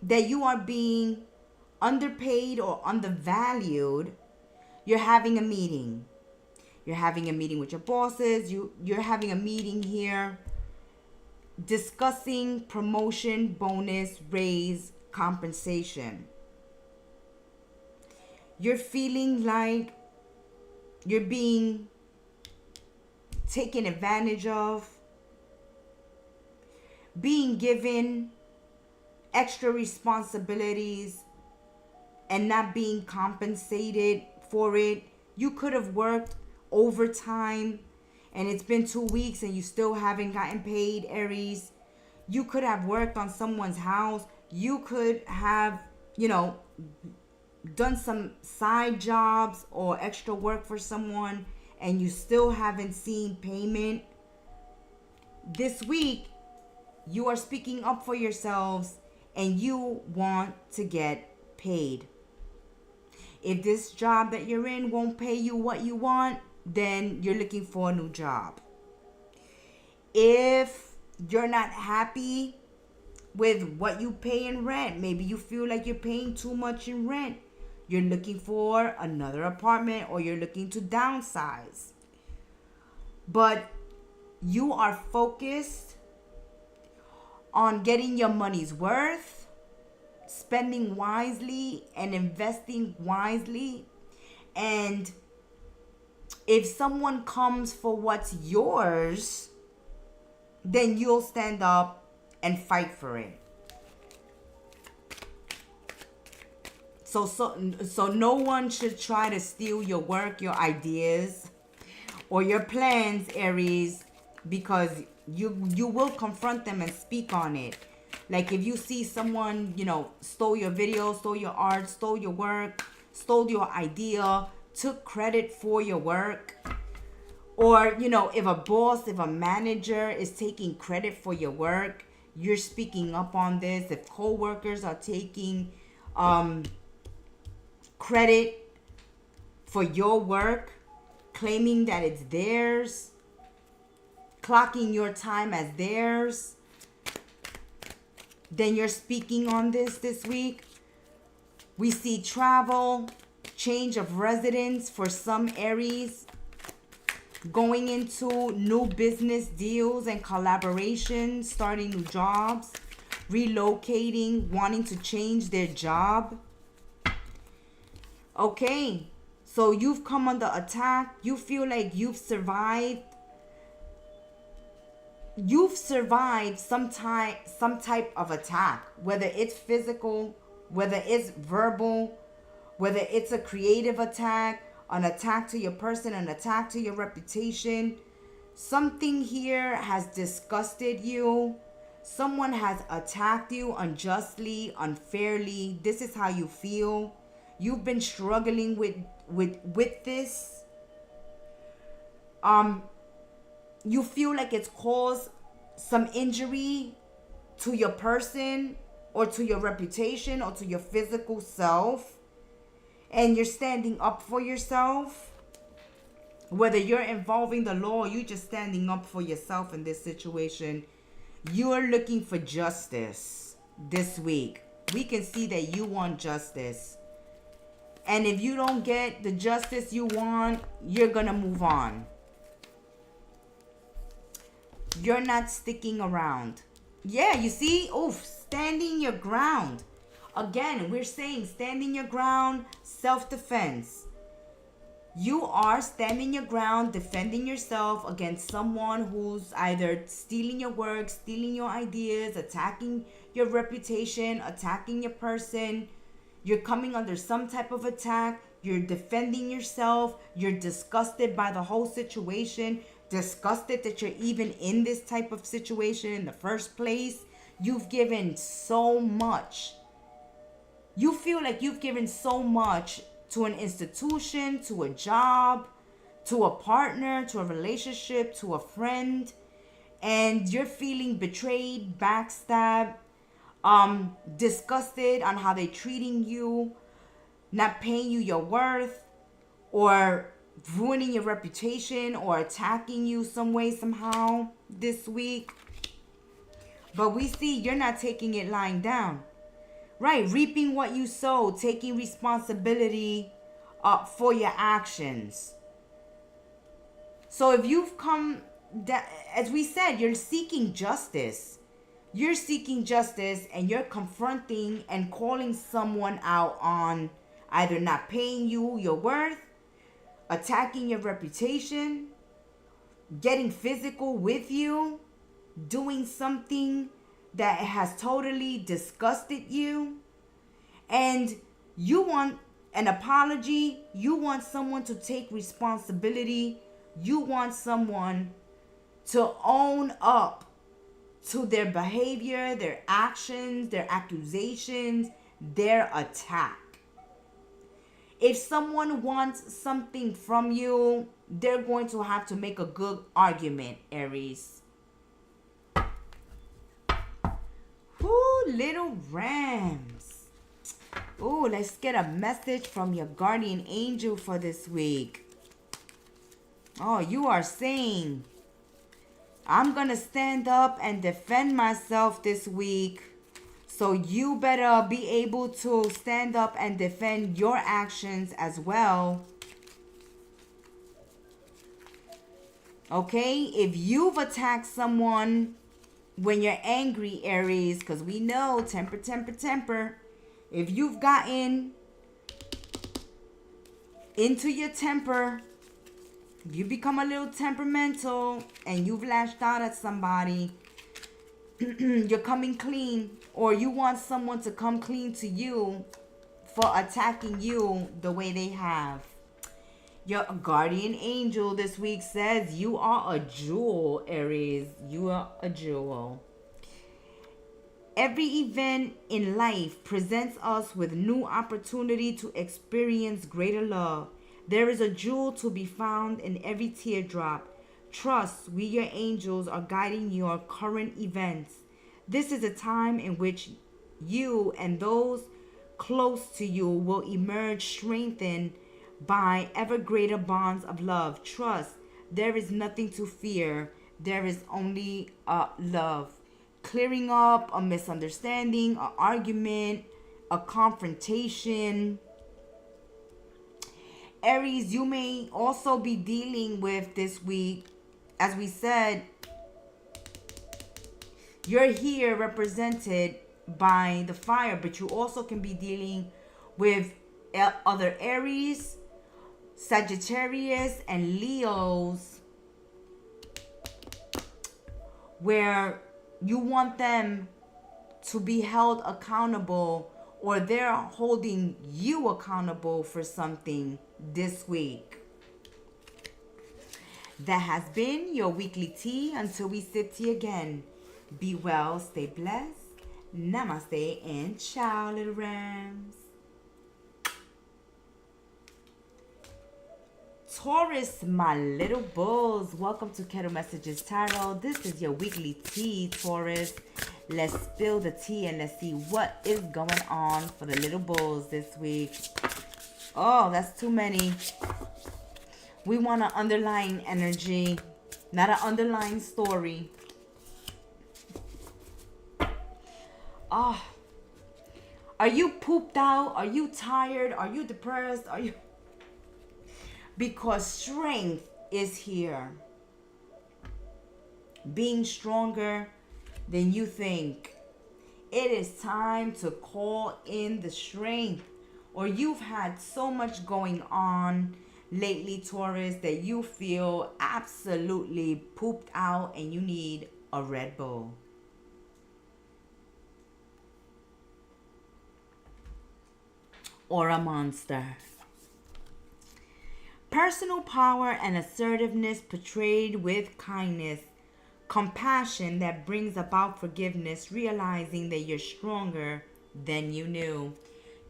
that you are being underpaid or undervalued, you're having a meeting. You're having a meeting with your bosses. You're having a meeting here discussing promotion, bonus, raise, compensation. You're feeling like you're being taken advantage of, being given extra responsibilities and not being compensated for it. You could have worked overtime and it's been 2 weeks and you still haven't gotten paid, Aries. You could have worked on someone's house. You could have, done some side jobs or extra work for someone and you still haven't seen payment. This week, you are speaking up for yourselves and you want to get paid. If this job that you're in won't pay you what you want, then you're looking for a new job. If you're not happy with what you pay in rent, maybe you feel like you're paying too much in rent, you're looking for another apartment or you're looking to downsize. But you are focused on getting your money's worth, spending wisely and investing wisely. And if someone comes for what's yours, then you'll stand up and fight for it. So no one should try to steal your work, your ideas, or your plans, Aries, because you will confront them and speak on it. Like if you see someone, stole your video, stole your art, stole your work, stole your idea, took credit for your work, or, if a boss, if a manager is taking credit for your work, you're speaking up on this. If co-workers are taking credit for your work, claiming that it's theirs, clocking your time as theirs, then you're speaking on this week. We see travel, change of residence for some Aries, going into new business deals and collaborations, starting new jobs, relocating, wanting to change their job. Okay, so you've come under attack. You feel like you've survived some type of attack, whether it's physical, whether it's verbal, whether it's a creative attack, an attack to your person, an attack to your reputation. Something here has disgusted you. Someone has attacked you unjustly, unfairly. This is how you feel. You've been struggling with this. You feel like it's caused some injury to your person or to your reputation or to your physical self. And you're standing up for yourself. Whether you're involving the law or you're just standing up for yourself in this situation, you're looking for justice this week. We can see that you want justice. And if you don't get the justice you want, you're going to move on. You're not sticking around. Yeah, you see? Standing your ground. Again, we're saying standing your ground, self-defense. You are standing your ground, defending yourself against someone who's either stealing your work, stealing your ideas, attacking your reputation, attacking your person. You're coming under some type of attack. You're defending yourself. You're disgusted by the whole situation. Disgusted that you're even in this type of situation in the first place. You've given so much You feel like you've given so much to an institution, to a job, to a partner, to a relationship, to a friend, and you're feeling betrayed, backstabbed, disgusted on how they're treating you, not paying you your worth, or ruining your reputation, or attacking you some way, somehow this week. But we see you're not taking it lying down. Right, reaping what you sow, taking responsibility for your actions. So if you've come, as we said, you're seeking justice. You're seeking justice and you're confronting and calling someone out on either not paying you your worth, attacking your reputation, getting physical with you, doing something that has totally disgusted you, and you want an apology, you want someone to take responsibility, you want someone to own up to their behavior, their actions, their accusations, their attack. If someone wants something from you, they're going to have to make a good argument, Aries. Little Rams. Oh, let's get a message from your guardian angel for this week. Oh, you are saying, I'm going to stand up and defend myself this week. So you better be able to stand up and defend your actions as well. Okay? If you've attacked someone when you're angry, Aries, because we know temper. If you've gotten into your temper, you become a little temperamental and you've lashed out at somebody, you're coming clean, or you want someone to come clean to you for attacking you the way they have. Your guardian angel this week says you are a jewel, Aries. You are a jewel. Every event in life presents us with new opportunity to experience greater love. There is a jewel to be found in every teardrop. Trust, we your angels are guiding your current events. This is a time in which you and those close to you will emerge strengthened by ever greater bonds of love. Trust, there is nothing to fear. There is only love. Clearing up a misunderstanding, an argument, a confrontation. Aries, you may also be dealing with this week, as we said, you're here represented by the fire, but you also can be dealing with other Aries, Sagittarius, and Leos, where you want them to be held accountable, or they're holding you accountable for something this week. That has been your weekly tea. Until we sip tea again, be well, stay blessed. Namaste and ciao, little rams. Taurus, my little bulls, welcome to Kettle Messages Tarot. This is your weekly tea, Taurus. Let's spill the tea and let's see what is going on for the little bulls this week. Oh, that's too many. We want an underlying energy, not an underlying story. Oh, are you pooped out? Are you tired? Are you depressed? Are you... Because strength is here. Being stronger than you think. It is time to call in the strength. Or you've had so much going on lately, Taurus, that you feel absolutely pooped out and you need a Red Bull. Or a Monster. Personal power and assertiveness portrayed with kindness. Compassion that brings about forgiveness, realizing that you're stronger than you knew.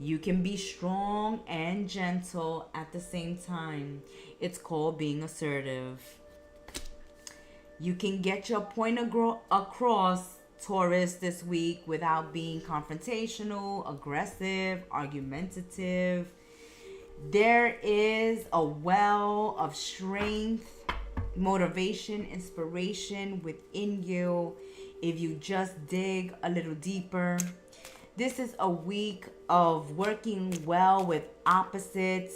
You can be strong and gentle at the same time. It's called being assertive. You can get your point across, Taurus, this week without being confrontational, aggressive, argumentative. There is a well of strength, motivation, inspiration within you if you just dig a little deeper. This is a week of working well with opposites,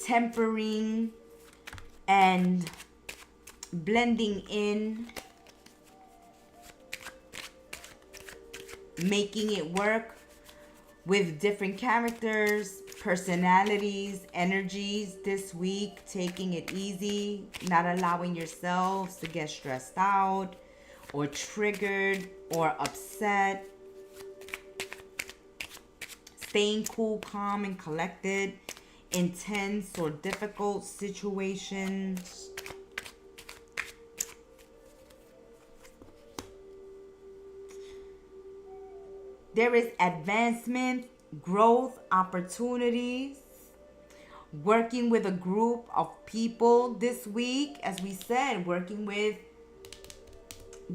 tempering and blending in, making it work with different characters, personalities, energies this week, taking it easy, not allowing yourselves to get stressed out or triggered or upset. Staying cool, calm, and collected in tense or difficult situations. There is advancement, growth, opportunities, working with a group of people this week. As we said, working with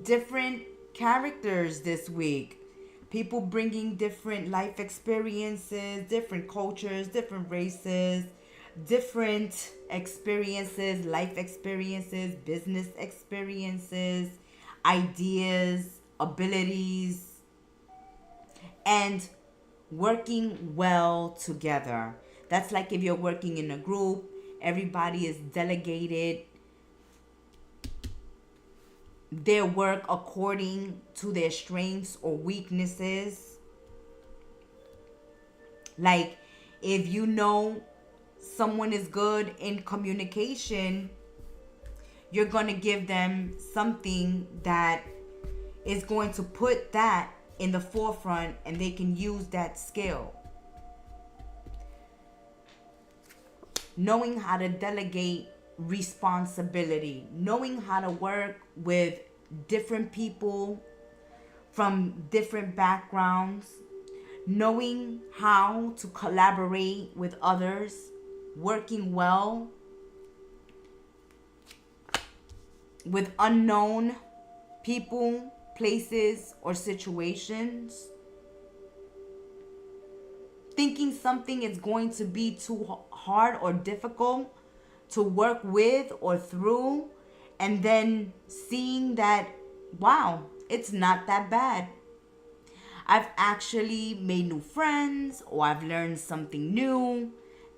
different characters this week. People bringing different life experiences, different cultures, different races, different experiences, life experiences, business experiences, ideas, abilities, and working well together. That's like if you're working in a group, everybody is delegated their work according to their strengths or weaknesses. Like if you know someone is good in communication, you're going to give them something that is going to put that in the forefront and they can use that skill. Knowing how to delegate responsibility, knowing how to work with different people from different backgrounds, knowing how to collaborate with others, working well with unknown people, places, or situations. Thinking something is going to be too hard or difficult to work with or through, and then seeing that, wow, it's not that bad. I've actually made new friends, or I've learned something new.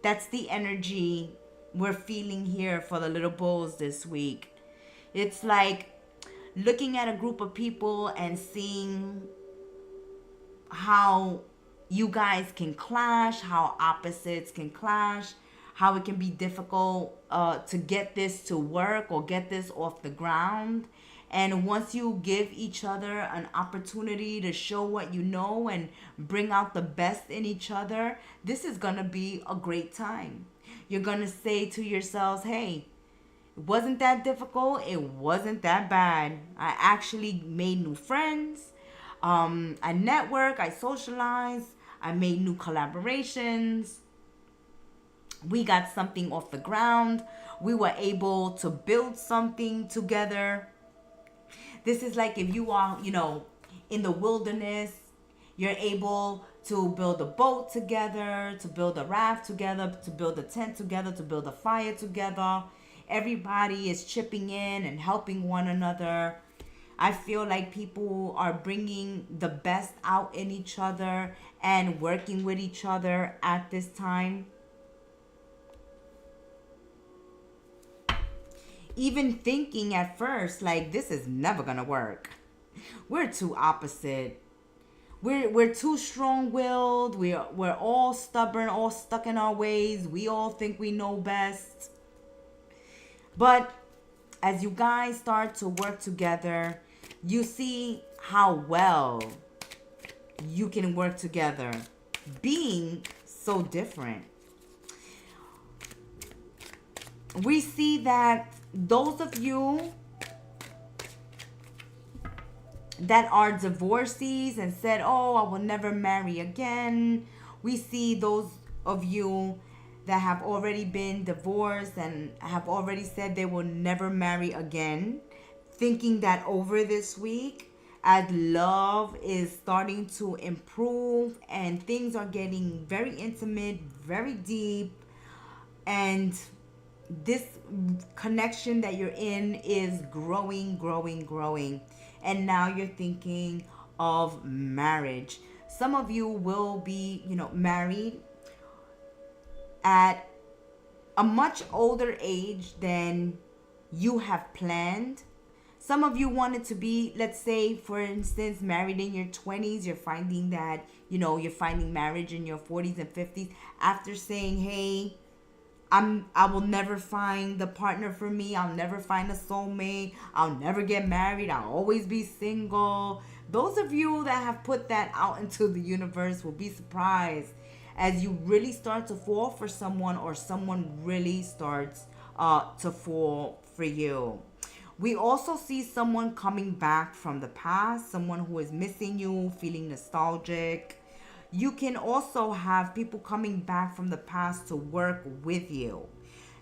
That's the energy we're feeling here for the little bulls this week. It's like looking at a group of people and seeing how you guys can clash, how opposites can clash, how it can be difficult to get this to work or get this off the ground. And once you give each other an opportunity to show what you know and bring out the best in each other, this is going to be a great time. You're going to say to yourselves, hey, it wasn't that difficult. It wasn't that bad. I actually made new friends. I network. I socialize. I made new collaborations. We got something off the ground. We were able to build something together. This is like if you are, in the wilderness, you're able to build a boat together, to build a raft together, to build a tent together, to build a fire together. Everybody is chipping in and helping one another. I feel like people are bringing the best out in each other and working with each other at this time. Even thinking at first, like, this is never gonna work. We're too opposite. We're too strong-willed. We're all stubborn, all stuck in our ways. We all think we know best. But as you guys start to work together, you see how well you can work together, being so different. We see that those of you that are divorcees and said, oh, I will never marry again. We see those of you that have already been divorced and have already said they will never marry again, thinking that over this week, as love is starting to improve and things are getting very intimate, very deep, and this connection that you're in is growing, and now you're thinking of marriage. Some of you will be, married at a much older age than you have planned. Some of you wanted to be, let's say, for instance, married in your 20s. You're finding that, you're finding marriage in your 40s and 50s after saying, hey, I will never find the partner for me. I'll never find a soulmate. I'll never get married. I'll always be single. Those of you that have put that out into the universe will be surprised as you really start to fall for someone, or someone really starts to fall for you. We also see someone coming back from the past, someone who is missing you, feeling nostalgic. You can also have people coming back from the past to work with you.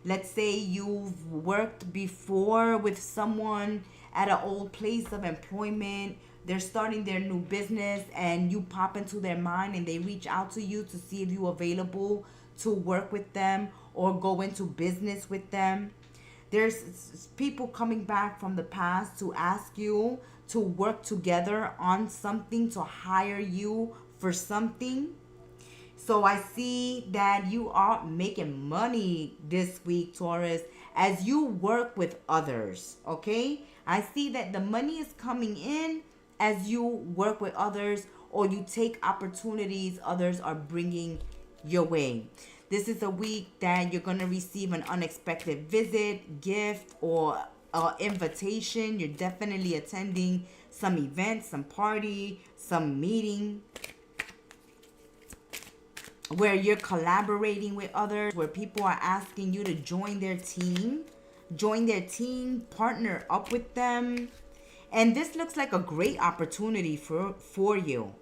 Let's say you've worked before with someone at an old place of employment. They're starting their new business and you pop into their mind and they reach out to you to see if you're available to work with them or go into business with them. There's people coming back from the past to ask you to work together on something, to hire you for something. So I see that you are making money this week, Taurus, as you work with others, okay? I see that the money is coming in as you work with others, or you take opportunities others are bringing your way. This is a week that you're going to receive an unexpected visit, gift, or invitation. You're definitely attending some event, some party, some meeting where you're collaborating with others, where people are asking you to join their team, partner up with them. And this looks like a great opportunity for you,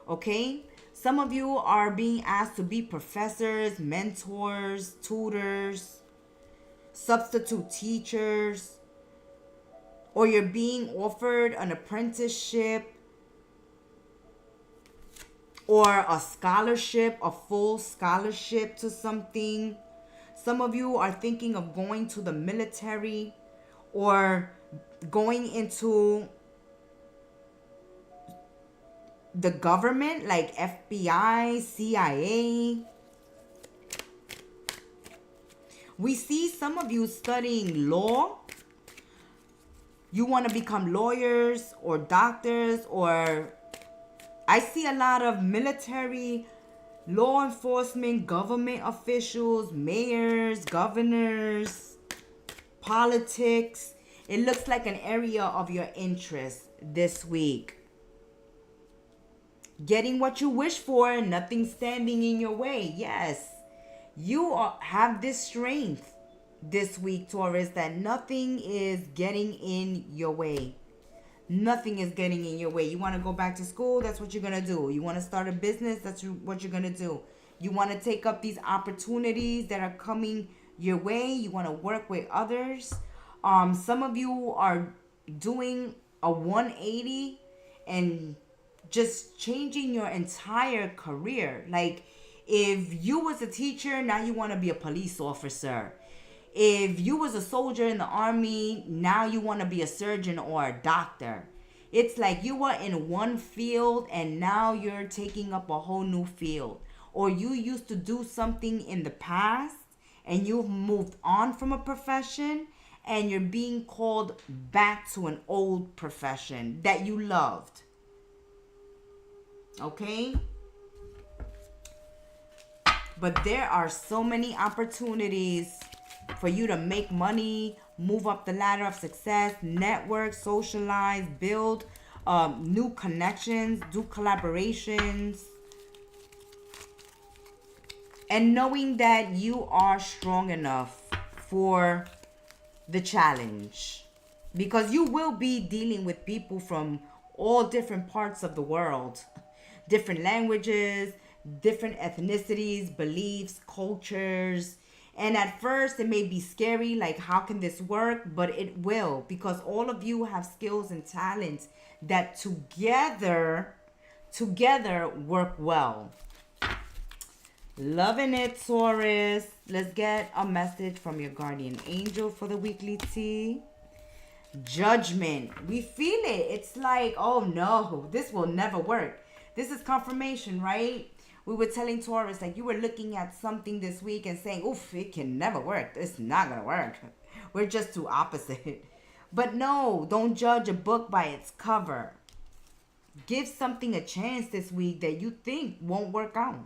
okay? Some of you are being asked to be professors, mentors, tutors, substitute teachers, or you're being offered an apprenticeship or a scholarship, a full scholarship to something. Some of you are thinking of going to the military or going into the government, like FBI, CIA. We see some of you studying law. You want to become lawyers or doctors, or I see a lot of military, law enforcement, government officials, mayors, governors, politics. It looks like an area of your interest this week. Getting what you wish for, nothing standing in your way. Yes, you have this strength this week, Taurus, that nothing is getting in your way. Nothing is getting in your way. You want to go back to school? That's what you're going to do. You want to start a business? That's what you're going to do. You want to take up these opportunities that are coming your way. You want to work with others. Some of you are doing a 180 and just changing your entire career. Like, if you was a teacher, now you want to be a police officer. If you was a soldier in the army, now you want to be a surgeon or a doctor. It's like you were in one field and now you're taking up a whole new field. Or you used to do something in the past and you've moved on from a profession and you're being called back to an old profession that you loved. Okay? But there are so many opportunities for you to make money, move up the ladder of success, network, socialize, build new connections, do collaborations. And knowing that you are strong enough for the challenge. Because you will be dealing with people from all different parts of the world, different languages, different ethnicities, beliefs, cultures. And at first, it may be scary, like, how can this work? But it will, because all of you have skills and talents that together work well. Loving it, Taurus. Let's get a message from your guardian angel for the weekly tea. Judgment. We feel it. It's like, oh no, this will never work. This is confirmation, right? We were telling Taurus, like, you were looking at something this week and saying, oof, it can never work. It's not going to work. We're just too opposite. But no, don't judge a book by its cover. Give something a chance this week that you think won't work out.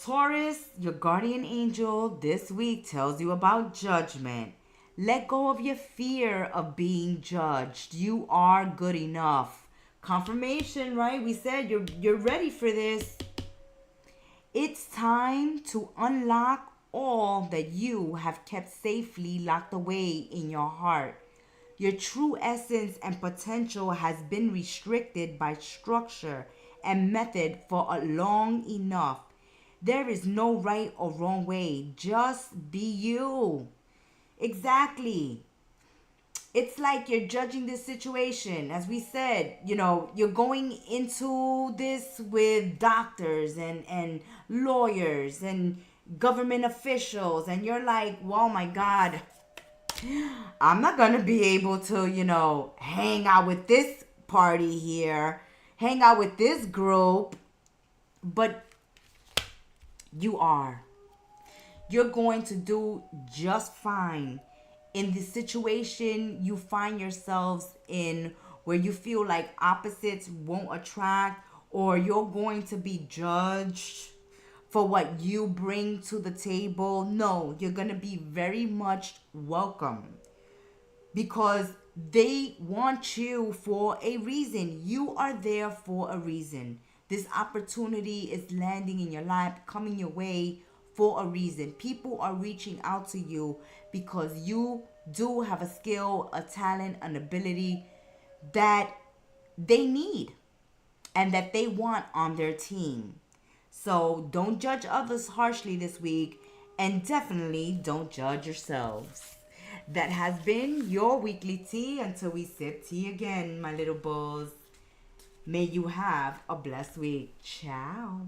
Taurus, your guardian angel this week tells you about judgment. Let go of your fear of being judged. You are good enough. Confirmation, right? We said you're ready for this. It's time to unlock all that you have kept safely locked away in your heart. Your true essence and potential has been restricted by structure and method for a long enough. There is no right or wrong way. Just be you. Exactly. It's like you're judging this situation. As we said, you're going into this with doctors and lawyers and government officials. And you're like, well, my God, I'm not going to be able to, hang out with this party here, hang out with this group. But you are. You're going to do just fine in the situation you find yourselves in, where you feel like opposites won't attract, or you're going to be judged for what you bring to the table. No, you're going to be very much welcome, because they want you for a reason. You are there for a reason. This opportunity is landing in your life, coming your way for a reason. People are reaching out to you because you do have a skill, a talent, an ability that they need and that they want on their team. So don't judge others harshly this week, and definitely don't judge yourselves. That has been your weekly tea. Until we sip tea again, my little bulls. May you have a blessed week. Ciao.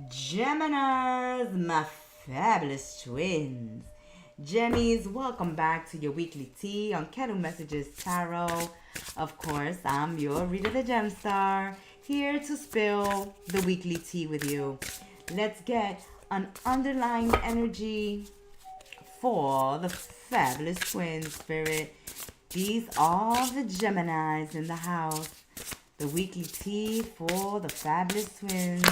Geminis, my fabulous twins. Gemmies, welcome back to your weekly tea on Kettle Messages Tarot. Of course, I'm your reader, the Gemstar, here to spill the weekly tea with you. Let's get an underlying energy for the fabulous twin spirit. These are the Geminis in the house. The weekly tea for the fabulous twins.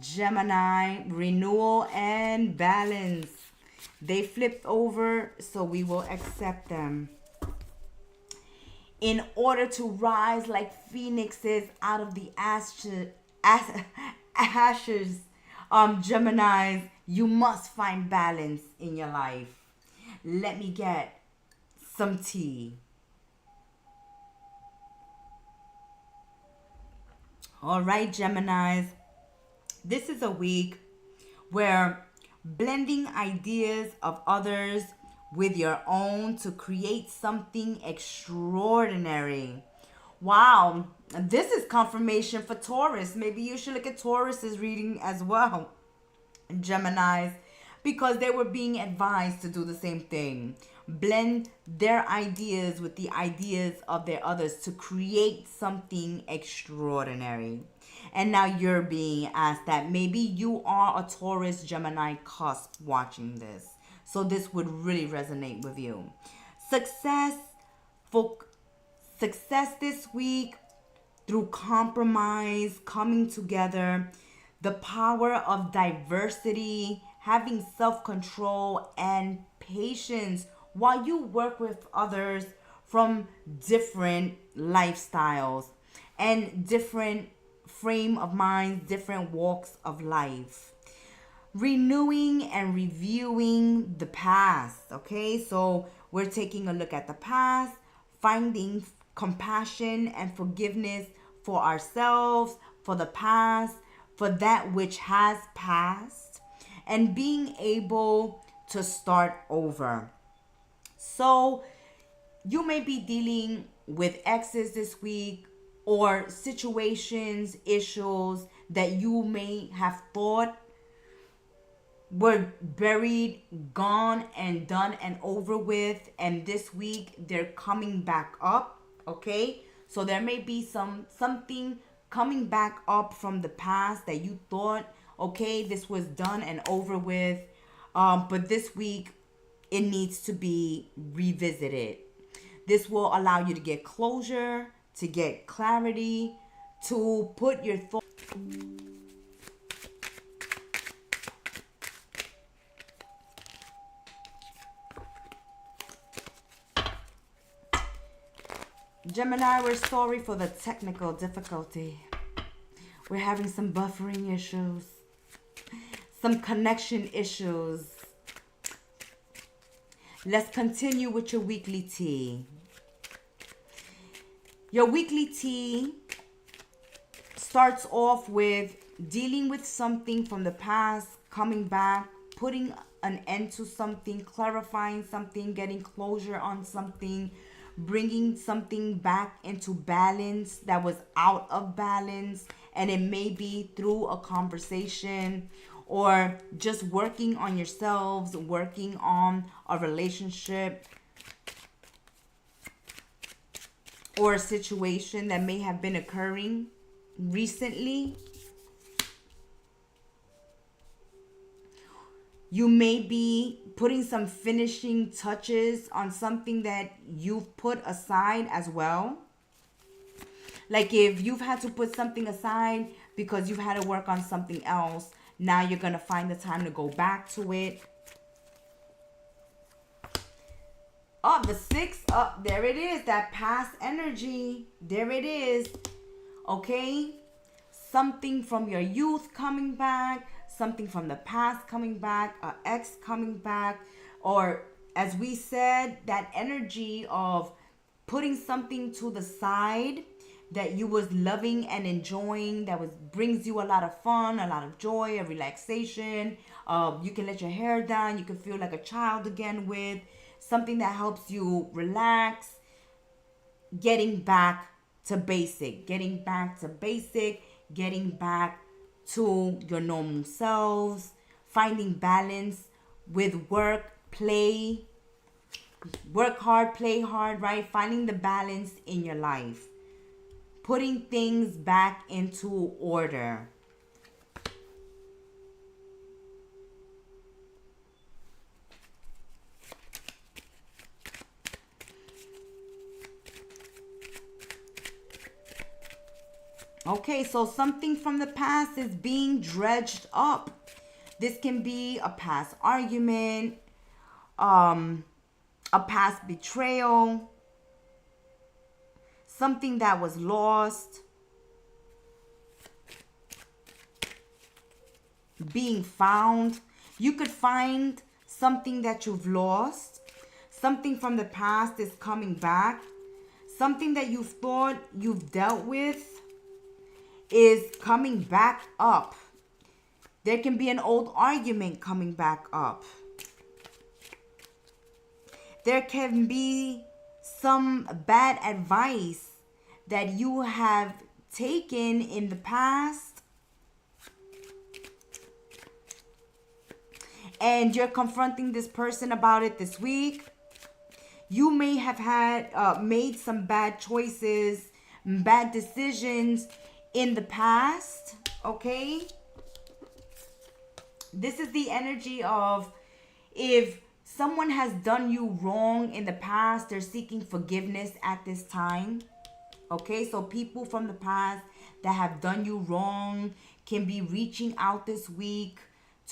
Gemini, renewal and balance. They flipped over, so we will accept them. In order to rise like phoenixes out of the ashes, Geminis, you must find balance in your life. Let me get some tea. All right, Geminis. This is a week where blending ideas of others with your own to create something extraordinary. Wow, this is confirmation for Taurus. Maybe you should look at Taurus's reading as well, Geminis, because they were being advised to do the same thing. Blend their ideas with the ideas of their others to create something extraordinary. And now you're being asked that. Maybe you are a Taurus Gemini cusp watching this, so this would really resonate with you. Success this week through compromise, coming together, the power of diversity, having self-control and patience while you work with others from different lifestyles and different frame of mind, different walks of life. renewing and reviewing the past. Okay, so we're taking a look at the past, finding compassion and forgiveness for ourselves, for the past, for that which has passed, and being able to start over. So you may be dealing with exes this week, or situations, issues that you may have thought were buried, gone, and done and over with, and this week they're coming back up. Okay, so there may be something coming back up from the past that you thought, okay, this was done and over with, but this week it needs to be revisited. This will allow you to get closure, to get clarity, to put your thoughts. Gemini, we're sorry for the technical difficulty. We're having some buffering issues, some connection issues. Let's continue with your weekly tea. Your weekly tea starts off with dealing with something from the past, coming back, putting an end to something, clarifying something, getting closure on something, bringing something back into balance that was out of balance. And it may be through a conversation, or just working on yourselves, working on a relationship, or a situation that may have been occurring recently. You may be putting some finishing touches on something that you've put aside as well. Like if you've had to put something aside because you've had to work on something else, now you're going to find the time to go back to it. Oh, the 6, there it is, that past energy. There it is. Okay? Something from your youth coming back, something from the past coming back, an ex coming back, or as we said, that energy of putting something to the side that you was loving and enjoying, that was brings you a lot of fun, a lot of joy, a relaxation. You can let your hair down, you can feel like a child again with something that helps you relax. Getting back to basic, getting back to your normal selves, finding balance with work, play, work hard, play hard, right? Finding the balance in your life, putting things back into order. Okay, so something from the past is being dredged up. This can be a past argument, a past betrayal, something that was lost, being found. You could find something that you've lost. Something from the past is coming back. Something that you thought you've dealt with is coming back up. There can be an old argument coming back up. There can be some bad advice that you have taken in the past, and you're confronting this person about it this week. You may have had made some bad choices, bad decisions in the past, okay? This is the energy of if someone has done you wrong in the past, they're seeking forgiveness at this time, okay? So people from the past that have done you wrong can be reaching out this week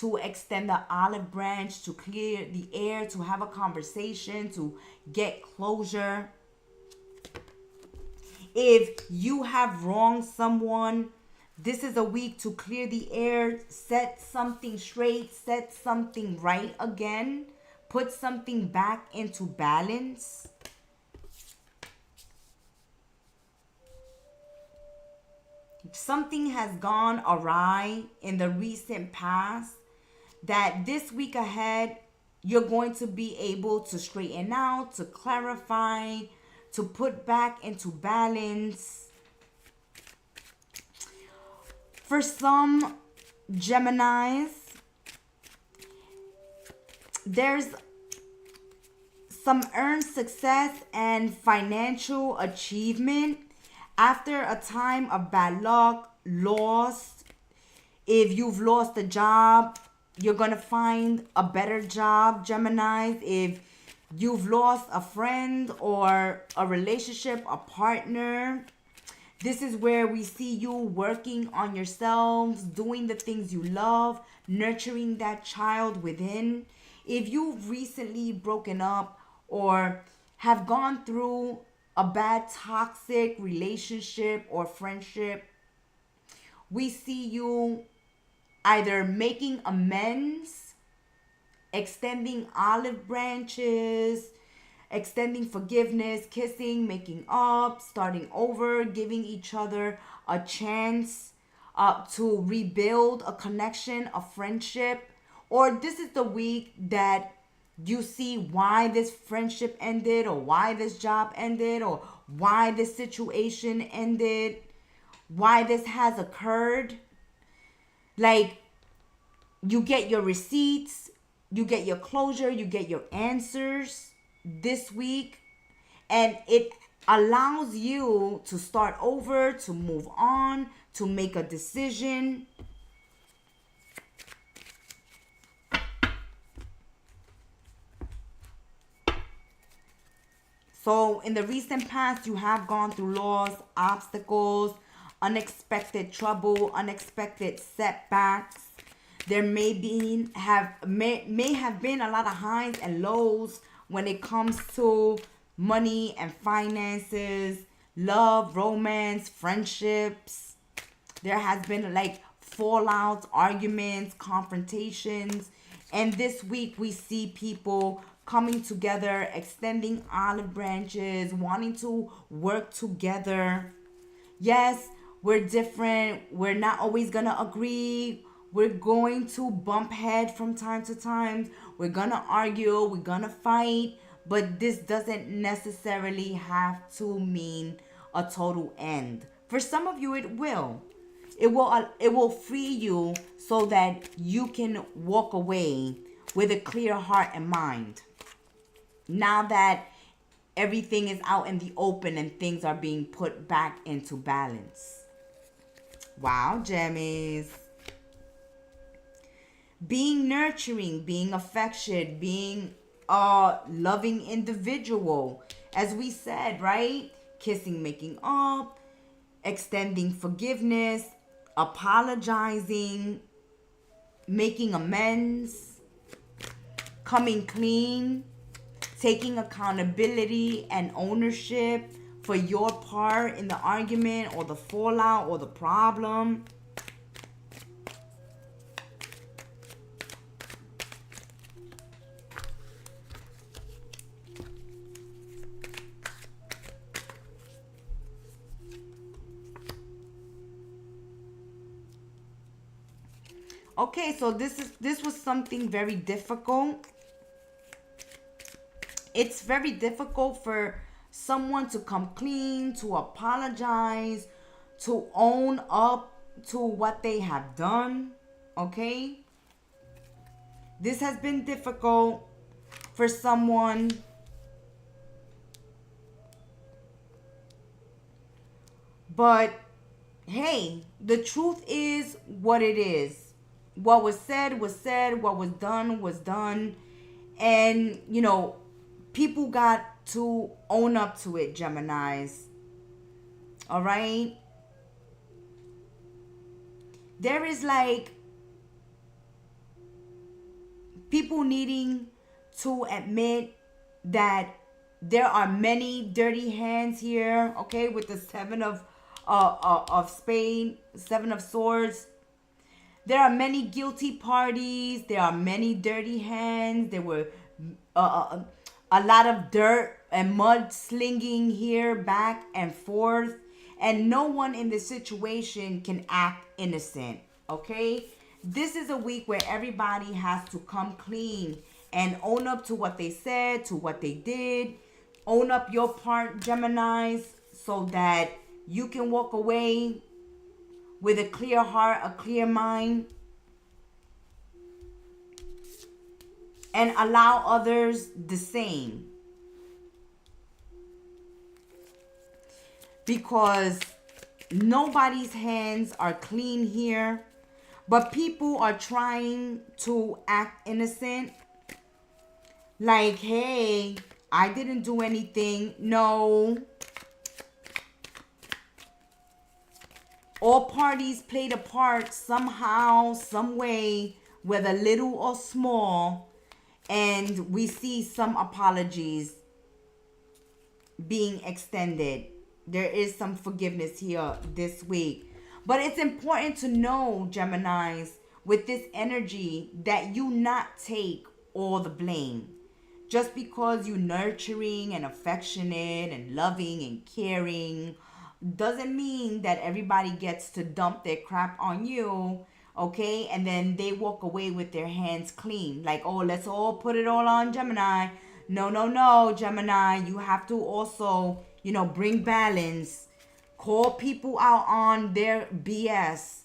to extend the olive branch, to clear the air, to have a conversation, to get closure. If you have wronged someone This is a week to clear the air, set something straight, set something right again, put something back into balance. Something has gone awry in the recent past that this week ahead, you're going to be able to straighten out, to clarify, to put back into balance. For some Geminis, there's some earned success and financial achievement after a time of bad luck, loss. If you've lost a job, you're going to find a better job, Geminis. If you've lost a friend or a relationship, a partner, this is where we see you working on yourselves, doing the things you love, nurturing that child within. If you've recently broken up or have gone through a bad toxic relationship or friendship, we see you either making amends, extending olive branches, extending forgiveness, kissing, making up, starting over, giving each other a chance to rebuild a connection, a friendship. Or this is the week that you see why this friendship ended, or why this job ended, or why this situation ended, why this has occurred. Like, you get your receipts, you get your closure, you get your answers this week, and it allows you to start over, to move on, to make a decision. So in the recent past, you have gone through loss, obstacles, unexpected trouble, unexpected setbacks. There may have been a lot of highs and lows when it comes to money and finances, love, romance, friendships. There has been like fallouts, arguments, confrontations. And this week we see people coming together, extending olive branches, wanting to work together. Yes, we're different. We're not always going to agree. We're going to bump head from time to time. We're going to argue. We're going to fight. But this doesn't necessarily have to mean a total end. For some of you, it will. It will free you so that you can walk away with a clear heart and mind. Now that everything is out in the open and things are being put back into balance. Wow, Gemmies. Being nurturing, being affectionate, being a loving individual. As we said, right? Kissing, making up, extending forgiveness, apologizing, making amends, coming clean, taking accountability and ownership for your part in the argument or the fallout or the problem. Okay, so this was something very difficult. It's very difficult for someone to come clean, to apologize, to own up to what they have done. Okay? This has been difficult for someone. But hey, the truth is what it is. What was said was said. What was done was done. And, you know, people got to own up to it, Geminis. All right? There is like people needing to admit that there are many dirty hands here, okay, with the Seven of of Spades, Seven of Swords. There are many guilty parties. There are many dirty hands. There were a lot of dirt and mud slinging here, back and forth. And no one in this situation can act innocent, okay? This is a week where everybody has to come clean and own up to what they said, to what they did. Own up your part, Geminis, so that you can walk away with a clear heart, a clear mind, and allow others the same. Because nobody's hands are clean here, but people are trying to act innocent. Like, hey, I didn't do anything. No. All parties played a part somehow, some way, whether little or small. And we see some apologies being extended. There is some forgiveness here this week. But it's important to know, Geminis, with this energy, that you not take all the blame. Just because you're nurturing and affectionate and loving and caring doesn't mean that everybody gets to dump their crap on you, okay? And then they walk away with their hands clean. Like, oh, let's all put it all on Gemini. No, Gemini. You have to also, bring balance. Call people out on their BS.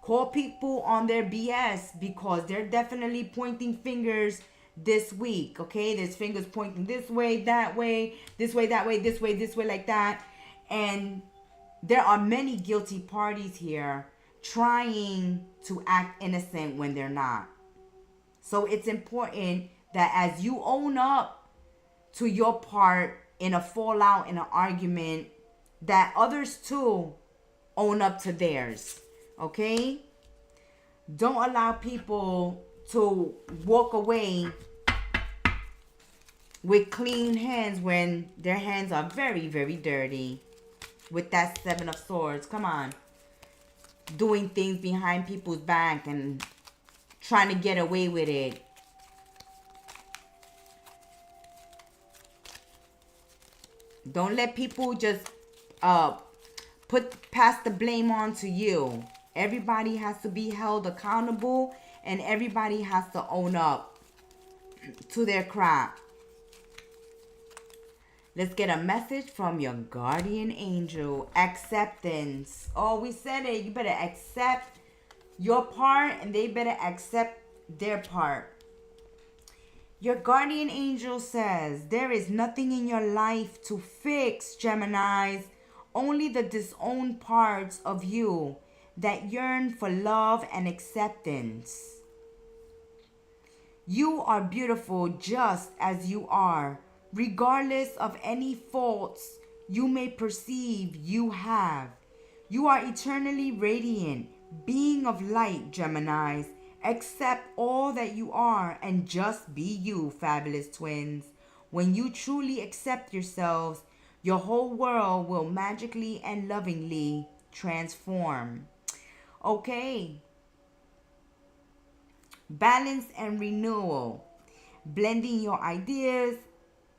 Call people on their BS because they're definitely pointing fingers this week, okay? There's fingers pointing this way, that way, this way, that way, this way, like that. And there are many guilty parties here trying to act innocent when they're not. So it's important that as you own up to your part in a fallout, in an argument, that others too own up to theirs, okay? Don't allow people to walk away with clean hands when their hands are very, very dirty. With that Seven of Swords, come on. Doing things behind people's back and trying to get away with it. Don't let people just pass the blame on to you. Everybody has to be held accountable and everybody has to own up to their crap. Let's get a message from your guardian angel. Acceptance. Oh, we said it. You better accept your part and they better accept their part. Your guardian angel says, there is nothing in your life to fix, Geminis. Only the disowned parts of you that yearn for love and acceptance. You are beautiful just as you are, regardless of any faults you may perceive you have. You are eternally radiant, being of light, Geminis. Accept all that you are and just be you, fabulous twins. When you truly accept yourselves, your whole world will magically and lovingly transform. Okay. Balance and renewal. Blending your ideas,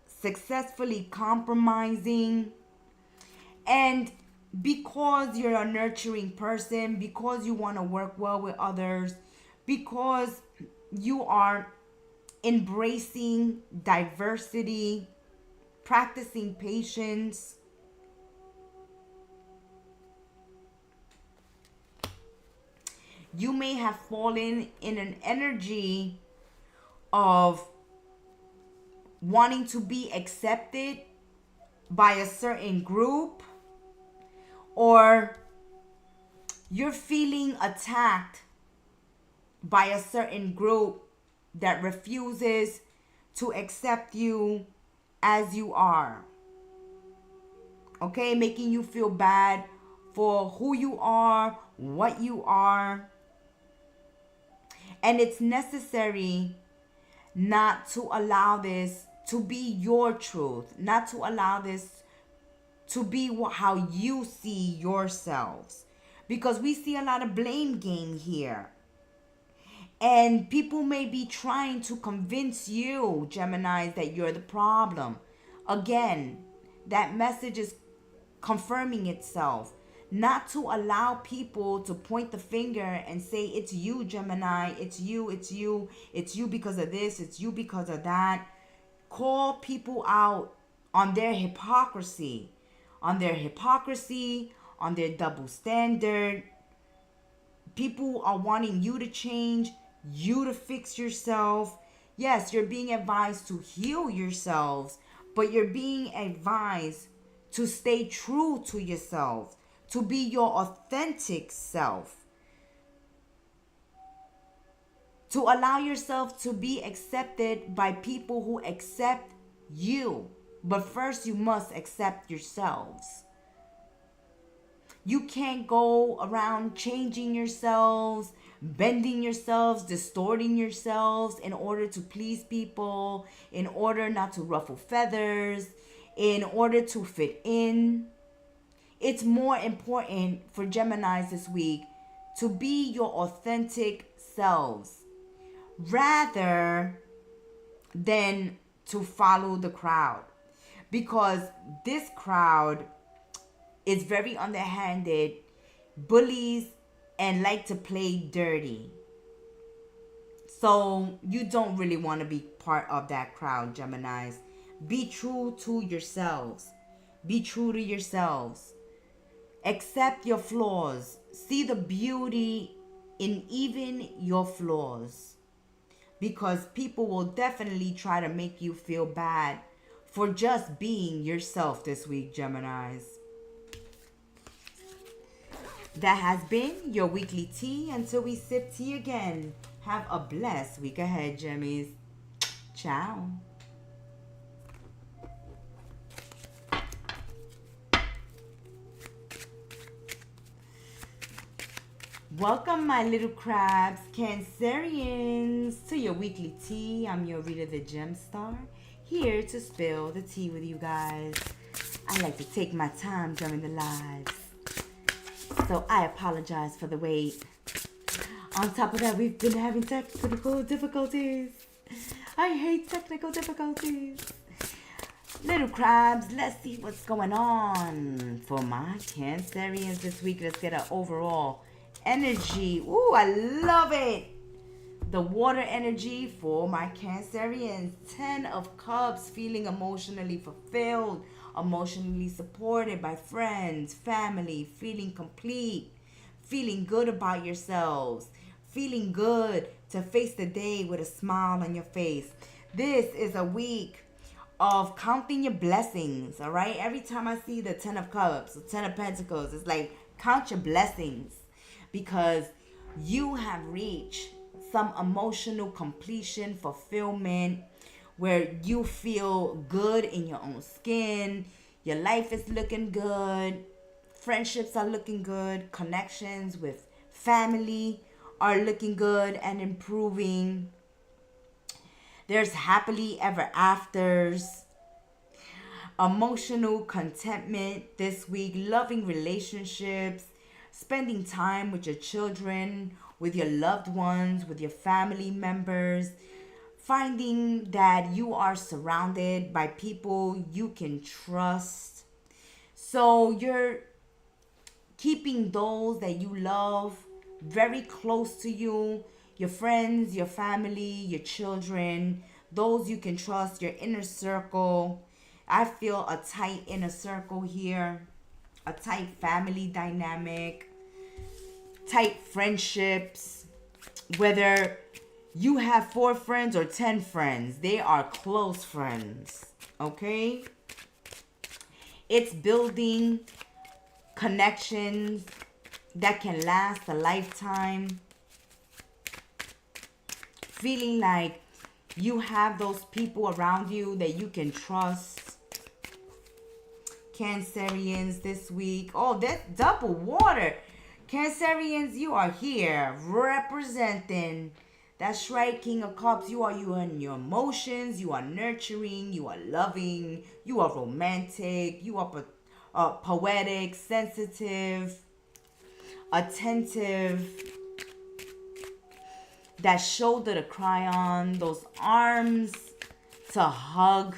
successfully compromising. And because you're a nurturing person, because you want to work well with others, because you are embracing diversity, practicing patience, you may have fallen in an energy of wanting to be accepted by a certain group, or you're feeling attacked by a certain group that refuses to accept you as you are. Okay, making you feel bad for who you are, what you are. And it's necessary not to allow this to be your truth, not to allow this to be how you see yourselves. Because we see a lot of blame game here. And people may be trying to convince you, Geminis, that you're the problem. Again, that message is confirming itself. Not to allow people to point the finger and say, it's you, Gemini, it's you, it's you, it's you because of this, it's you because of that. Call people out on their hypocrisy, on their double standard. People are wanting you to change, you to fix yourself. Yes, you're being advised to heal yourselves, but you're being advised to stay true to yourself, to be your authentic self, to allow yourself to be accepted by people who accept you. But first, you must accept yourselves. You can't go around changing yourselves, bending yourselves, distorting yourselves in order to please people, in order not to ruffle feathers, in order to fit in. It's more important for Geminis this week to be your authentic selves rather than to follow the crowd. Because this crowd is very underhanded, bullies, and like to play dirty. So you don't really want to be part of that crowd, Geminis. Be true to yourselves. Be true to yourselves. Accept your flaws. See the beauty in even your flaws. Because people will definitely try to make you feel bad for just being yourself this week, Geminis. That has been your weekly tea. Until we sip tea again, have a blessed week ahead, Gemmies. Ciao. Welcome, my little crabs, Cancerians, to your weekly tea. I'm your reader, the Gemstar, here to spill the tea with you guys. I like to take my time during the lives, so I apologize for the wait. On top of that, we've been having technical difficulties. I hate technical difficulties. Little crabs, let's see what's going on for my Cancerians this week. Let's get an overall energy. Ooh, I love it. The water energy for my Cancerians. 10 of Cups, feeling emotionally fulfilled, emotionally supported by friends, family, feeling complete, feeling good about yourselves, feeling good to face the day with a smile on your face. This is a week of counting your blessings, all right? Every time I see the 10 of Cups, the 10 of Pentacles, it's like, count your blessings. Because you have reached some emotional completion, fulfillment, where you feel good in your own skin. Your life is looking good. Friendships are looking good. Connections with family are looking good and improving. There's happily ever afters. Emotional contentment this week. Loving relationships. Spending time with your children, with your loved ones, with your family members. Finding that you are surrounded by people you can trust. So you're keeping those that you love very close to you. Your friends, your family, your children. Those you can trust, your inner circle. I feel a tight inner circle here. A tight family dynamic, tight friendships, whether you have 4 friends or 10 friends, they are close friends, okay? It's building connections that can last a lifetime, feeling like you have those people around you that you can trust. Cancerians this week. Oh, that's double water. Cancerians, you are here representing. That's right, King of Cups. You are in your emotions. You are nurturing. You are loving. You are romantic. You are poetic, sensitive, attentive, that shoulder to cry on, those arms to hug.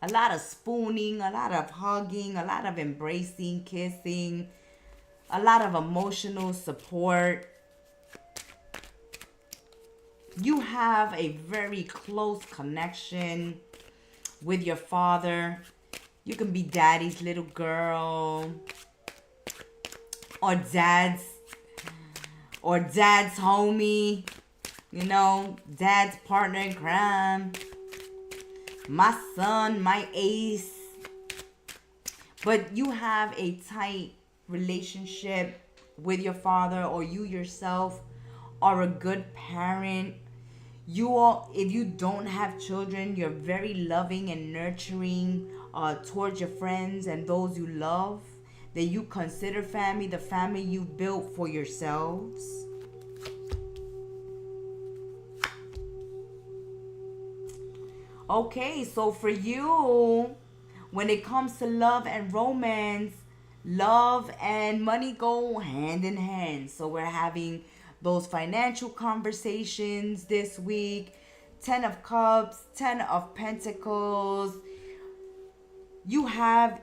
A lot of spooning, a lot of hugging, a lot of embracing, kissing, a lot of emotional support. You have a very close connection with your father. You can be daddy's little girl, or dad's homie, you know, dad's partner in crime, my son, my ace. But you have a tight relationship with your father, or you yourself are a good parent. If you don't have children, you're very loving and nurturing towards your friends and those you love, that you consider family, the family you built for yourselves. Okay, so for you, when it comes to love and romance, love and money go hand in hand. So we're having those financial conversations this week. 10 of Cups, 10 of Pentacles. You have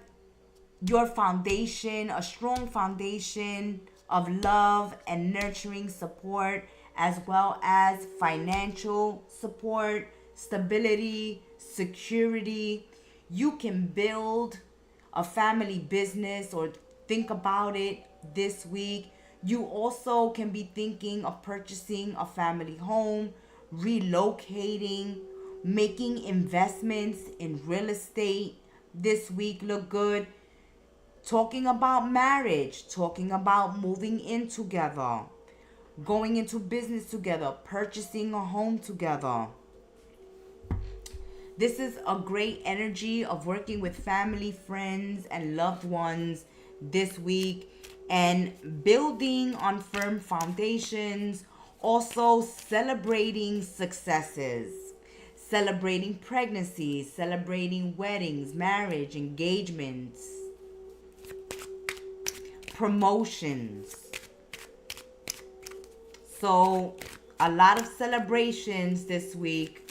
your foundation, a strong foundation of love and nurturing support, as well as financial support, stability, security. You can build a family business or think about it this week. You also can be thinking of purchasing a family home, relocating, making investments in real estate this week look good. Talking about marriage, talking about moving in together, going into business together, purchasing a home together. This is a great energy of working with family, friends, and loved ones this week, and building on firm foundations. Also celebrating successes, celebrating pregnancies, celebrating weddings, marriage, engagements, promotions. So a lot of celebrations this week.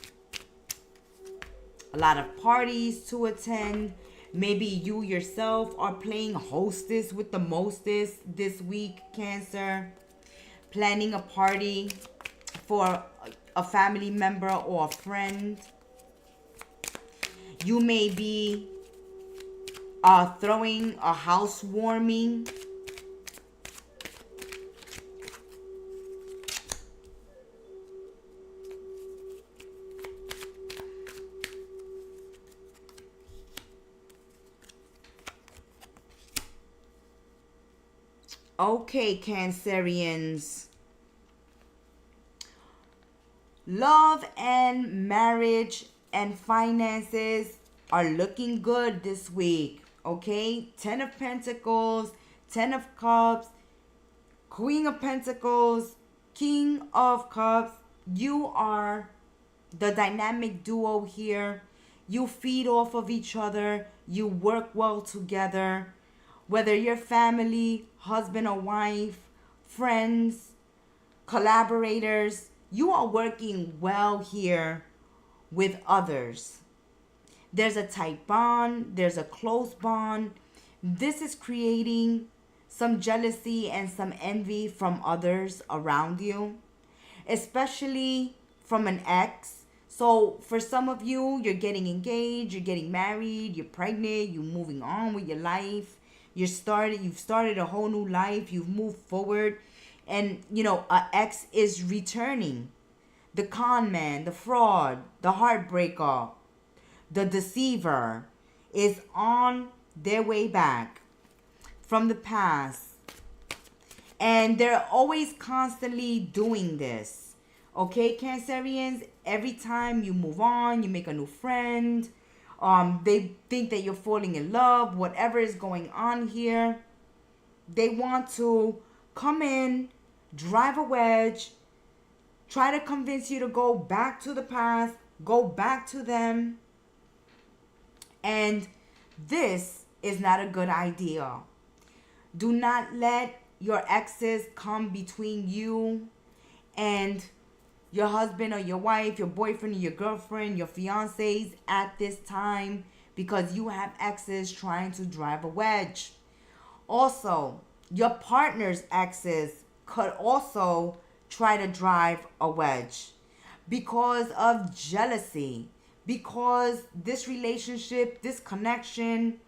A lot of parties to attend. Maybe you yourself are playing hostess with the mostest this week, Cancer. Planning a party for a family member or a friend. You may be throwing a housewarming. Okay, Cancerians. Love and marriage and finances are looking good this week. Okay? 10 of Pentacles, 10 of Cups, Queen of Pentacles, King of Cups. You are the dynamic duo here. You feed off of each other. You work well together. Whether you're family, husband or wife, friends, collaborators, you are working well here with others. There's a tight bond. There's a close bond. This is creating some jealousy and some envy from others around you, especially from an ex. So for some of you, you're getting engaged, you're getting married, you're pregnant, you're moving on with your life. You've started a whole new life. You've moved forward. And, you know, an ex is returning. The con man, the fraud, the heartbreaker, the deceiver is on their way back from the past. And they're always constantly doing this. Okay, Cancerians? Every time you move on, you make a new friend. They think that you're falling in love, whatever is going on here. They want to come in, drive a wedge, try to convince you to go back to the past, go back to them. And this is not a good idea. Do not let your exes come between you and your husband or your wife, your boyfriend or your girlfriend, your fiancés at this time, because you have exes trying to drive a wedge. Also, your partner's exes could also try to drive a wedge because of jealousy, because this relationship, this connection,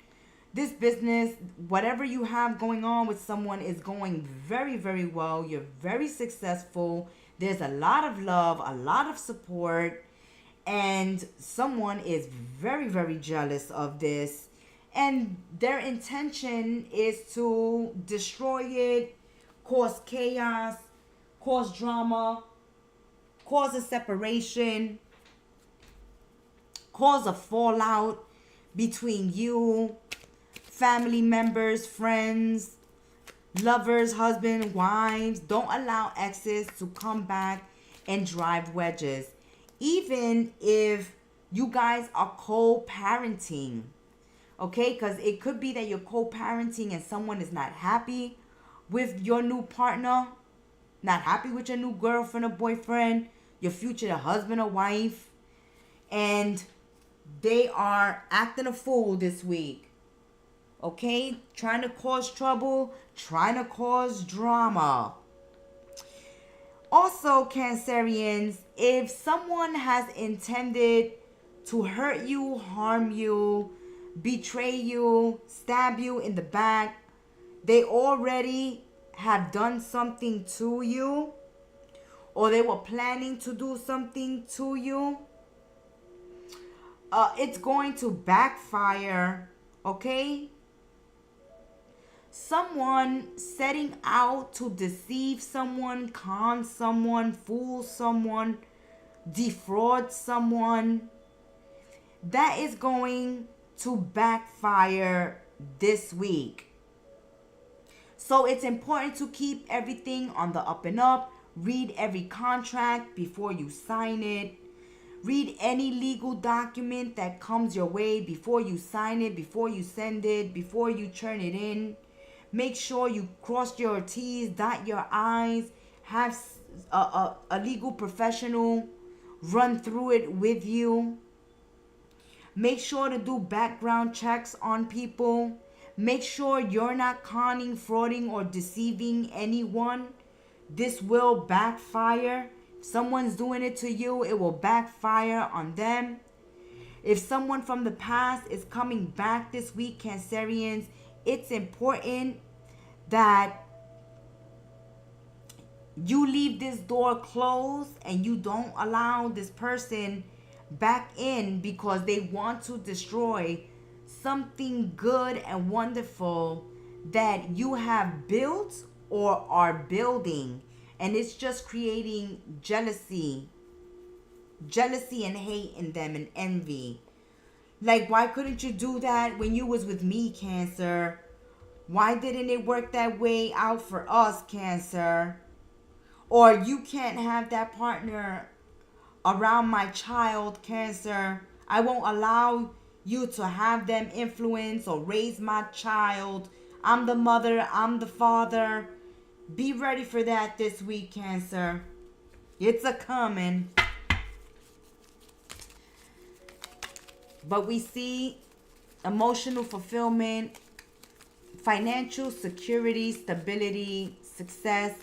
this business, whatever you have going on with someone is going very, very well. You're very successful. There's a lot of love, a lot of support, and someone is very, very jealous of this. And their intention is to destroy it, cause chaos, cause drama, cause a separation, cause a fallout between you, family members, friends, lovers, husband, wives. Don't allow exes to come back and drive wedges. Even if you guys are co-parenting, okay? Because it could be that you're co-parenting and someone is not happy with your new partner, not happy with your new girlfriend or boyfriend, your future husband or wife, and they are acting a fool this week. Okay? Trying to cause trouble, trying to cause drama. Also, Cancerians, if someone has intended to hurt you, harm you, betray you, stab you in the back, they already have done something to you, or they were planning to do something to you, it's going to backfire, okay? Someone setting out to deceive someone, con someone, fool someone, defraud someone, that is going to backfire this week. So it's important to keep everything on the up and up. Read every contract before you sign it. Read any legal document that comes your way before you sign it, before you send it, before you turn it in. Make sure you cross your T's, dot your I's. Have a legal professional run through it with you. Make sure to do background checks on people. Make sure you're not conning, frauding, or deceiving anyone. This will backfire. If someone's doing it to you, it will backfire on them. If someone from the past is coming back this week, Cancerians, it's important that you leave this door closed and you don't allow this person back in, because they want to destroy something good and wonderful that you have built or are building. And it's just creating jealousy and hate in them and envy. Like, why couldn't you do that when you was with me, Cancer? Why didn't it work that way out for us, Cancer? Or you can't have that partner around my child, Cancer. I won't allow you to have them influence or raise my child. I'm the mother, I'm the father. Be ready for that this week, Cancer. It's a coming. But we see emotional fulfillment, financial security, stability, success,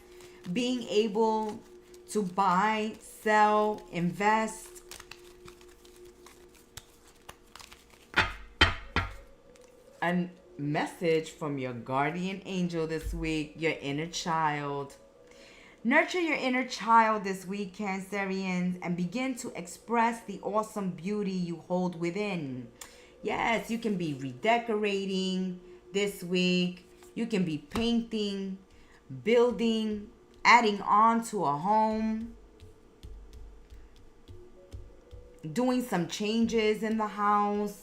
being able to buy, sell, invest. A message from your guardian angel this week, your inner child. Nurture your inner child this week, Cancerians, and begin to express the awesome beauty you hold within. Yes, you can be redecorating this week. You can be painting, building, adding on to a home, doing some changes in the house,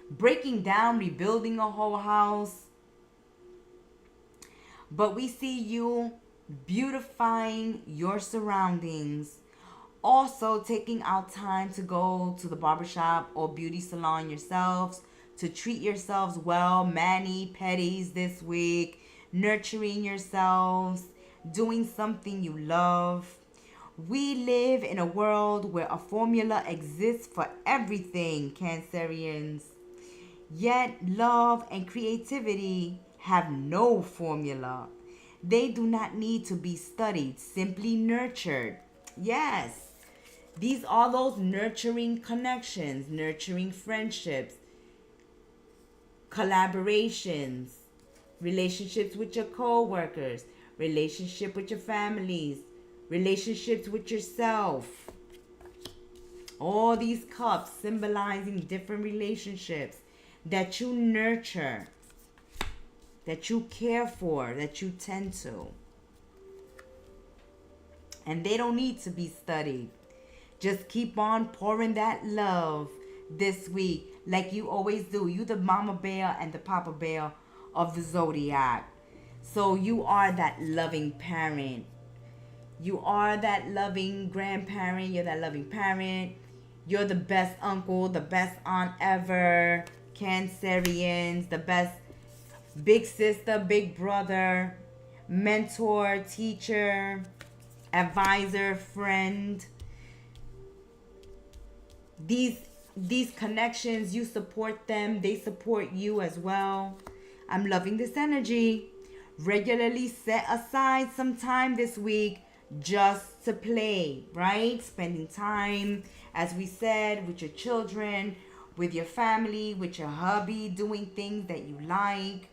breaking down, rebuilding a whole house. But we see you beautifying your surroundings, Also, taking out time to go to the barbershop or beauty salon yourselves, to treat yourselves well, mani-pedis this week, nurturing yourselves, doing something you love. We live in a world where a formula exists for everything, Cancerians. Yet love and creativity have no formula. They do not need to be studied, simply nurtured. Yes, these are those nurturing connections, nurturing friendships, collaborations, relationships with your co-workers, relationship with your families, relationships with yourself. All these cups symbolizing different relationships that you nurture, that you care for, that you tend to. And they don't need to be studied. Just keep on pouring that love this week like you always do. You the mama bear and the papa bear of the Zodiac. So you are that loving parent. You are that loving grandparent. You're that loving parent. You're the best uncle, the best aunt ever. Cancerians, the best big sister, big brother, mentor, teacher, advisor, friend. These connections, you support them, they support you as well. I'm loving this energy. Regularly set aside some time this week just to play, right? Spending time, as we said, with your children, with your family, with your hubby, doing things that you like,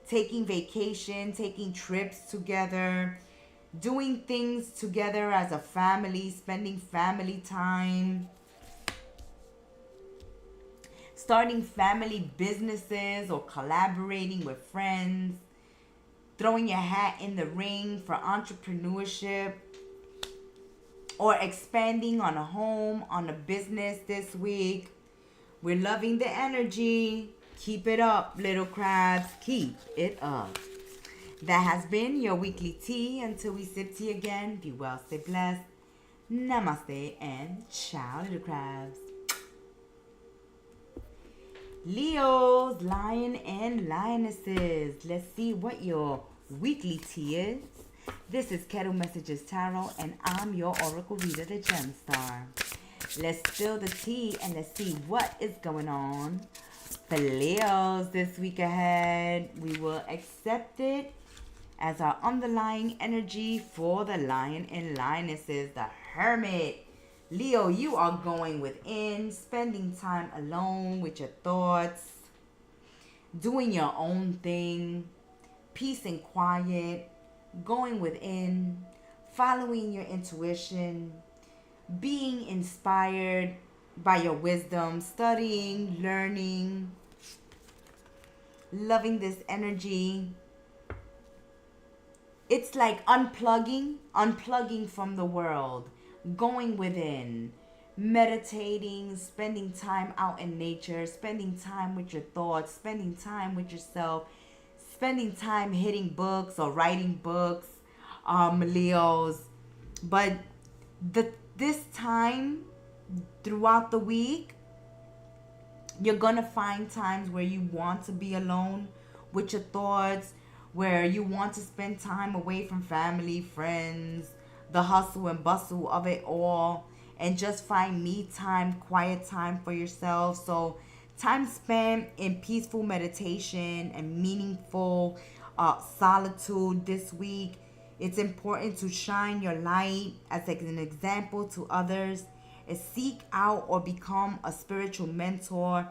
taking vacation, taking trips together, doing things together as a family, spending family time, starting family businesses or collaborating with friends, throwing your hat in the ring for entrepreneurship, or expanding on a home, on a business this week. We're loving the energy. Keep it up, little crabs. Keep it up. That has been your weekly tea. Until we sip tea again, be well, stay blessed. Namaste and ciao, little crabs. Leos, lion and lionesses. Let's see what your weekly tea is. This is Kettle Messages Tarot, and I'm your oracle reader, the Gemstar. Let's spill the tea and let's see what is going on for Leos this week ahead. We will accept it as our underlying energy for the lion and lionesses, the Hermit. Leo, you are going within, spending time alone with your thoughts, doing your own thing, peace and quiet, going within, following your intuition, being inspired by your wisdom, studying, learning, loving this energy. It's like unplugging from the world, going within, meditating, spending time out in nature, spending time with your thoughts, spending time with yourself, spending time hitting books or writing books, Leos. But this time throughout the week, you're gonna find times where you want to be alone with your thoughts, where you want to spend time away from family, friends, the hustle and bustle of it all, and just find me time, quiet time for yourself. So time spent in peaceful meditation and meaningful solitude this week. It's important to shine your light as an example to others, and seek out or become a spiritual mentor.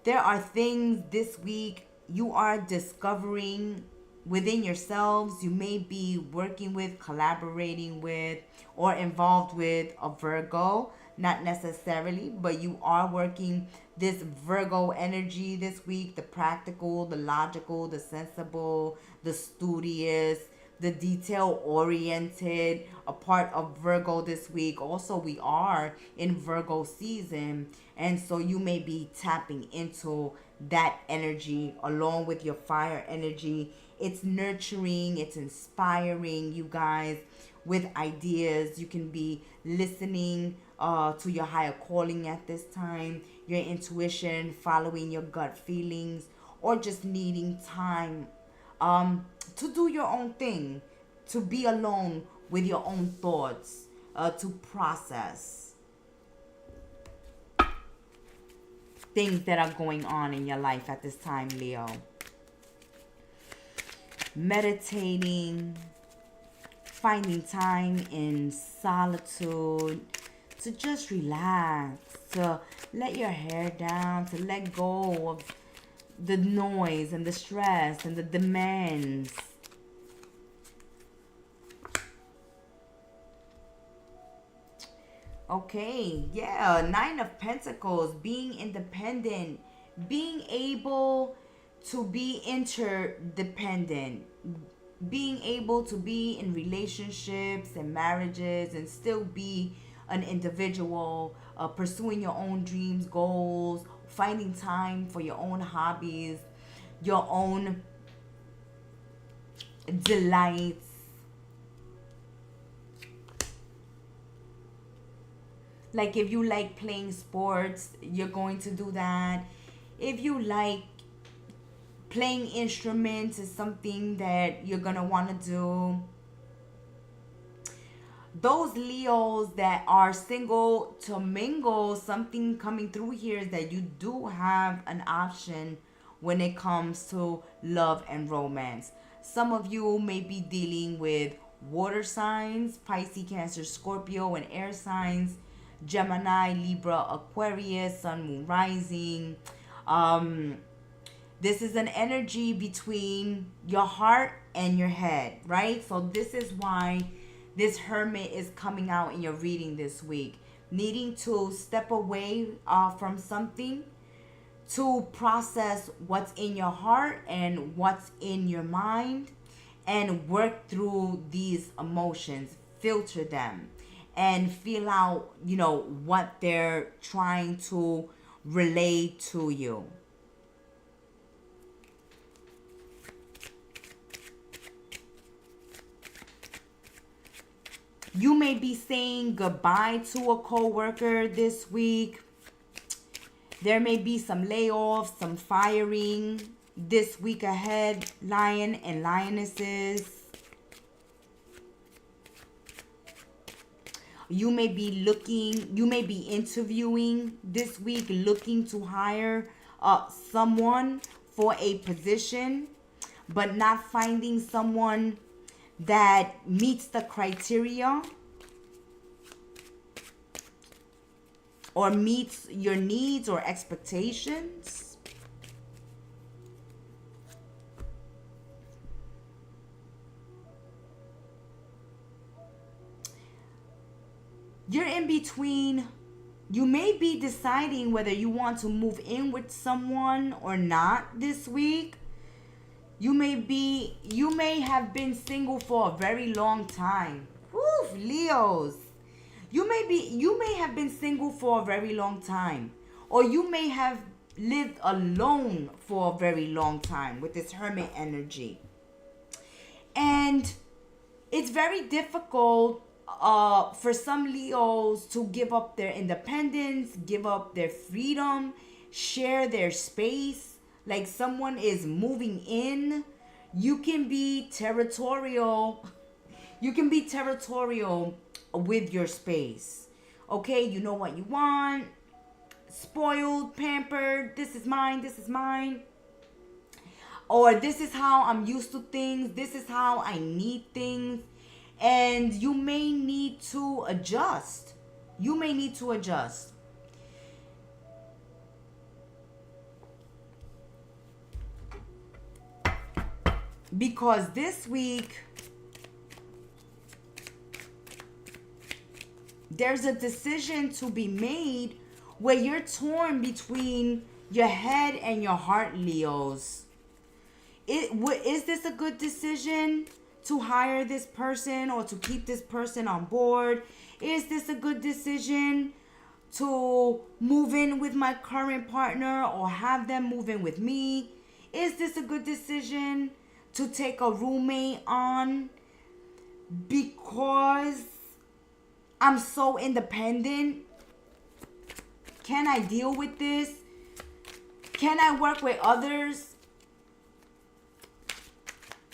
There are things this week you are discovering within yourselves. You may be working with, collaborating with, or involved with a Virgo. Not necessarily, but you are working this Virgo energy this week. The practical, the logical, the sensible, the studious, the detail-oriented, a part of Virgo this week. Also, we are in Virgo season, and so you may be tapping into that energy along with your fire energy. It's nurturing, it's inspiring, you guys. with ideas. You can be listening to your higher calling at this time, your intuition, following your gut feelings, or just needing time to do your own thing, to be alone with your own thoughts, to process things that are going on in your life at this time, Leo. Meditating, finding time in solitude to just relax, to let your hair down, to let go of the noise and the stress and the demands. Okay, yeah, Nine of Pentacles, being independent, being able to be interdependent, being able to be in relationships and marriages and still be an individual, pursuing your own dreams, goals, finding time for your own hobbies, your own delights. Like if you like playing sports, you're going to do that. If you like playing instruments, is something that you're gonna want to do. Those Leos that are single to mingle, something coming through here is that you do have an option when it comes to love and romance. Some of you may be dealing with water signs, Pisces, Cancer, Scorpio, and air signs, Gemini, Libra, Aquarius, Sun, Moon, Rising. This is an energy between your heart and your head, right? So this is why this Hermit is coming out in your reading this week. Needing to step away from something to process what's in your heart and what's in your mind and work through these emotions, filter them, and feel out, what they're trying to relay to you. You may be saying goodbye to a coworker this week. There may be some layoffs, some firing this week ahead, lion and lionesses. You may be interviewing this week, looking to hire someone for a position, but not finding someone that meets the criteria or meets your needs or expectations. You're in between. You may be deciding whether you want to move in with someone or not this week. You may have been single for a very long time. Woo, Leos. You may have been single for a very long time. Or you may have lived alone for a very long time with this Hermit energy. And it's very difficult for some Leos to give up their independence, give up their freedom, share their space. Like someone is moving in. You can be territorial. You can be territorial with your space. Okay, you know what you want. Spoiled, pampered. This is mine. This is mine. Or this is how I'm used to things. This is how I need things. And you may need to adjust. You may need to adjust. Because this week, there's a decision to be made where you're torn between your head and your heart, Leos. Is this a good decision to hire this person or to keep this person on board? Is this a good decision to move in with my current partner or have them move in with me? Is this a good decision to take a roommate on? because I'm so independent. Can I deal with this? Can I work with others?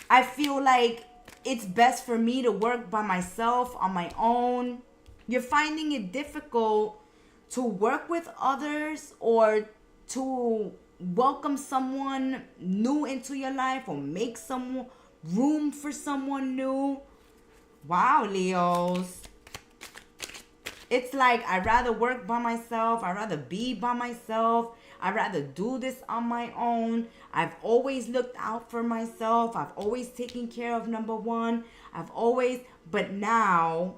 I feel like it's best for me to work by myself on my own. You're finding it difficult to work with others or to welcome someone new into your life or make some room for someone new. Wow, Leos. It's like I'd rather work by myself. I'd rather be by myself. I'd rather do this on my own. I've always looked out for myself. I've always taken care of number one. But now,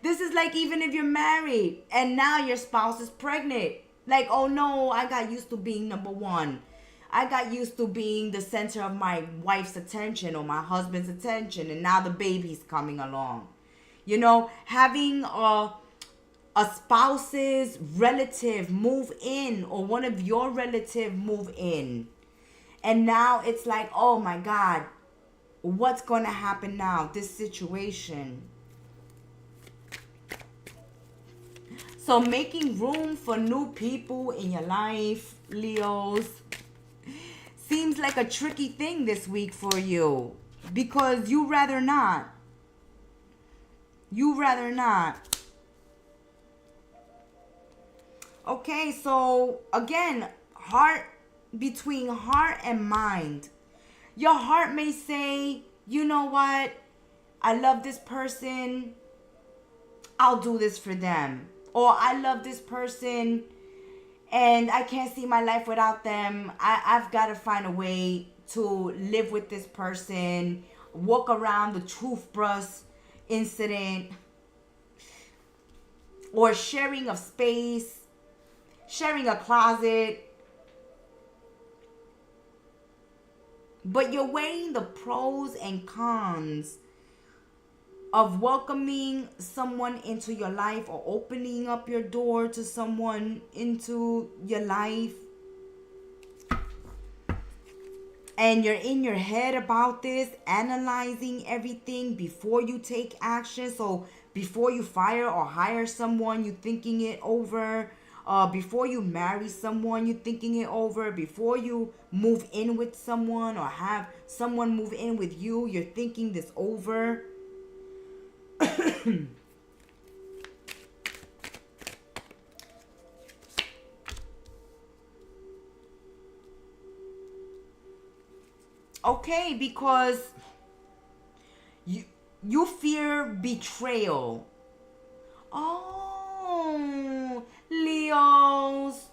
this is like even if you're married and now your spouse is pregnant. Like, oh no, I got used to being number one. I got used to being the center of my wife's attention or my husband's attention, and now the baby's coming along. You know, having a spouse's relative move in or one of your relative move in. And now it's like, oh my God, what's going to happen now? This situation. So making room for new people in your life, Leos, seems like a tricky thing this week for you because you rather not. Okay, so again, between heart and mind. Your heart may say, you know what? I love this person. I'll do this for them. Or I love this person and I can't see my life without them. I've got to find a way to live with this person. Walk around the toothbrush incident. Or sharing of space. Sharing a closet. But you're weighing the pros and cons of welcoming someone into your life or opening up your door to someone into your life. And you're in your head about this, analyzing everything before you take action. So before you fire or hire someone, you're thinking it over. Before you marry someone, you're thinking it over. Before you move in with someone or have someone move in with you, you're thinking this over. Okay, because you fear betrayal. Oh, Leos.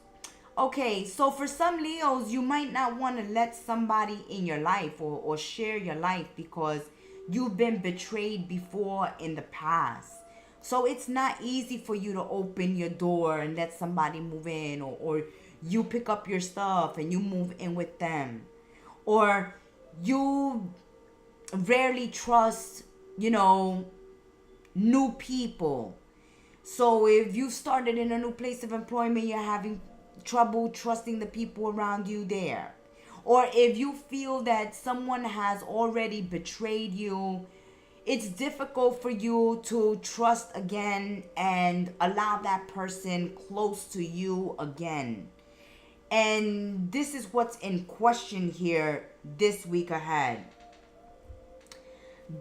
Okay, so for some Leos, you might not want to let somebody in your life or share your life because you've been betrayed before in the past. So it's not easy for you to open your door and let somebody move in, or you pick up your stuff and you move in with them. Or you rarely trust, new people. So if you started in a new place of employment, you're having trouble trusting the people around you there. Or if you feel that someone has already betrayed you, it's difficult for you to trust again and allow that person close to you again. And this is what's in question here this week ahead.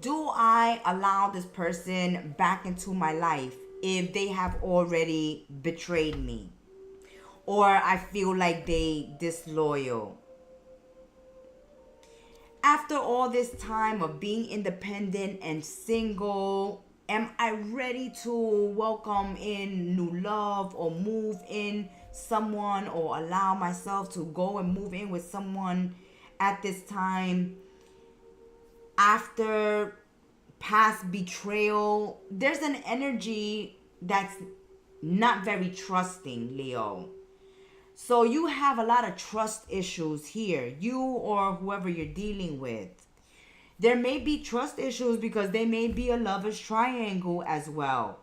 Do I allow this person back into my life if they have already betrayed me? Or I feel like they disloyal? After all this time of being independent and single, am I ready to welcome in new love or move in someone or allow myself to go and move in with someone at this time? After past betrayal, there's an energy that's not very trusting, Leo. So you have a lot of trust issues here, you or whoever you're dealing with. There may be trust issues because there may be a lover's triangle as well.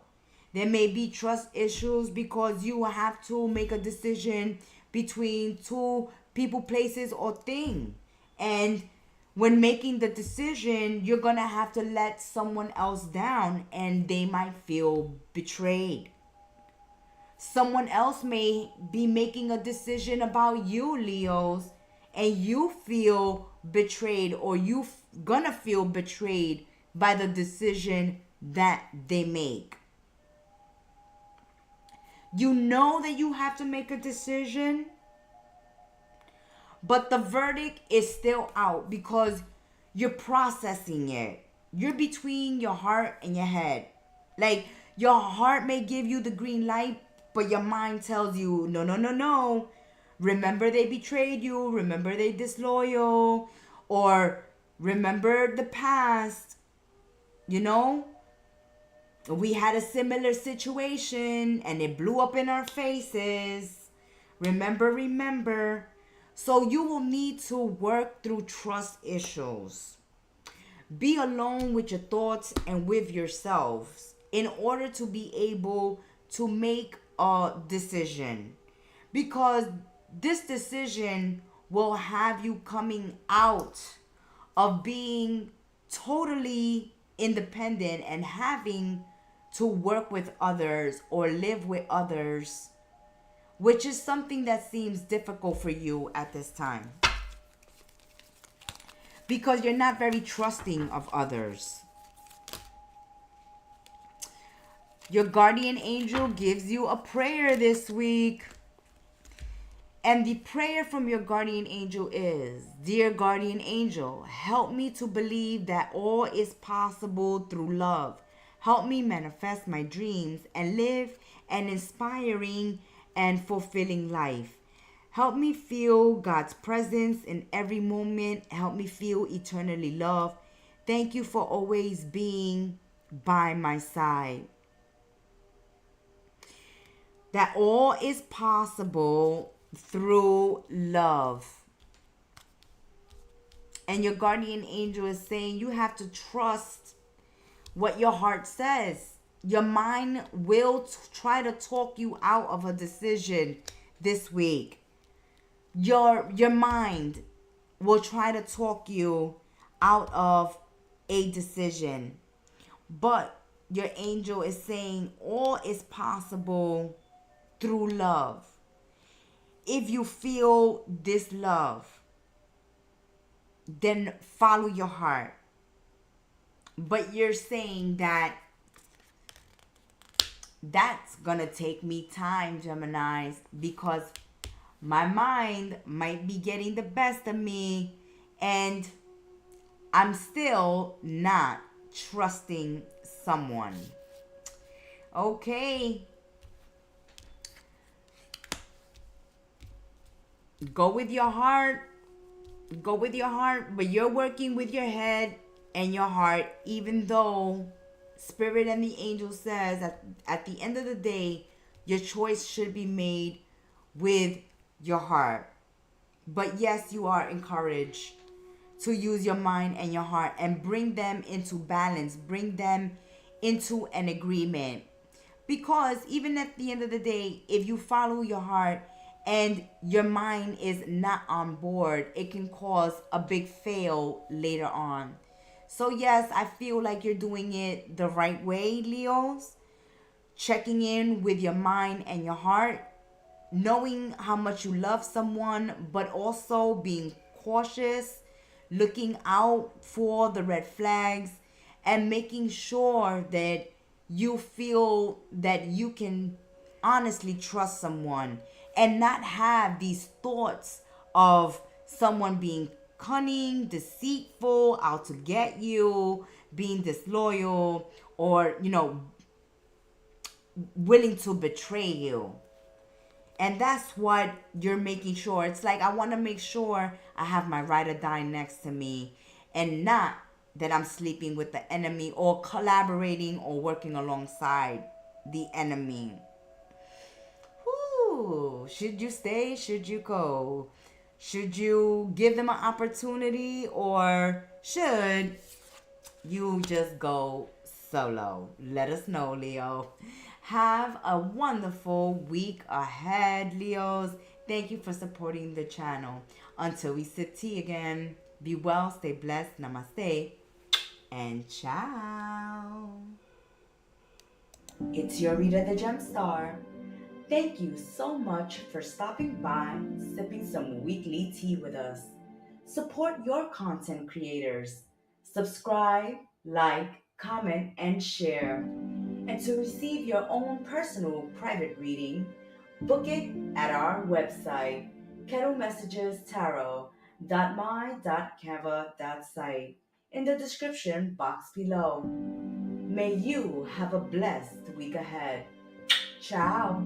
There may be trust issues because you have to make a decision between two people, places, or thing. And when making the decision, you're going to have to let someone else down and they might feel betrayed. Someone else may be making a decision about you, Leos, and you feel betrayed, or you gonna feel betrayed by the decision that they make. You know that you have to make a decision, but the verdict is still out because you're processing it. You're between your heart and your head. Like, your heart may give you the green light, but your mind tells you, no, no, no, no. Remember they betrayed you. Remember they disloyal. Or remember the past. You know? We had a similar situation and it blew up in our faces. Remember. So you will need to work through trust issues. Be alone with your thoughts and with yourselves in order to be able to make a decision. Because this decision will have you coming out of being totally independent and having to work with others or live with others, which is something that seems difficult for you at this time. Because you're not very trusting of others. Your guardian angel gives you a prayer this week. And the prayer from your guardian angel is, Dear guardian angel, help me to believe that all is possible through love. Help me manifest my dreams and live an inspiring and fulfilling life. Help me feel God's presence in every moment. Help me feel eternally loved. Thank you for always being by my side. That all is possible through love. And your guardian angel is saying you have to trust what your heart says. Your mind will try to talk you out of a decision this week. Your mind will try to talk you out of a decision. But your angel is saying all is possible through love. If you feel this love, then follow your heart. But you're saying that that's gonna take me time, Geminis, because my mind might be getting the best of me and I'm still not trusting someone. Okay. Go with your heart. Go with your heart, but you're working with your head and your heart, even though Spirit and the angel says that at the end of the day, your choice should be made with your heart. But yes, you are encouraged to use your mind and your heart and bring them into balance, bring them into an agreement. Because even at the end of the day, if you follow your heart and your mind is not on board, it can cause a big fail later on. So yes, I feel like you're doing it the right way, Leos. Checking in with your mind and your heart, knowing how much you love someone, but also being cautious, looking out for the red flags, and making sure that you feel that you can honestly trust someone and not have these thoughts of someone being cunning, deceitful, out to get you, being disloyal, or, willing to betray you. And that's what you're making sure. It's like, I want to make sure I have my ride or die next to me, and not that I'm sleeping with the enemy or collaborating or working alongside the enemy. Whew. Should you stay? Should you go? Should you give them an opportunity, or should you just go solo? Let us know, Leo. Have a wonderful week ahead, Leos. Thank you for supporting the channel. Until we sip tea again. Be well, stay blessed, namaste, and ciao. It's your Rita the Gemstar. Thank you so much for stopping by, sipping some weekly tea with us. Support your content creators. Subscribe, like, comment, and share. And to receive your own personal private reading, book it at our website, kettlemessagestarot.my.canva.site, in the description box below. May you have a blessed week ahead. Ciao.